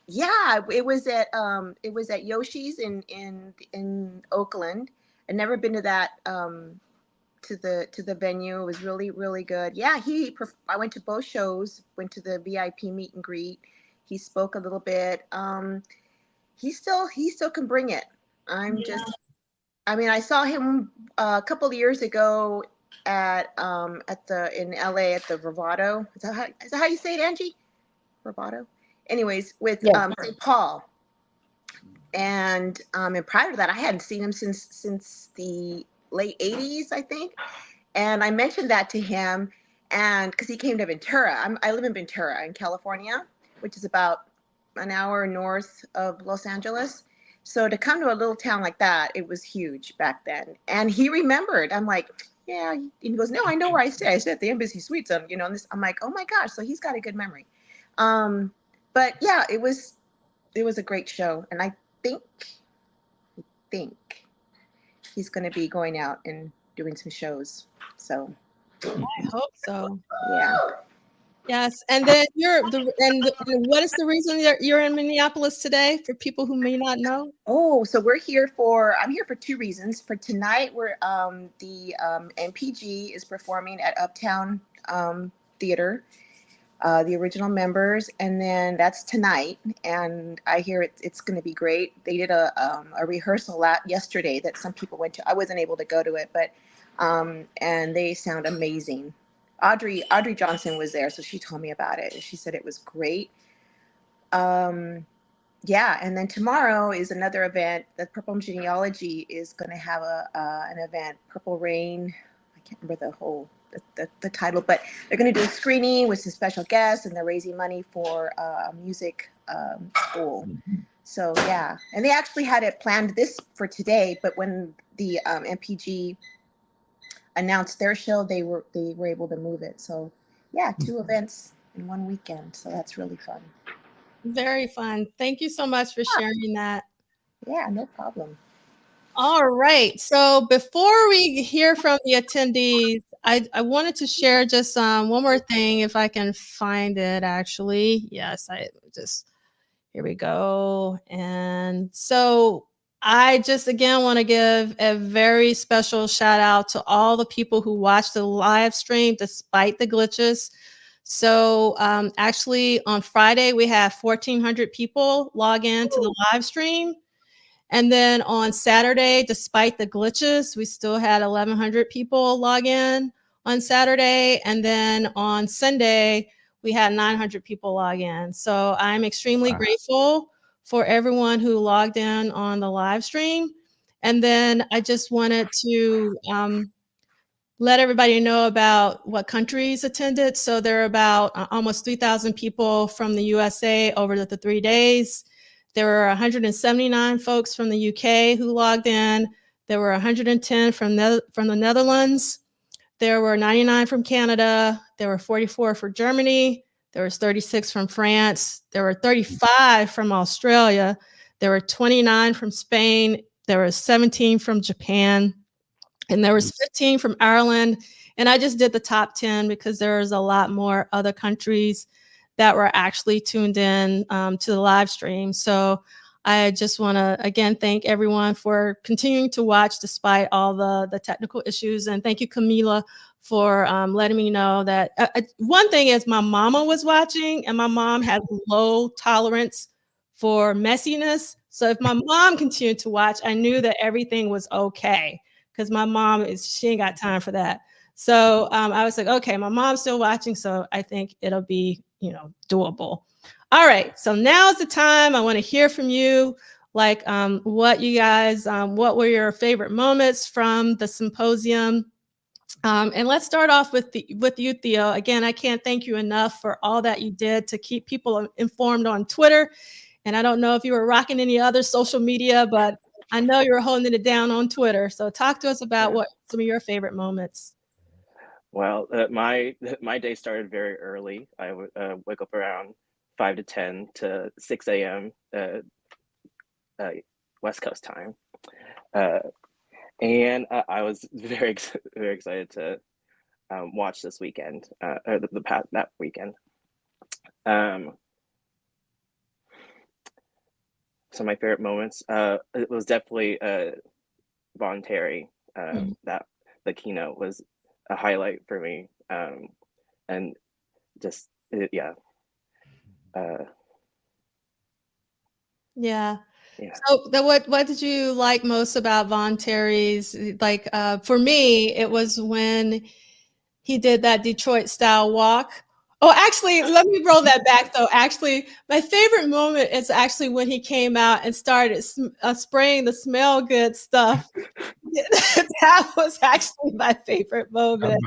Yeah, it was at Yoshi's in Oakland. I'd never been to that to the venue. It was really, really good. Yeah, I went to both shows, went to the VIP meet and greet. He spoke a little bit. He still can bring it. I saw him a couple of years ago in LA at the Bravado. Is that how you say it, Angie? Bravado? Anyways, with St. Paul. And prior to that, I hadn't seen him since the late 80s, I think. And I mentioned that to him, and because he came to Ventura. I live in Ventura in California, which is about an hour north of Los Angeles. So to come to a little town like that, it was huge back then. And he remembered. I'm like, yeah. And he goes, no, I know where I stay. I stay at the Embassy Suites. And this. I'm like, oh my gosh. So he's got a good memory. But yeah, it was a great show. And I think he's going to be going out and doing some shows. So I hope so. Yeah. Yes. And then what is the reason you're in Minneapolis today for people who may not know? Oh, so I'm here for 2 reasons. For tonight, the MPG is performing at Uptown Theater, the original members, and then that's tonight. And I hear it's going to be great. They did a rehearsal yesterday that some people went to. I wasn't able to go to it, but and they sound amazing. Audrey Johnson was there, so she told me about it. She said it was great. Yeah, and then tomorrow is another event. The Purple Genealogy is going to have an event, Purple Rain. I can't remember the title, but they're going to do a screening with some special guests, and they're raising money for a music school. So yeah, and they actually had it planned for today, but when the MPG announced their show, they were able to move it. So Yeah, 2 events in one weekend. So that's really fun. Very fun. Thank you so much for sharing that. Yeah, no problem. All right. So before we hear from the attendees, I wanted to share just one more thing, if I can find it, actually. Yes, here we go. And so I just, again, want to give a very special shout out to all the people who watched the live stream despite the glitches. So actually on Friday, we had 1,400 people log in to the live stream. And then on Saturday, despite the glitches, we still had 1,100 people log in on Saturday. And then on Sunday, we had 900 people log in. So I'm extremely grateful for everyone who logged in on the live stream. And then I just wanted to let everybody know about what countries attended. So there are about almost 3,000 people from the USA over the 3 days. There were 179 folks from the UK who logged in. There were 110 from the Netherlands. There were 99 from Canada. There were 44 for Germany. There was 36 from France. There were 35 from Australia. There were 29 from Spain. There were 17 from Japan. And there was 15 from Ireland. And I just did the top 10 because there was a lot more other countries that were actually tuned in to the live stream. So I just want to, again, thank everyone for continuing to watch despite all the technical issues. And thank you, Camila, for letting me know that one thing is my mama was watching, and my mom has low tolerance for messiness. So if my mom continued to watch, I knew that everything was okay, because my mom she ain't got time for that. So I was like, okay, my mom's still watching, so I think it'll be, doable. All right, so now's the time. I want to hear from you, like what you guys, what were your favorite moments from the symposium? And let's start off with you, Theo. Again, I can't thank you enough for all that you did to keep people informed on Twitter. And I don't know if you were rocking any other social media, but I know you were holding it down on Twitter. So talk to us about what some of your favorite moments. Well, my day started very early. I would wake up around 5 to 10 to 6 a.m. West Coast time, and I was very excited to watch this weekend, or that weekend. So my favorite moments, it was definitely Von Terry. That the keynote was a highlight for me, and just yeah. So what did you like most about Von Terry's? Like for me, it was when he did that Detroit style walk. Oh, actually, let me roll that back though. Actually, my favorite moment is actually when he came out and started spraying the smell good stuff. That was actually my favorite moment.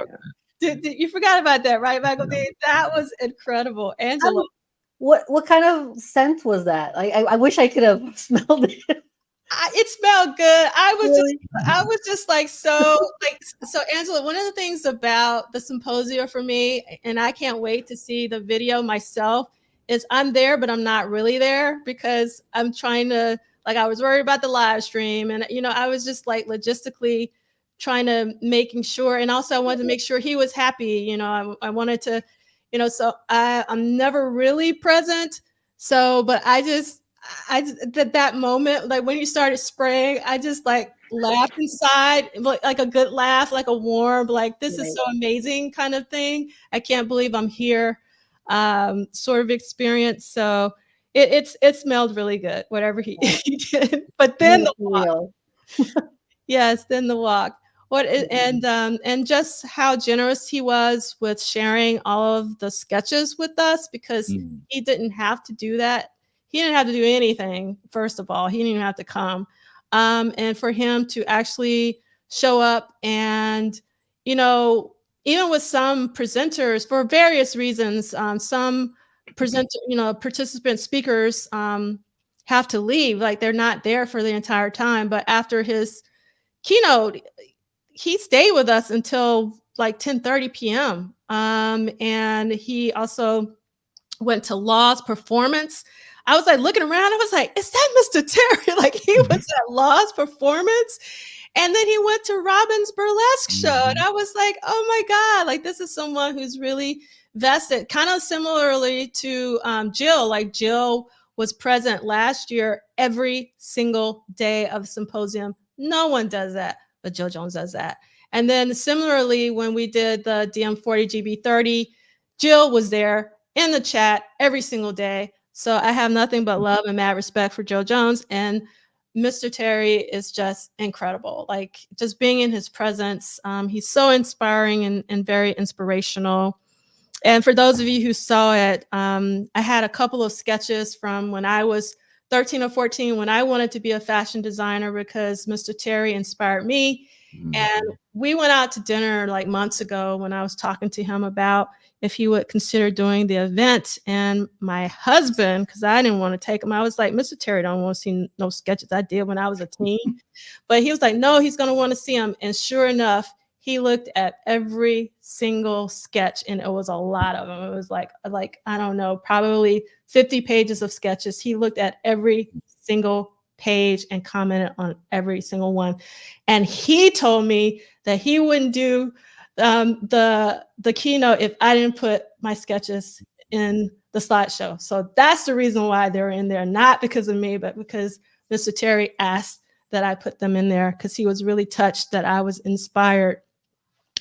You forgot about that, right, Michael? That was incredible. Angela. What kind of scent was that? I wish I could have smelled it. It smelled good. I was just like, so Angela, one of the things about the symposium for me, and I can't wait to see the video myself, is I'm there, but I'm not really there because I'm trying to, like, I was worried about the live stream, and I was just like logistically trying to making sure, and also I wanted to make sure he was happy. I wanted to, so I'm never really present. So, but I just that moment, like when you started spraying, I just like laughed inside, like a good laugh, like a warm, like this is so amazing kind of thing. I can't believe I'm here, sort of experience. So it smelled really good, whatever he did. But then the walk, yes, then the walk. And just how generous he was with sharing all of the sketches with us, because he didn't have to do that. He didn't have to do anything. First of all, he didn't even have to come. And for him to actually show up and, even with some presenters for various reasons, some participant speakers have to leave, like they're not there for the entire time. But after his keynote, he stayed with us until like 10:30 p.m. And he also went to Law's performance. I was like looking around. I was like, is that Mr. Terry? Like he was at Law's performance. And then he went to Robin's burlesque show. And I was like, oh my God, like this is someone who's really vested, kind of similarly to Jill. Like Jill was present last year every single day of the symposium. No one does that, but Jill Jones does that. And then similarly, when we did the DM40 GB30, Jill was there in the chat every single day. So I have nothing but love and mad respect for Jill Jones. And Mr. Terry is just incredible. Like just being in his presence, he's so inspiring and very inspirational. And for those of you who saw it, I had a couple of sketches from when I was 13 or 14, when I wanted to be a fashion designer because Mr. Terry inspired me. And we went out to dinner like months ago when I was talking to him about if he would consider doing the event. And my husband, because I didn't want to take him, I was like, Mr. Terry don't want to see no sketches I did when I was a teen. But he was like, no, he's going to want to see them. And sure enough, he looked at every single sketch, and it was a lot of them. It was like I don't know, probably 50 pages of sketches. He looked at every single page and commented on every single one. And he told me that he wouldn't do the keynote if I didn't put my sketches in the slideshow. So that's the reason why they're in there, not because of me, but because Mr. Terry asked that I put them in there because he was really touched that I was inspired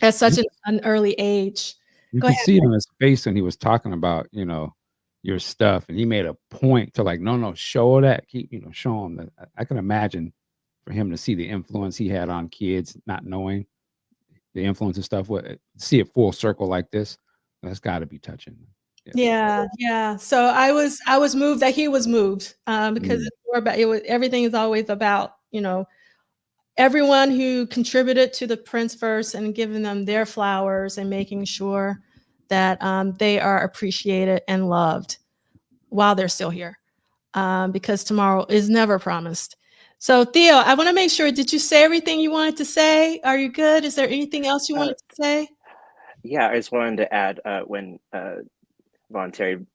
at such an early age. You Go could ahead. see it on his face when he was talking about, you know, your stuff, and he made a point to like, no, show that, keep, you know, show him that. I can imagine for him to see the influence he had on kids, not knowing the influence and stuff, see it full circle like this, that's got to be touching. Yeah. So I was moved that he was moved because it's more about everything is always about, you know, everyone who contributed to the Prince verse and giving them their flowers and making sure that they are appreciated and loved while they're still here, because tomorrow is never promised. So Theo, I want to make sure, did you say everything you wanted to say? Are you good? Is there anything else you wanted to say? Yeah, I just wanted to add when Von Terry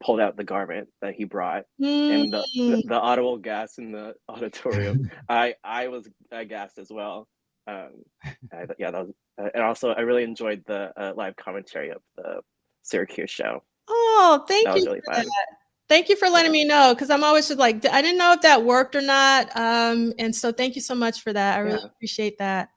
pulled out the garment that he brought and the audible gas in the auditorium. I was aghast as well. Yeah, that was, and also I really enjoyed the live commentary of the Syracuse show. Oh, thank you. That was really fun. Thank you for letting me know, because I'm always just like, I didn't know if that worked or not. And so thank you so much for that. I really appreciate that.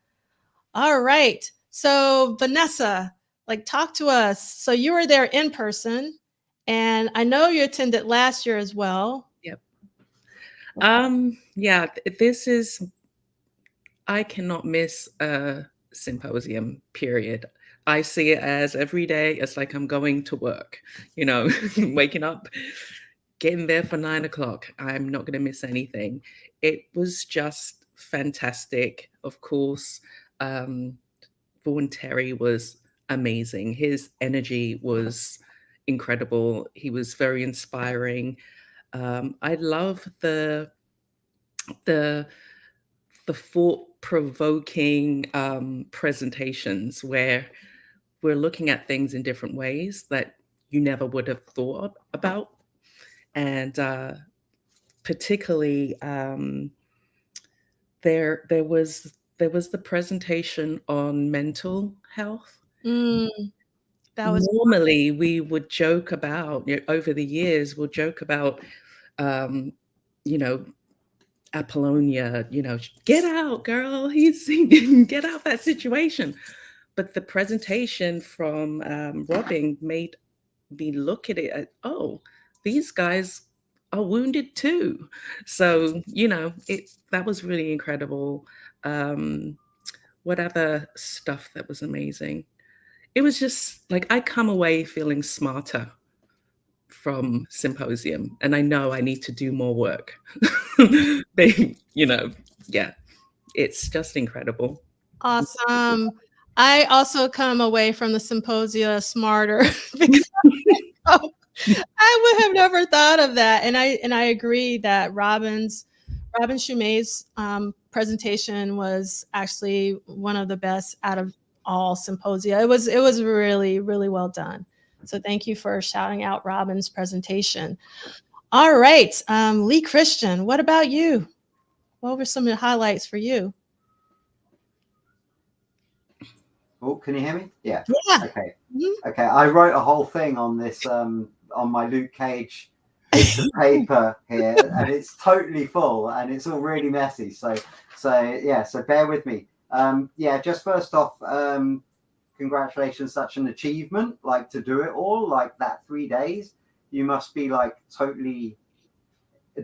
All right. So Vanessa, like talk to us. So you were there in person, and I know you attended last year as well. Yep. Yeah, this is, I cannot miss a symposium, period. I see it as every day, it's like I'm going to work, you know, waking up, getting there for 9 o'clock. I'm not going to miss anything. It was just fantastic. Of course, Vaughan Terry was amazing. His energy was incredible. He was very inspiring. I love the thought-provoking presentations where we're looking at things in different ways that you never would have thought about. And particularly there was the presentation on mental health. That was normally we would joke about, you know, over the years we'll joke about you know, Apollonia, you know, get out, girl, he's singing, get out that situation. But the presentation from Robin made me look at it, oh, these guys are wounded too. So, you know, that was really incredible. What other stuff that was amazing? It was just like, I come away feeling smarter from Symposium, and I know I need to do more work. You know, yeah, it's just incredible. awesome. I also come away from the symposia smarter because I would have never thought of that. And I agree that Robin Shumay's presentation was actually one of the best out of all symposia. It was really, really well done. So thank you for shouting out Robin's presentation. All right, Lee Christian, what about you? What were some of the highlights for you? Oh, can you hear me? Yeah. Yeah. Okay. Mm-hmm. Okay. I wrote a whole thing on this on my Luke Cage piece of paper here, and it's totally full and it's all really messy. So yeah. So bear with me. Yeah. Just first off, congratulations, such an achievement. Like to do it all like that 3 days. You must be like totally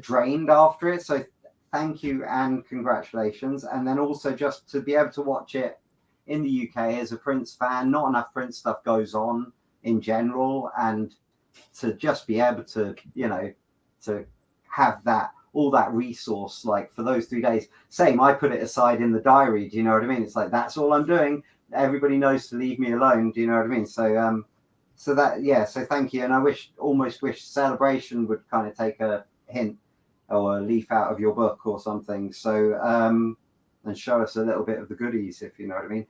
drained after it. So thank you and congratulations. And then also just to be able to watch it in the UK as a Prince fan, not enough Prince stuff goes on in general, and to just be able to, you know, to have that all that resource like for those 3 days. Same, I put it aside in the diary. Do you know what I mean? It's like that's all I'm doing. Everybody knows to leave me alone. Do you know what I mean? So so that, yeah. So thank you. And I almost wish Celebration would kind of take a hint or a leaf out of your book or something. So and show us a little bit of the goodies, if you know what I mean.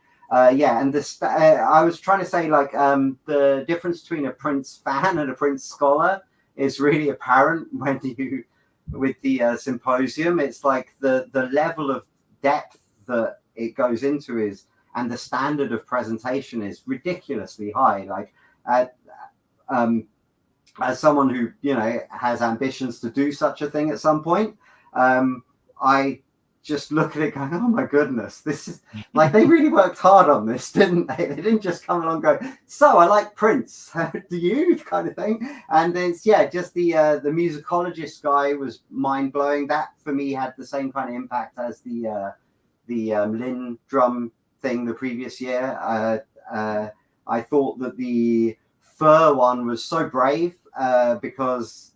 Yeah, and this I was trying to say like the difference between a Prince fan and a Prince scholar is really apparent when you with the symposium. It's like the level of depth that it goes into is, and the standard of presentation is ridiculously high. Like as someone who, you know, has ambitions to do such a thing at some point, I just look at it going, oh my goodness, this is like, they really worked hard on this, didn't they? They didn't just come along and go, so I like Prince, do you, kind of thing. And it's, yeah, just the musicologist guy was mind-blowing. That for me had the same kind of impact as the Lynn drum thing the previous year. I thought that the fur one was so brave because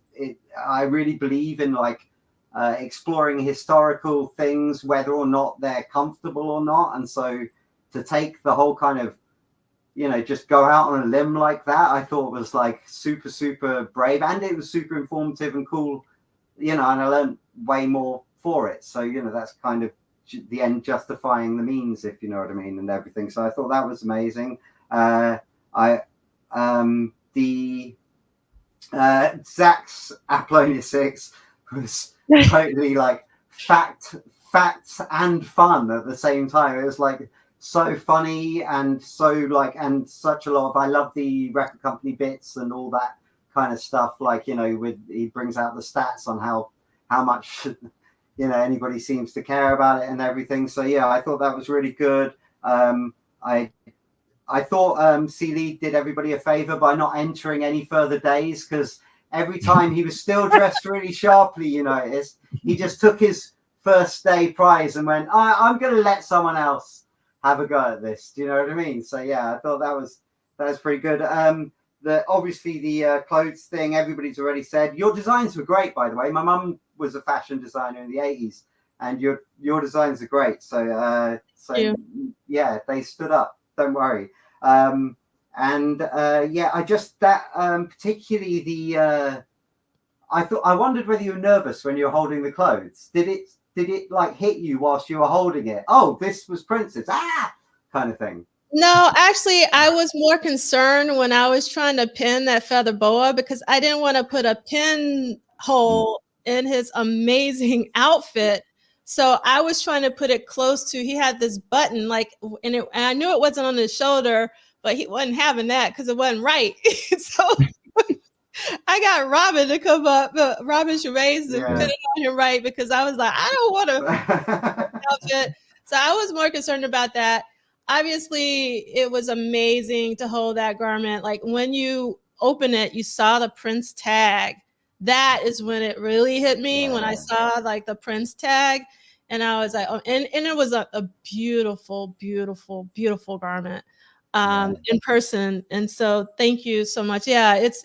I really believe in like exploring historical things, whether or not they're comfortable or not. And so to take the whole kind of, you know, just go out on a limb like that, I thought was like super, super brave, and it was super informative and cool, you know, and I learned way more for it. So, you know, that's kind of the end justifying the means, if you know what I mean, and everything. So I thought that was amazing. Zach's Apollonia 6 was totally like facts and fun at the same time. It was like so funny and so like, and such a lot of, I love the record company bits and all that kind of stuff. Like, you know, he brings out the stats on how much, you know, anybody seems to care about it and everything. So yeah, I thought that was really good. I thought C. did everybody a favor by not entering any further days, because every time he was still dressed really sharply, you noticed, he just took his first day prize and went, I'm going to let someone else have a go at this. Do you know what I mean? So yeah, I thought that was pretty good. Obviously the clothes thing, everybody's already said. Your designs were great, by the way. My mum was a fashion designer in the 80s, and your designs are great. So yeah, they stood up. Don't worry. Yeah, I just particularly I wondered whether you were nervous when you were holding the clothes. Did it like hit you whilst you were holding it? Oh, this was Princess, kind of thing. No, actually, I was more concerned when I was trying to pin that feather boa, because I didn't want to put a pinhole in his amazing outfit. So I was trying to put it close to, he had this button, like, and I knew it wasn't on his shoulder, but he wasn't having that because it wasn't right. So I got Robin to come up, Robin Charades, to put it on him right, because I was like, I don't want to outfit. So I was more concerned about that. Obviously, it was amazing to hold that garment. Like when you open it, you saw the Prince tag. That is when it really hit me, when I saw like the Prince tag. And I was like, oh, and it was a beautiful, beautiful, beautiful garment in person. And so thank you so much. Yeah, it's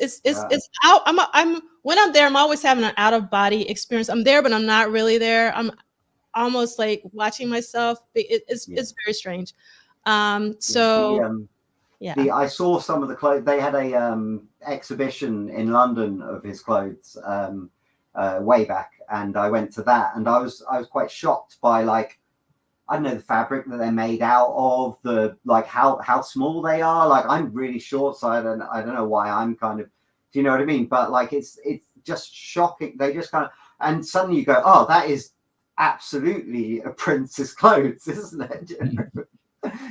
out. I'm when I'm there, I'm always having an out of body experience. I'm there, but I'm not really there. I'm almost like watching myself. It's very strange. I saw some of the clothes. They had a exhibition in London of his clothes way back, and I went to that, and I was quite shocked by like I don't know, the fabric that they're made out of, the like how small they are. Like I'm really short, so I don't know why I'm kind of, do you know what I mean? But like it's just shocking. They just kind of, and suddenly you go, oh, that is absolutely a prince's clothes, isn't it?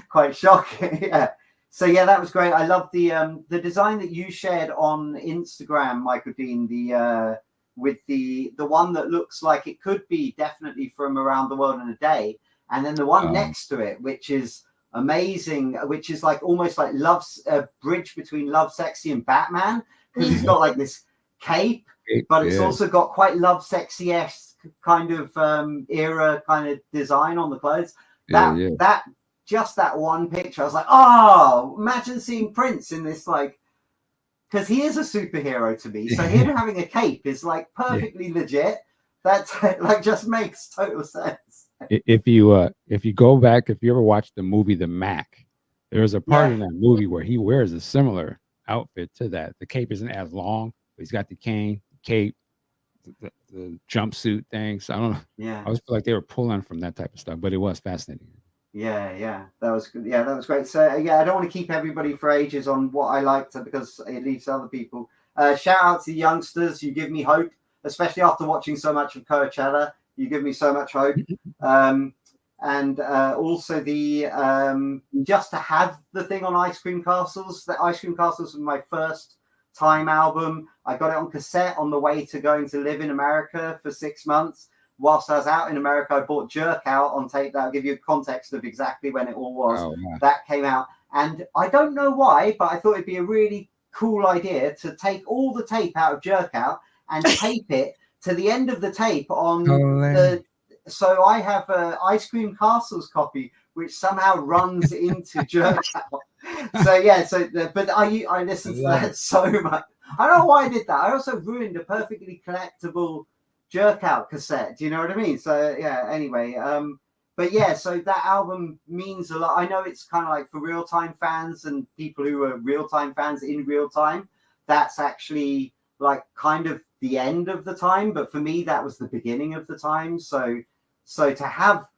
Quite shocking. Yeah. So yeah, that was great. I love the design that you shared on Instagram, Michael Dean, the with the one that looks like it could be definitely from Around the World in a Day, and then the one next to it, which is amazing, which is like almost like Love's a bridge between Love, Sexy and Batman, because it's got like this cape, but it's also got quite Love, Sexy-esque kind of era kind of design on the clothes. That just that one picture, I was like, oh, imagine seeing Prince in this, like, because he is a superhero to me. So him having a cape is like perfectly legit. That's like just makes total sense. If you go back, if you ever watched the movie The Mac, there's a part in that movie where he wears a similar outfit to that. The cape isn't as long, but he's got the cane, cape, the jumpsuit thing. So I don't know. Yeah. I always feel like they were pulling from that type of stuff, but it was fascinating. Yeah, that was great. So yeah, I don't want to keep everybody for ages on what I liked because it leaves other people. Shout out to the youngsters. You give me hope, especially after watching so much of Coachella. You give me so much hope. And also the just to have the thing on Ice Cream Castles. The Ice Cream Castles was my first time album. I got it on cassette on the way to going to live in America for 6 months. Whilst I was out in America, I bought Jerk Out on tape. That'll give you a context of exactly when it all was. Oh, yeah. That came out. And I don't know why, but I thought it'd be a really cool idea to take all the tape out of Jerk Out and tape it to the end of the tape on the... So I have an Ice Cream Castles copy, which somehow runs into Jerk Out. So yeah, but I listened to that so much. I don't know why I did that. I also ruined a perfectly collectible Jerk Out cassette. Do you know what I mean? So yeah, anyway, but yeah, so that album means a lot. I know it's kind of like for real-time fans and people who are real-time fans in real time, that's actually like kind of the end of the time, but for me that was the beginning of the time. So to have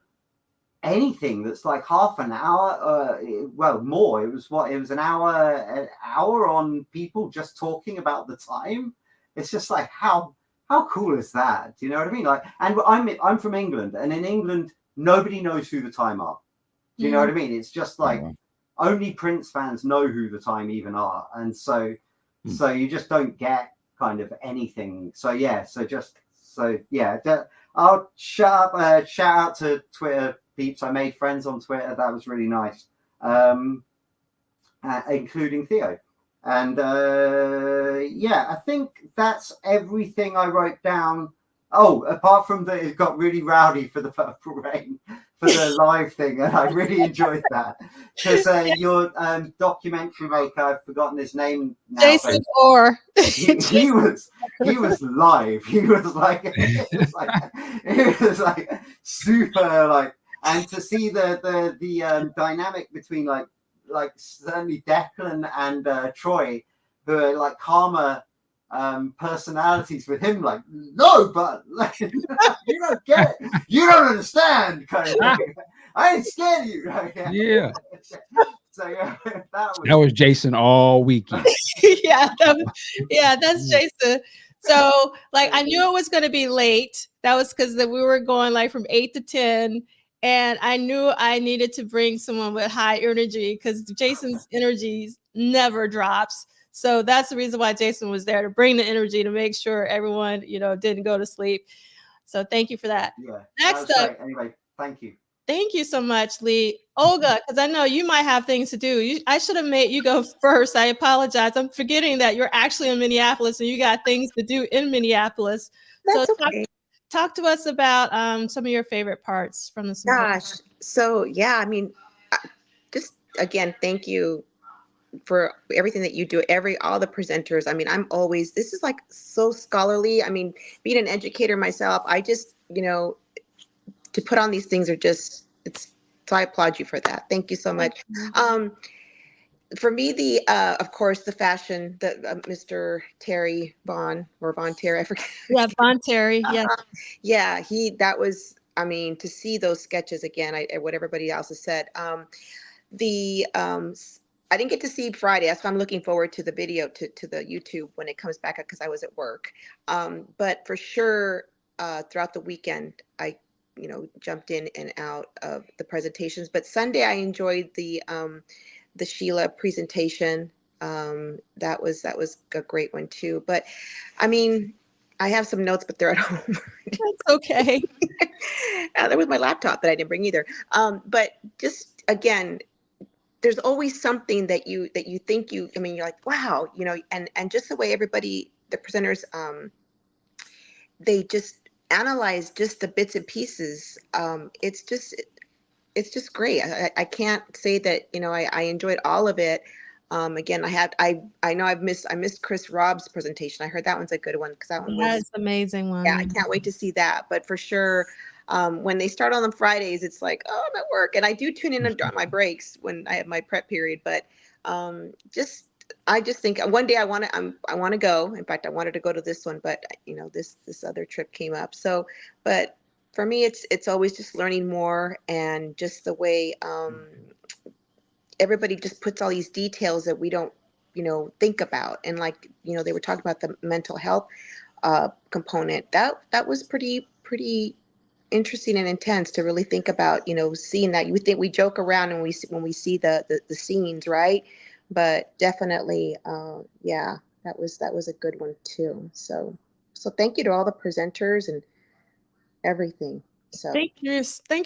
anything that's like half an hour, well, more, it was an hour on people just talking about the time. It's just like how cool is that? Do you know what I mean? Like, and I'm from England, and in England nobody knows who the Time are. Do you know what I mean? It's just like only Prince fans know who the Time even are, and so you just don't get kind of anything. So yeah, I'll shout out to Twitter peeps. I made friends on Twitter. That was really nice, including Theo. And yeah, I think that's everything I wrote down. Oh, apart from that, it got really rowdy for the Purple Rain for the live thing, and I really enjoyed that because your documentary maker, I've forgotten his name now. Jason Orr. He was live. He was like super like, and to see the dynamic between like certainly Declan and Troy, who are like calmer personalities with him, like, no, but like, you don't get it, you don't understand kind of thing. I ain't scared of you, right? Yeah. So yeah, that was Jason all weekend. That's Jason. So like I knew it was going to be late. That was because we were going like from 8 to 10. And I knew I needed to bring someone with high energy because Jason's energy never drops. So that's the reason why Jason was there, to bring the energy, to make sure everyone, didn't go to sleep. So thank you for that. Yeah. Next up. Great. Anyway, thank you. Thank you so much, Lee. Olga, because I know you might have things to do. I should have made you go first. I apologize. I'm forgetting that you're actually in Minneapolis and you got things to do in Minneapolis. That's okay. Talk to us about some of your favorite parts from the symposium. Gosh. So yeah, I mean, just again, thank you for everything that you do, all the presenters. I mean, this is like so scholarly. I mean, being an educator myself, I just, to put on these things so I applaud you for that. Thank you so much. For me, of course, the fashion, Mr. Terry Vaughn, or Von Terry, I forget. Yeah, Von Terry. Yeah. Yeah, that was I mean, to see those sketches again, what everybody else has said. I didn't get to see Friday. That's why I'm looking forward to the video, to the YouTube when it comes back, because I was at work. But for sure, throughout the weekend, I jumped in and out of the presentations. But Sunday, I enjoyed the Sheila presentation. That was a great one too. But I mean, I have some notes, but they're at home. That's okay. There was my laptop that I didn't bring either. But just again, there's always something that you think you're like, wow, and just the way everybody, the presenters, they just analyze just the bits and pieces. It's just great. I can't say that, I enjoyed all of it. Again, I know I missed Chris Rob's presentation. I heard that one's a good one, because that one was, That's an amazing one. yeah, I can't wait to see that. But for sure, when they start on the Fridays, it's like, oh, I'm at work, and I do tune in on my breaks when I have my prep period. But I just think one day I want to go. In fact, I wanted to go to this one, but this other trip came up. So, but for me, it's always just learning more, and just the way everybody just puts all these details that we don't think about. And like they were talking about the mental health component. That was pretty interesting and intense to really think about, seeing that. You think we joke around and when we see the scenes, right? But definitely, yeah, that was a good one too. So thank you to all the presenters and everything. So thank you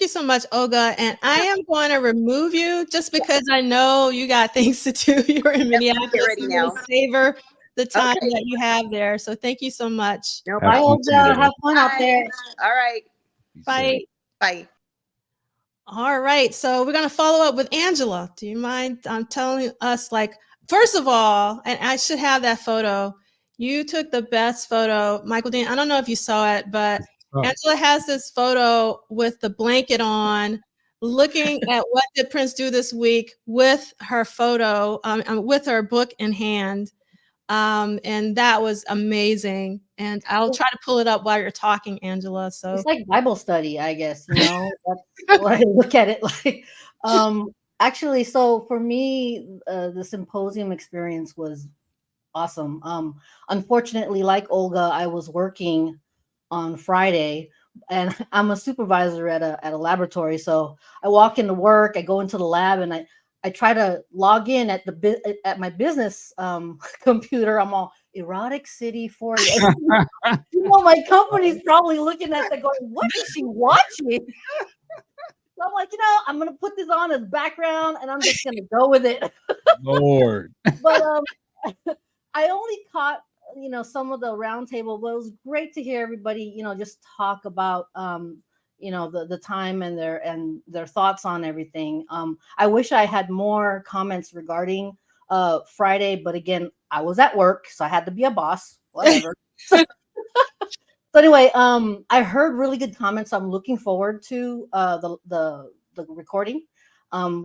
so much, Olga. And I am going to remove you just because I know you got things to do. You're in Minneapolis. Get ready now. Savor the time that you have there. So thank you so much. Bye, Olga. Have fun out there. All right. Bye. Bye. All right. So we're going to follow up with Angela. Do you mind telling us, like, first of all, and I should have that photo. You took the best photo, Michael Dean. I don't know if you saw it, but Angela has this photo with the blanket on, looking at what did Prince do this week with her photo, with her book in hand. And that was amazing. And I'll try to pull it up while you're talking, Angela. So it's like Bible study, I guess, that's what I look at it like. Actually, so for me, the symposium experience was awesome. Unfortunately, like Olga, I was working on Friday, and I'm a supervisor at a laboratory. So I walk into work, I go into the lab, and I try to log in at my business computer. I'm all erotic city for you. My company's probably looking at that going, what is she watching? So I'm like, I'm gonna put this on as background, and I'm just gonna go with it. Lord. But I only caught some of the roundtable, but it was great to hear everybody just talk about the time and their thoughts on everything. I wish I had more comments regarding Friday, but again, I was at work, so I had to be a boss. Whatever. So anyway, I heard really good comments. I'm looking forward to the recording.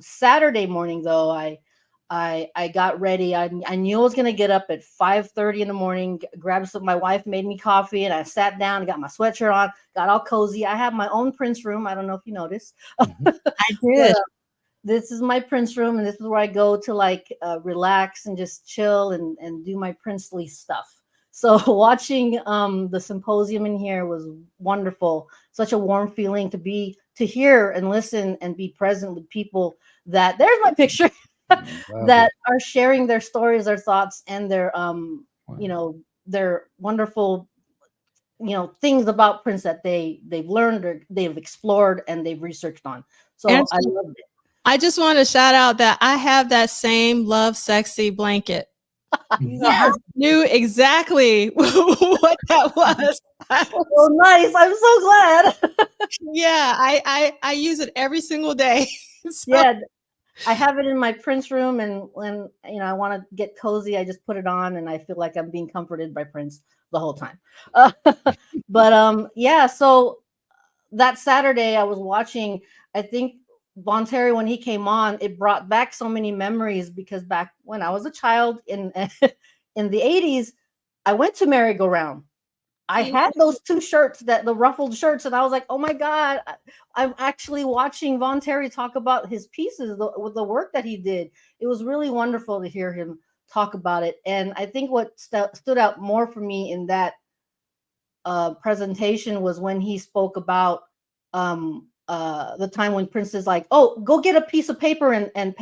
Saturday morning, though, I got ready. I knew I was gonna get up at 5:30 in the morning, grab some. My wife made me coffee, and I sat down and got my sweatshirt on, got all cozy. I have my own Prince room. I don't know if you noticed. I did. But, this is my Prince room, and this is where I go to relax and just chill and do my princely stuff. So watching the symposium in here was wonderful. Such a warm feeling to hear and listen and be present with people that there's my picture. That are sharing their stories, their thoughts, and their their wonderful things about Prince that they've learned or they've explored and they've researched on. So I loved it. I just want to shout out that I have that same Love Sexy blanket. Yes. I knew exactly what that was. Oh, nice. I'm so glad. Yeah, I use it every single day. So. Yeah, I have it in my Prince room, and when I want to get cozy, I just put it on, and I feel like I'm being comforted by Prince the whole time. But yeah, so that Saturday I was watching, I think Von Terry, when he came on, it brought back so many memories, because back when I was a child in the 80s, I went to merry-go-round. I had those 2 shirts, the ruffled shirts, and I was like, oh my God, I'm actually watching Von Terry talk about his pieces, with the work that he did. It was really wonderful to hear him talk about it. And I think what stood out more for me in that presentation was when he spoke about the time when Prince is like, oh, go get a piece of paper and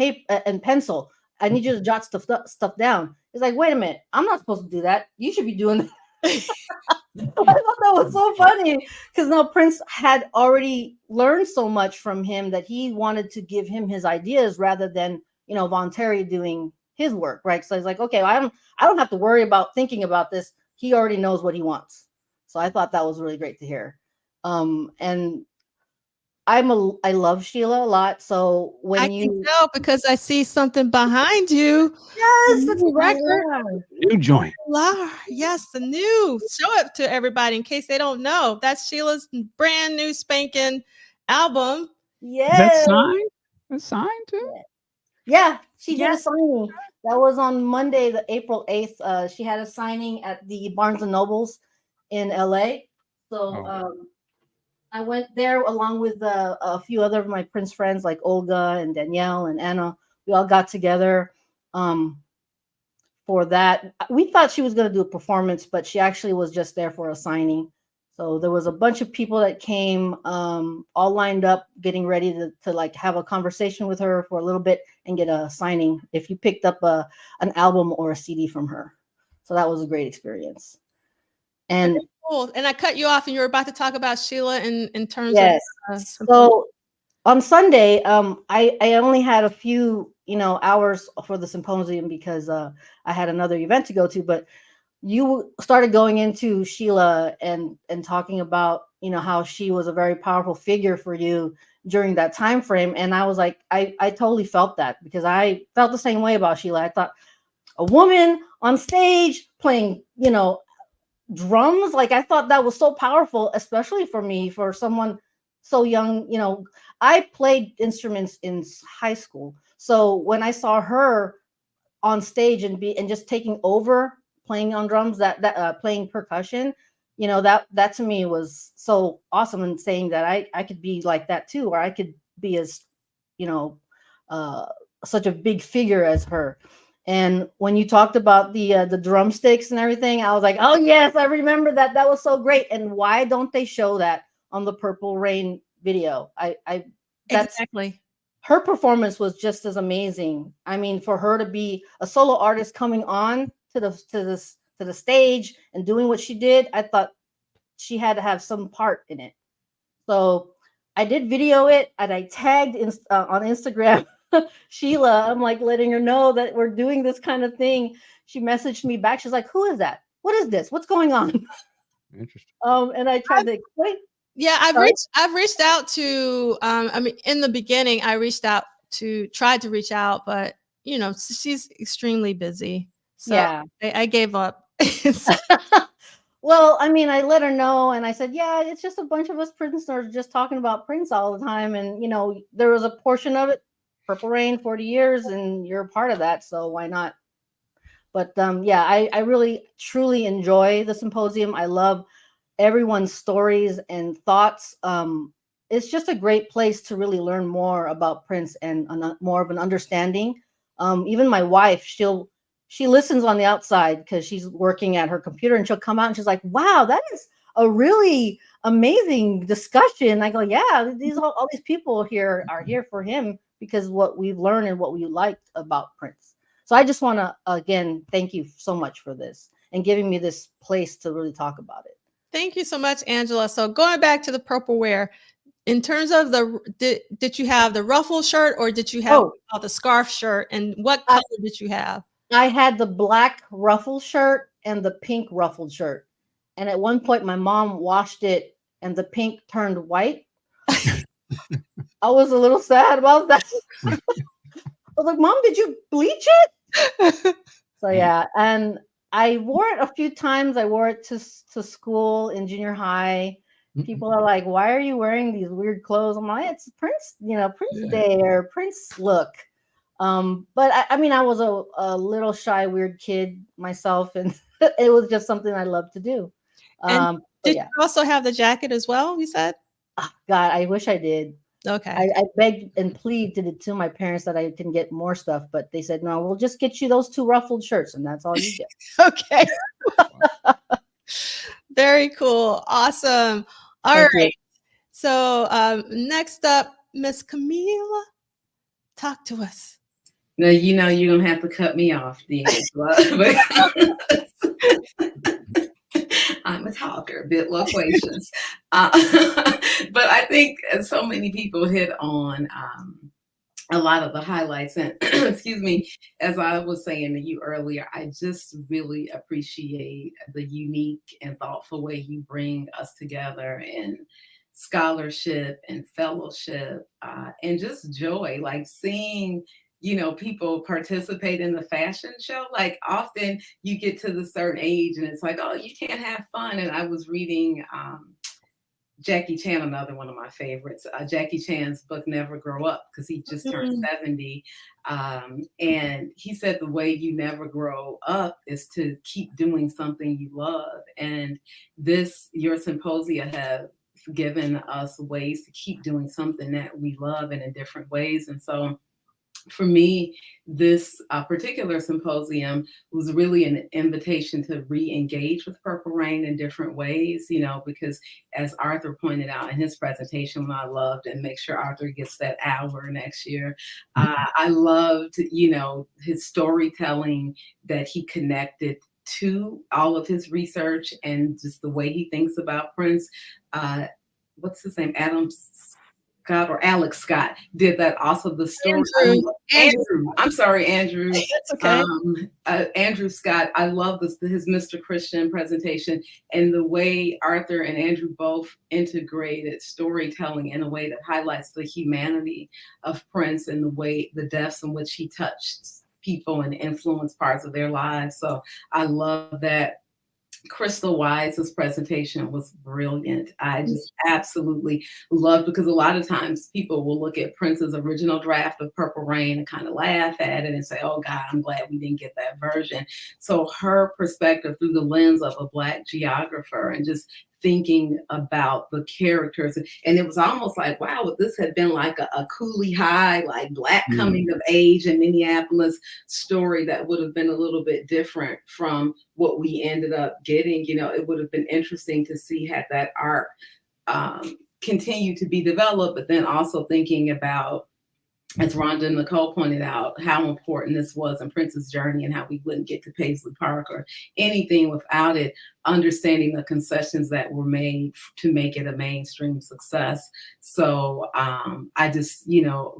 pencil. I need you to jot stuff down. It's like, wait a minute, I'm not supposed to do that. You should be doing that. I thought that was so funny because now Prince had already learned so much from him that he wanted to give him his ideas rather than, Von Terry doing his work, right? So he's like, okay, I don't have to worry about thinking about this. He already knows what he wants. So I thought that was really great to hear. And I love Sheila a lot. So when I can tell because I see something behind you. Yes, that's record. New joint. Yes, the new. Show it to everybody in case they don't know. That's Sheila's brand new spanking album. Yes. Is that signed? That's signed too? Yeah, she did a signing. That was on Monday, the April 8th. She had a signing at the Barnes and Nobles in LA. So I went there along with a few other of my Prince friends like Olga and Danielle and Anna. We all got together for that. We thought she was going to do a performance, but she actually was just there for a signing. So there was a bunch of people that came all lined up, getting ready to like have a conversation with her for a little bit and get a signing if you picked up an album or a CD from her. So that was a great experience. And cool. And I cut you off and you were about to talk about Sheila in terms of so on Sunday, I only had a few, hours for the symposium because I had another event to go to, but you started going into Sheila and talking about, how she was a very powerful figure for you during that time frame. And I was like, I totally felt that because I felt the same way about Sheila. I thought a woman on stage playing, drums, like I thought that was so powerful, especially for me, for someone so young. I played instruments in high school. So when I saw her on stage and just taking over playing on drums, that playing percussion, that to me was so awesome, and saying that I could be like that too, or I could be as such a big figure as her. And when you talked about the drumsticks and everything, I was like, oh yes, I remember that. That was so great. And why don't they show that on the Purple Rain video? That's exactly. Her performance was just as amazing. I mean, for her to be a solo artist coming on to the stage and doing what she did, I thought she had to have some part in it. So I did video it, and I tagged on Instagram Sheila. I'm like letting her know that we're doing this kind of thing. She messaged me back. She's like, "Who is that? What is this? What's going on?" Interesting. And I tried to explain. Yeah, I've reached out to I mean, in the beginning I tried to reach out, but she's extremely busy. So Yeah. I gave up. Well, I mean, I let her know, and I said, yeah, it's just a bunch of us Prince nerds just talking about Prince all the time. And, there was a portion of it, Purple Rain, 40 years, and you're a part of that. So why not? But yeah, I really, truly enjoy the symposium. I love everyone's stories and thoughts. It's just a great place to really learn more about Prince and more of an understanding. Even my wife, she listens on the outside because she's working at her computer, and she'll come out and she's like, wow, that is a really amazing discussion. I go, yeah, all these people here are here for him because what we've learned and what we liked about Prince. So I just want to, again, thank you so much for this and giving me this place to really talk about it. Thank you so much, Angela. So going back to the purple wear, in terms of did you have the ruffle shirt or did you have the scarf shirt, and what color did you have? I had the black ruffle shirt and the pink ruffled shirt. And at one point my mom washed it and the pink turned white. I was a little sad about that. I was like, Mom, did you bleach it? So yeah, and I wore it a few times. I wore it to school in junior high. People are like, why are you wearing these weird clothes? I'm like, it's Prince, Prince Day or Prince look. But I mean, I was a little shy, weird kid myself, and it was just something I loved to do. And did Yeah. you also have the jacket as well, you said? God, I wish I did. Okay. I begged and pleaded to my parents that I can get more stuff, but they said, no, we'll just get you those 2 ruffled shirts, and that's all you get. Okay. Very cool. Awesome. All Thank you. right. So next up, Miss Camila, talk to us. No, you know you're gonna have to cut me off, D'Angela. I'm a talker, a bit loquacious. But I think so many people hit on a lot of the highlights. And excuse me, as I was saying to you earlier, I just really appreciate the unique and thoughtful way you bring us together in scholarship and fellowship and just joy, like seeing people participate in the fashion show. Like often you get to the certain age and it's like, oh, you can't have fun. And I was reading Jackie Chan, another one of my favorites, Jackie Chan's book, Never Grow Up, because he just turned 70. And he said the way you never grow up is to keep doing something you love. And your symposia have given us ways to keep doing something that we love and in different ways. And so for me, this particular symposium was really an invitation to re-engage with Purple Rain in different ways, because as Arthur pointed out in his presentation, what I loved, and make sure Arthur gets that hour next year, I loved, his storytelling, that he connected to all of his research and just the way he thinks about Prince. What's his name? Scott or Alex Scott did that. Also, the story. Andrew. I'm sorry, Andrew. That's okay. Andrew Scott. I love his Mr. Christian presentation and the way Arthur and Andrew both integrated storytelling in a way that highlights the humanity of Prince and the depths in which he touched people and influenced parts of their lives. So I love that. Crystal Wise's presentation was brilliant. I just absolutely loved, because a lot of times people will look at Prince's original draft of Purple Rain and kind of laugh at it and say, oh God, I'm glad we didn't get that version. So her perspective through the lens of a Black geographer and just thinking about the characters. And it was almost like, wow, if this had been like a Cooley High, like Black coming of age in Minneapolis story, that would have been a little bit different from what we ended up getting. It would have been interesting to see had that art continue to be developed, but then also thinking about, as Rhonda and Nicole pointed out, how important this was in Prince's journey and how we wouldn't get to Paisley Park or anything without it, understanding the concessions that were made to make it a mainstream success. So I just,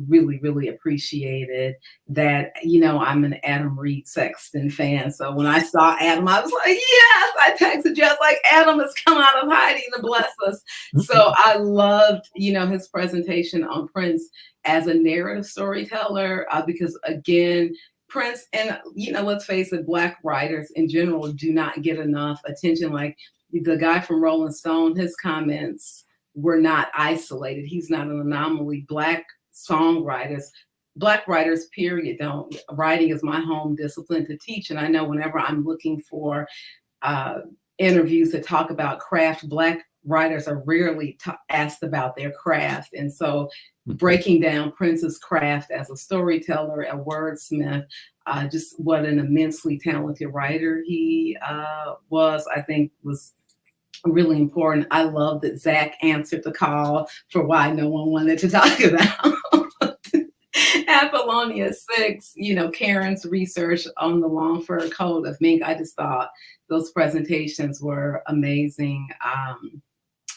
really, really appreciated that. I'm an Adam Reed Sexton fan. So when I saw Adam, I was like, yes, I texted you. I was like, Adam has come out of hiding to bless us. So I loved, his presentation on Prince as a narrative storyteller, because again, Prince and, let's face it, Black writers in general do not get enough attention. Like the guy from Rolling Stone, his comments were not isolated. He's not an anomaly. Black songwriters, Black writers, period, don't. Writing is my home discipline to teach. And I know whenever I'm looking for interviews that talk about craft, Black writers are rarely asked about their craft. And so breaking down Prince's craft as a storyteller, a wordsmith, just what an immensely talented writer he was, I think was really important. I love that Zach answered the call for why no one wanted to talk about Apollonia 6, Karen's research on the long fur coat of mink. I just thought those presentations were amazing.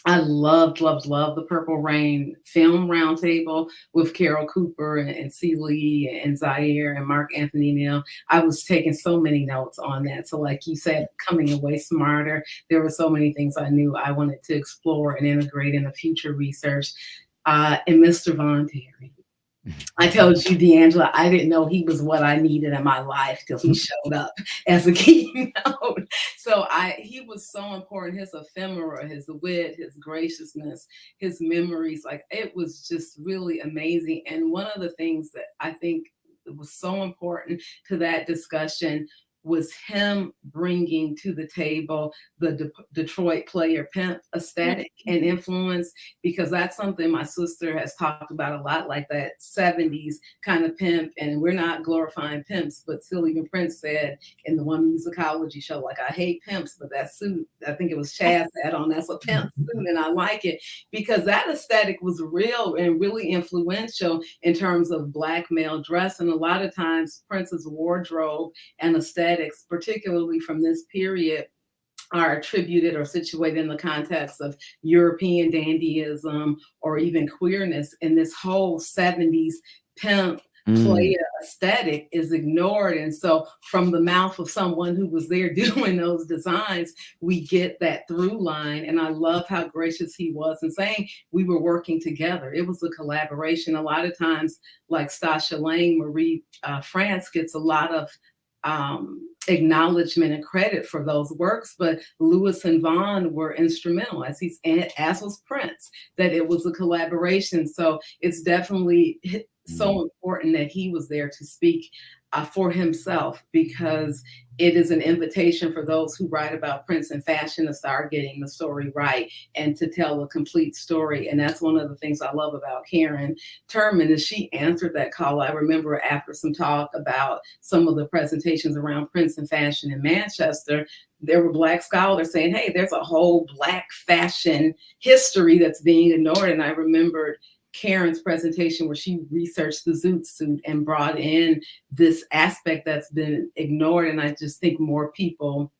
I loved the Purple Rain Film Roundtable with Carol Cooper and C. Lee and Zaire and Mark Anthony Neal. I was taking so many notes on that. So like you said, coming away smarter, there were so many things I knew I wanted to explore and integrate in the future research. And Mr. Von Terry. I told you, D'Angela, I didn't know he was what I needed in my life till he showed up as a keynote. So he was so important. His ephemera, his wit, his graciousness, his memories, like it was just really amazing. And one of the things that I think was so important to that discussion was him bringing to the table the Detroit player pimp aesthetic and influence, because that's something my sister has talked about a lot, like that 70s kind of pimp. And we're not glorifying pimps, but still even Prince said in the one musicology show, like, I hate pimps, but that suit, I think it was Chaz had on, that's a pimp suit, and I like it, because that aesthetic was real and really influential in terms of Black male dress. And a lot of times Prince's wardrobe and aesthetics, particularly from this period, are attributed or situated in the context of European dandyism or even queerness. And this whole 70s pimp player aesthetic is ignored. And so from the mouth of someone who was there doing those designs, we get that through line. And I love how gracious he was in saying we were working together. It was a collaboration. A lot of times, like Stasha Lang, Marie France gets a lot of acknowledgement and credit for those works, but Lewis and Vaughn were instrumental, as was Prince, that it was a collaboration. So it's definitely so important that he was there to speak for himself, because it is an invitation for those who write about Prince and fashion to start getting the story right and to tell a complete story. And that's one of the things I love about Karen Turman, is she answered that call. I remember after some talk about some of the presentations around Prince and fashion in Manchester, there were Black scholars saying, hey, there's a whole Black fashion history that's being ignored. And I remembered Karen's presentation where she researched the Zoot suit and brought in this aspect that's been ignored. And I just think more people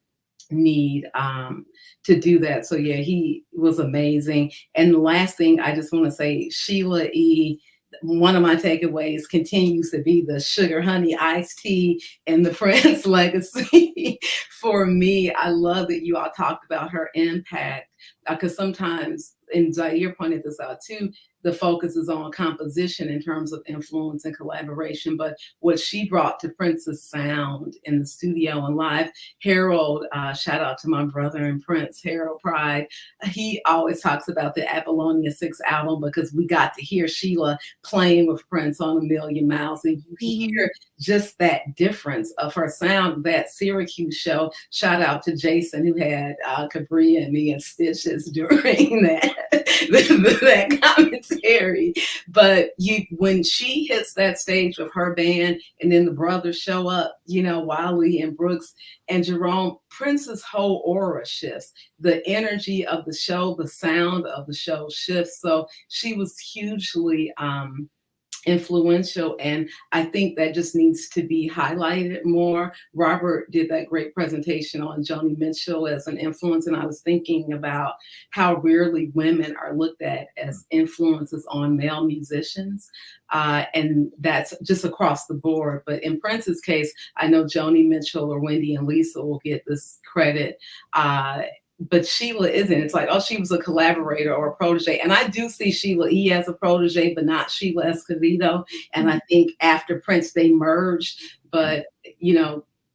need to do that. So yeah, he was amazing. And the last thing I just want to say, Sheila E., one of my takeaways continues to be the sugar honey iced tea and the Prince legacy. For me, I love that you all talked about her impact, because sometimes, and Zaire pointed this out too, the focus is on composition in terms of influence and collaboration, but what she brought to Prince's sound in the studio and live. Harold, shout out to my brother and Prince, Harold Pride, he always talks about the Apollonia 6 album, because we got to hear Sheila playing with Prince on A Million Miles, and you hear just that difference of her sound. That Syracuse show, shout out to Jason, who had Capri and me and Stitches during that commentary. But when she hits that stage with her band, and then the brothers show up, Wally and Brooks and Jerome, Prince's whole aura shifts. The energy of the show, the sound of the show shifts. So she was hugely influential, and I think that just needs to be highlighted more. Robert did that great presentation on Joni Mitchell as an influence, and I was thinking about how rarely women are looked at as influences on male musicians, and that's just across the board. But in Prince's case, I know Joni Mitchell or Wendy and Lisa will get this credit, but Sheila isn't. It's like, oh, she was a collaborator or a protege. And I do see Sheila E. as a protege, but not Sheila Escovedo. And I think after Prince, they merged. But,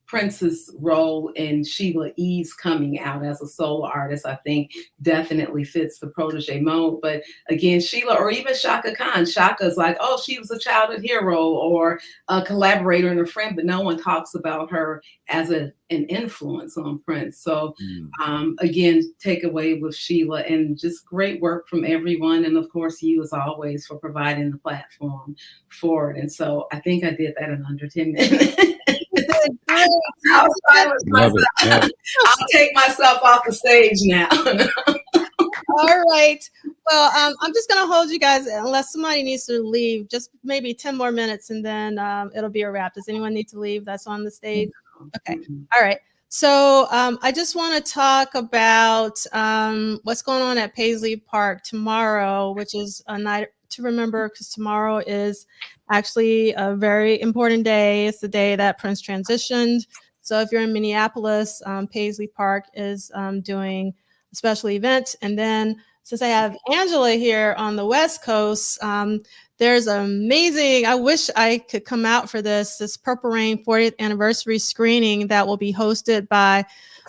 Prince's role in Sheila E.'s coming out as a solo artist, I think definitely fits the protege mode. But again, Sheila, or even Shaka Khan, Shaka's like, oh, she was a childhood hero or a collaborator and a friend, but no one talks about her as an influence on Prince. So again, take away with Sheila, and just great work from everyone. And of course, you as always for providing the platform for it. And so I think I did that in under 10 minutes. I'll take myself off the stage now. All right. Well, I'm just going to hold you guys unless somebody needs to leave, just maybe 10 more minutes, and then it'll be a wrap. Does anyone need to leave that's on the stage? Okay. All right. So I just want to talk about what's going on at Paisley Park tomorrow, which is a night to remember, because tomorrow is actually a very important day. It's the day that Prince transitioned. So if you're in Minneapolis, Paisley Park is doing a special event. And then since I have Angela here on the West Coast, there's amazing, I wish I could come out for this Purple Rain 40th anniversary screening that will be hosted by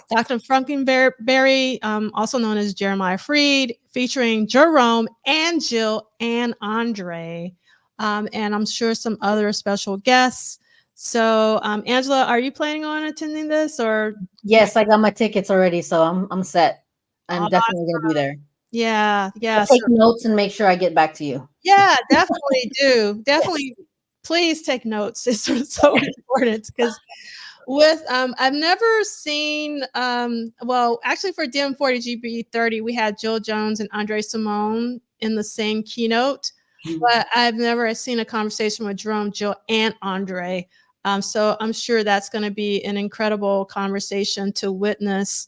Dr. Frankenberry, also known as Jeremiah Freed, featuring Jerome and Jill and Andre, and I'm sure some other special guests. So, Angela, are you planning on attending this or? Yes, I got my tickets already, so I'm set. I'm definitely gonna be there. Yeah, yeah. I'll take notes and make sure I get back to you. Yeah, definitely do. Definitely, please take notes. It's so important because with I've never seen well, actually for DM40GB30, we had Jill Jones and Andre Simone in the same keynote, but I've never seen a conversation with Jerome, Jill, and Andre. So I'm sure that's going to be an incredible conversation to witness.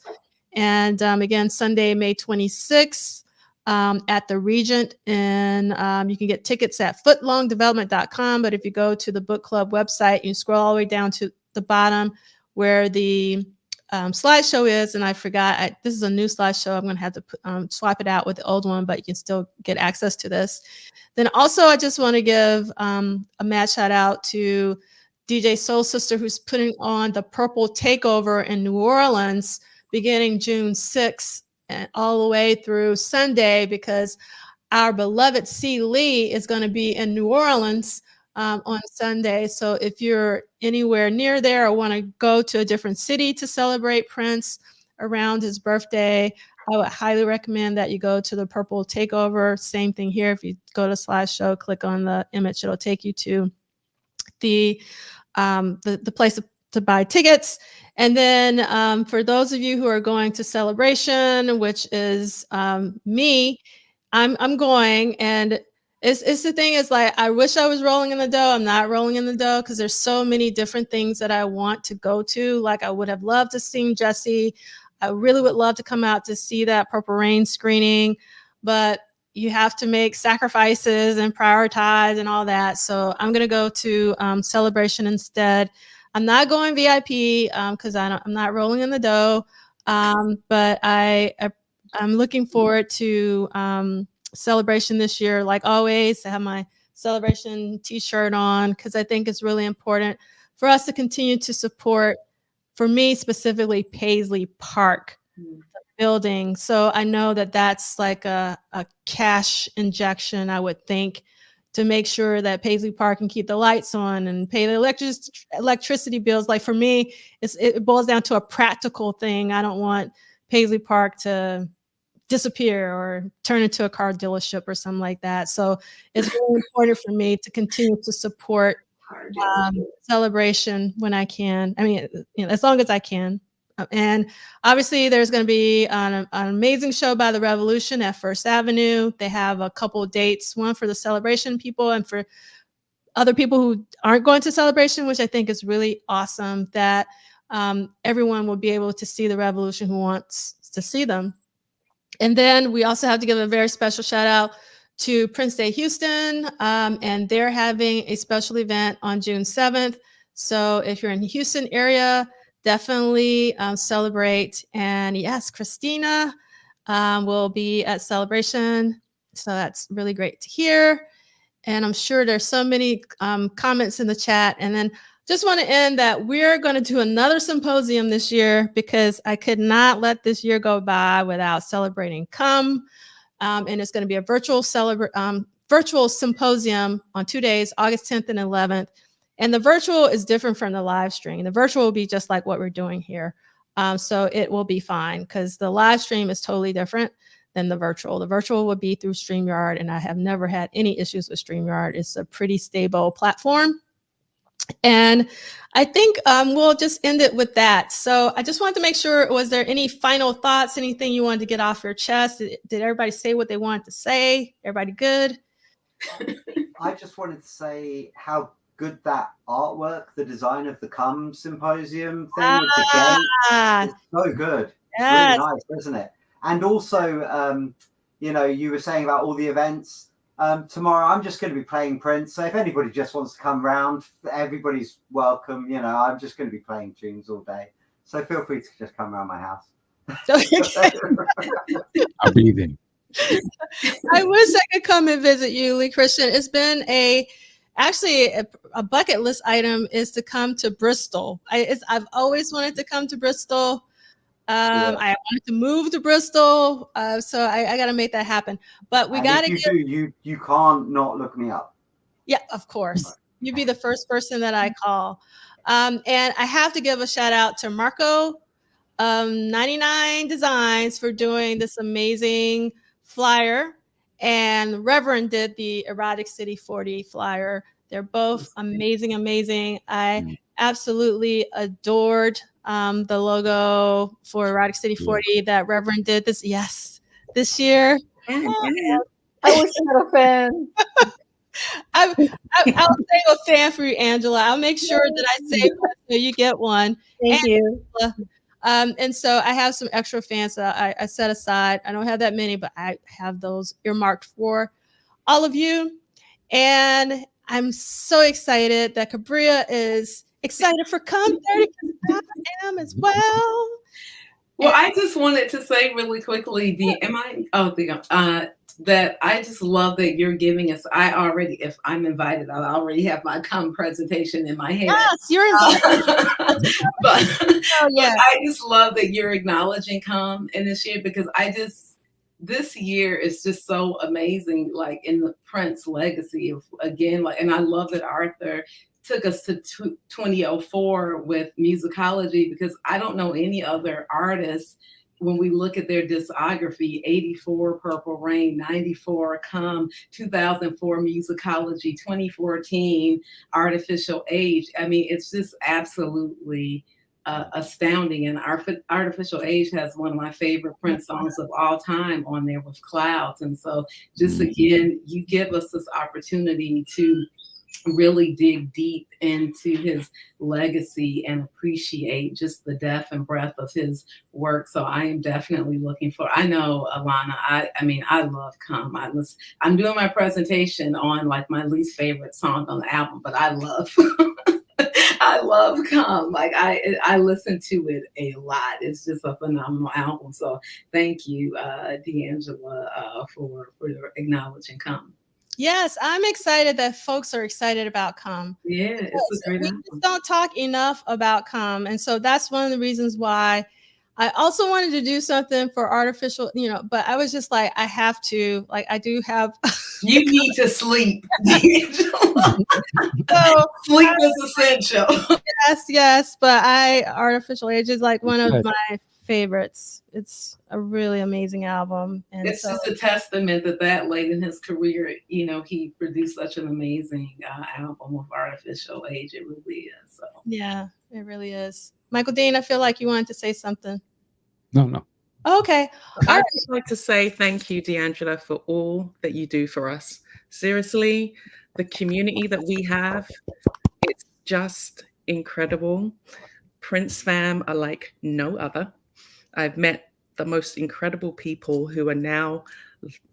And again, Sunday, May 26th at the Regent. And you can get tickets at footlongdevelopment.com. But if you go to the book club website, you scroll all the way down to the bottom where the slideshow is. And I forgot, this is a new slideshow. I'm going to have to swap it out with the old one, but you can still get access to this. Then also, I just want to give a mad shout out to DJ Soul Sister, who's putting on the Purple Takeover in New Orleans beginning June 6th and all the way through Sunday, because our beloved C. Lee is going to be in New Orleans on Sunday. So if you're anywhere near there or want to go to a different city to celebrate Prince around his birthday, I would highly recommend that you go to the Purple Takeover. Same thing here. If you go to slideshow, click on the image, it'll take you to the place to buy tickets. And then for those of you who are going to Celebration, which is me, I'm going, and it's the thing is like, I wish I was rolling in the dough. I'm not rolling in the dough because there's so many different things that I want to go to. Like I would have loved to sing Jesse. I really would love to come out to see that Purple Rain screening, but you have to make sacrifices and prioritize and all that. So I'm going to go to Celebration instead. I'm not going VIP because I'm not rolling in the dough, but I'm looking forward to Celebration this year. Like always, I have my Celebration t-shirt on because I think it's really important for us to continue to support, for me specifically, Paisley Park building. So I know that that's like a cash injection, I would think, to make sure that Paisley Park can keep the lights on and pay the electricity bills. Like for me, it boils down to a practical thing. I don't want Paisley Park to disappear or turn into a car dealership or something like that. So it's really important for me to continue to support Celebration when I can. I mean, as long as I can. And obviously there's going to be an amazing show by The Revolution at First Avenue. They have a couple of dates, one for the Celebration people and for other people who aren't going to Celebration, which I think is really awesome that everyone will be able to see The Revolution who wants to see them. And then we also have to give a very special shout out to Prince Day Houston, and they're having a special event on June 7th. So if you're in the Houston area, definitely celebrate. And yes, Christina will be at Celebration. So that's really great to hear. And I'm sure there's so many comments in the chat. And then just want to end that we're going to do another symposium this year because I could not let this year go by without celebrating Come. And it's going to be a virtual symposium on 2 days, August 10th and 11th. And the virtual is different from the live stream. The virtual will be just like what we're doing here. So it will be fine because the live stream is totally different than the virtual. The virtual will be through StreamYard, and I have never had any issues with StreamYard. It's a pretty stable platform. And I think we'll just end it with that. So I just wanted to make sure, was there any final thoughts, anything you wanted to get off your chest? Did everybody say what they wanted to say? Everybody good? I just wanted to say how good that artwork, the design of the Come Symposium thing with the gate, is so good. Yes. It's really nice, isn't it? And also, you know, you were saying about all the events. Tomorrow I'm just going to be playing Prince, so if anybody just wants to come round, everybody's welcome. You know, I'm just going to be playing tunes all day, so feel free to just come around my house. I'll be there. I wish I could come and visit you, Lee Christian. It's been actually a bucket list item is to come to Bristol. I've always wanted to come to Bristol. I wanted to move to Bristol, so I got to make that happen. But we got to you can't not look me up. Yeah, of course. You be the first person that I call. And I have to give a shout out to Marco 99 Designs for doing this amazing flyer, and Reverend did the Erotic City 40 flyer. They're both amazing. I absolutely adored the logo for Erotic City 40 that Reverend did this year. I wish I had a fan. I'll save a fan for you, Angela. I'll make sure that I save one so you get one. Thank you. And so I have some extra fans that I set aside. I don't have that many, but I have those earmarked for all of you. And I'm so excited that Cabria is excited for Come 30, because I am as well. Well, I just wanted to say really quickly, that I just love that you're giving us. If I'm invited, I already have my Come presentation in my head. Yes, you're invited. But I just love that you're acknowledging Come in this year, because this year is just so amazing, like in the Prince legacy of, again, and I love that Arthur took us to 2004 with musicology, because I don't know any other artists. When we look at their discography, 84 Purple Rain, 94 Come, 2004 Musicology, 2014 Artificial Age. I mean, it's just absolutely astounding. And Artificial Age has one of my favorite Prince songs of all time on there with Clouds. And so just again, you give us this opportunity to really dig deep into his legacy and appreciate just the depth and breadth of his work. So I am definitely looking for, I know, Alana, I love Come. I'm doing my presentation on like my least favorite song on the album, but I love I love Come. Like I listen to it a lot. It's just a phenomenal album. So thank you, D'Angela, for acknowledging Come. Yes, I'm excited that folks are excited about Come. Yeah, it's a great we album. just don't talk enough about Come. And so that's one of the reasons why I also wanted to do something for artificial, but I was just like, I have to, like, I do have. You need to sleep. So, sleep is essential. Yes. But Artificial Age is like one of my favorites. It's a really amazing album. And it's just a testament that late in his career, he produced such an amazing album of Artificial Age. It really is. So. Yeah, it really is. Michael Dean, I feel like you wanted to say something. No. Okay. I'd just like to say thank you, D'Angela, for all that you do for us. Seriously, the community that we have, it's just incredible. Prince fam are like no other. I've met the most incredible people who are now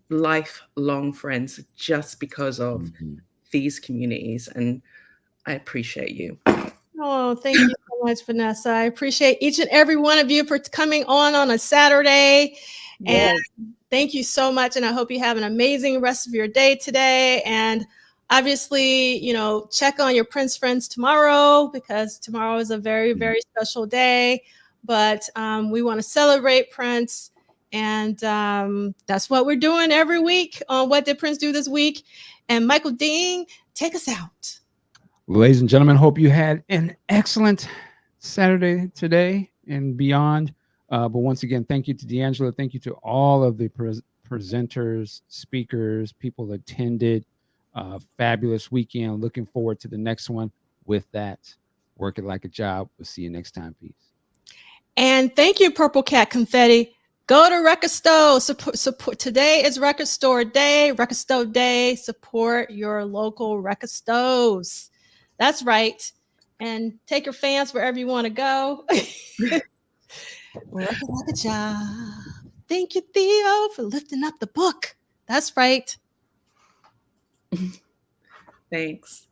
lifelong friends just because of these communities, and I appreciate you. Oh, thank you so much, Vanessa. I appreciate each and every one of you for coming on a Saturday. Yes. And thank you so much. And I hope you have an amazing rest of your day today. And obviously, check on your Prince friends tomorrow, because tomorrow is a very, very special day. But we want to celebrate Prince. And that's what we're doing every week on What Did Prince Do This Week? And Michael Dean, take us out. Ladies and gentlemen, hope you had an excellent Saturday today and beyond. But once again, thank you to D'Angela. Thank you to all of the presenters, speakers, people that attended. Fabulous weekend. Looking forward to the next one. With that, work it like a job. We'll see you next time. Peace. And thank you, Purple Cat Confetti. Go to Record Store. Support. Today is Record Store Day. Record Store Day. Support your local record stores. That's right. And take your fans wherever you want to go. Work it like a job. Thank you, Theo, for lifting up the book. That's right. Thanks.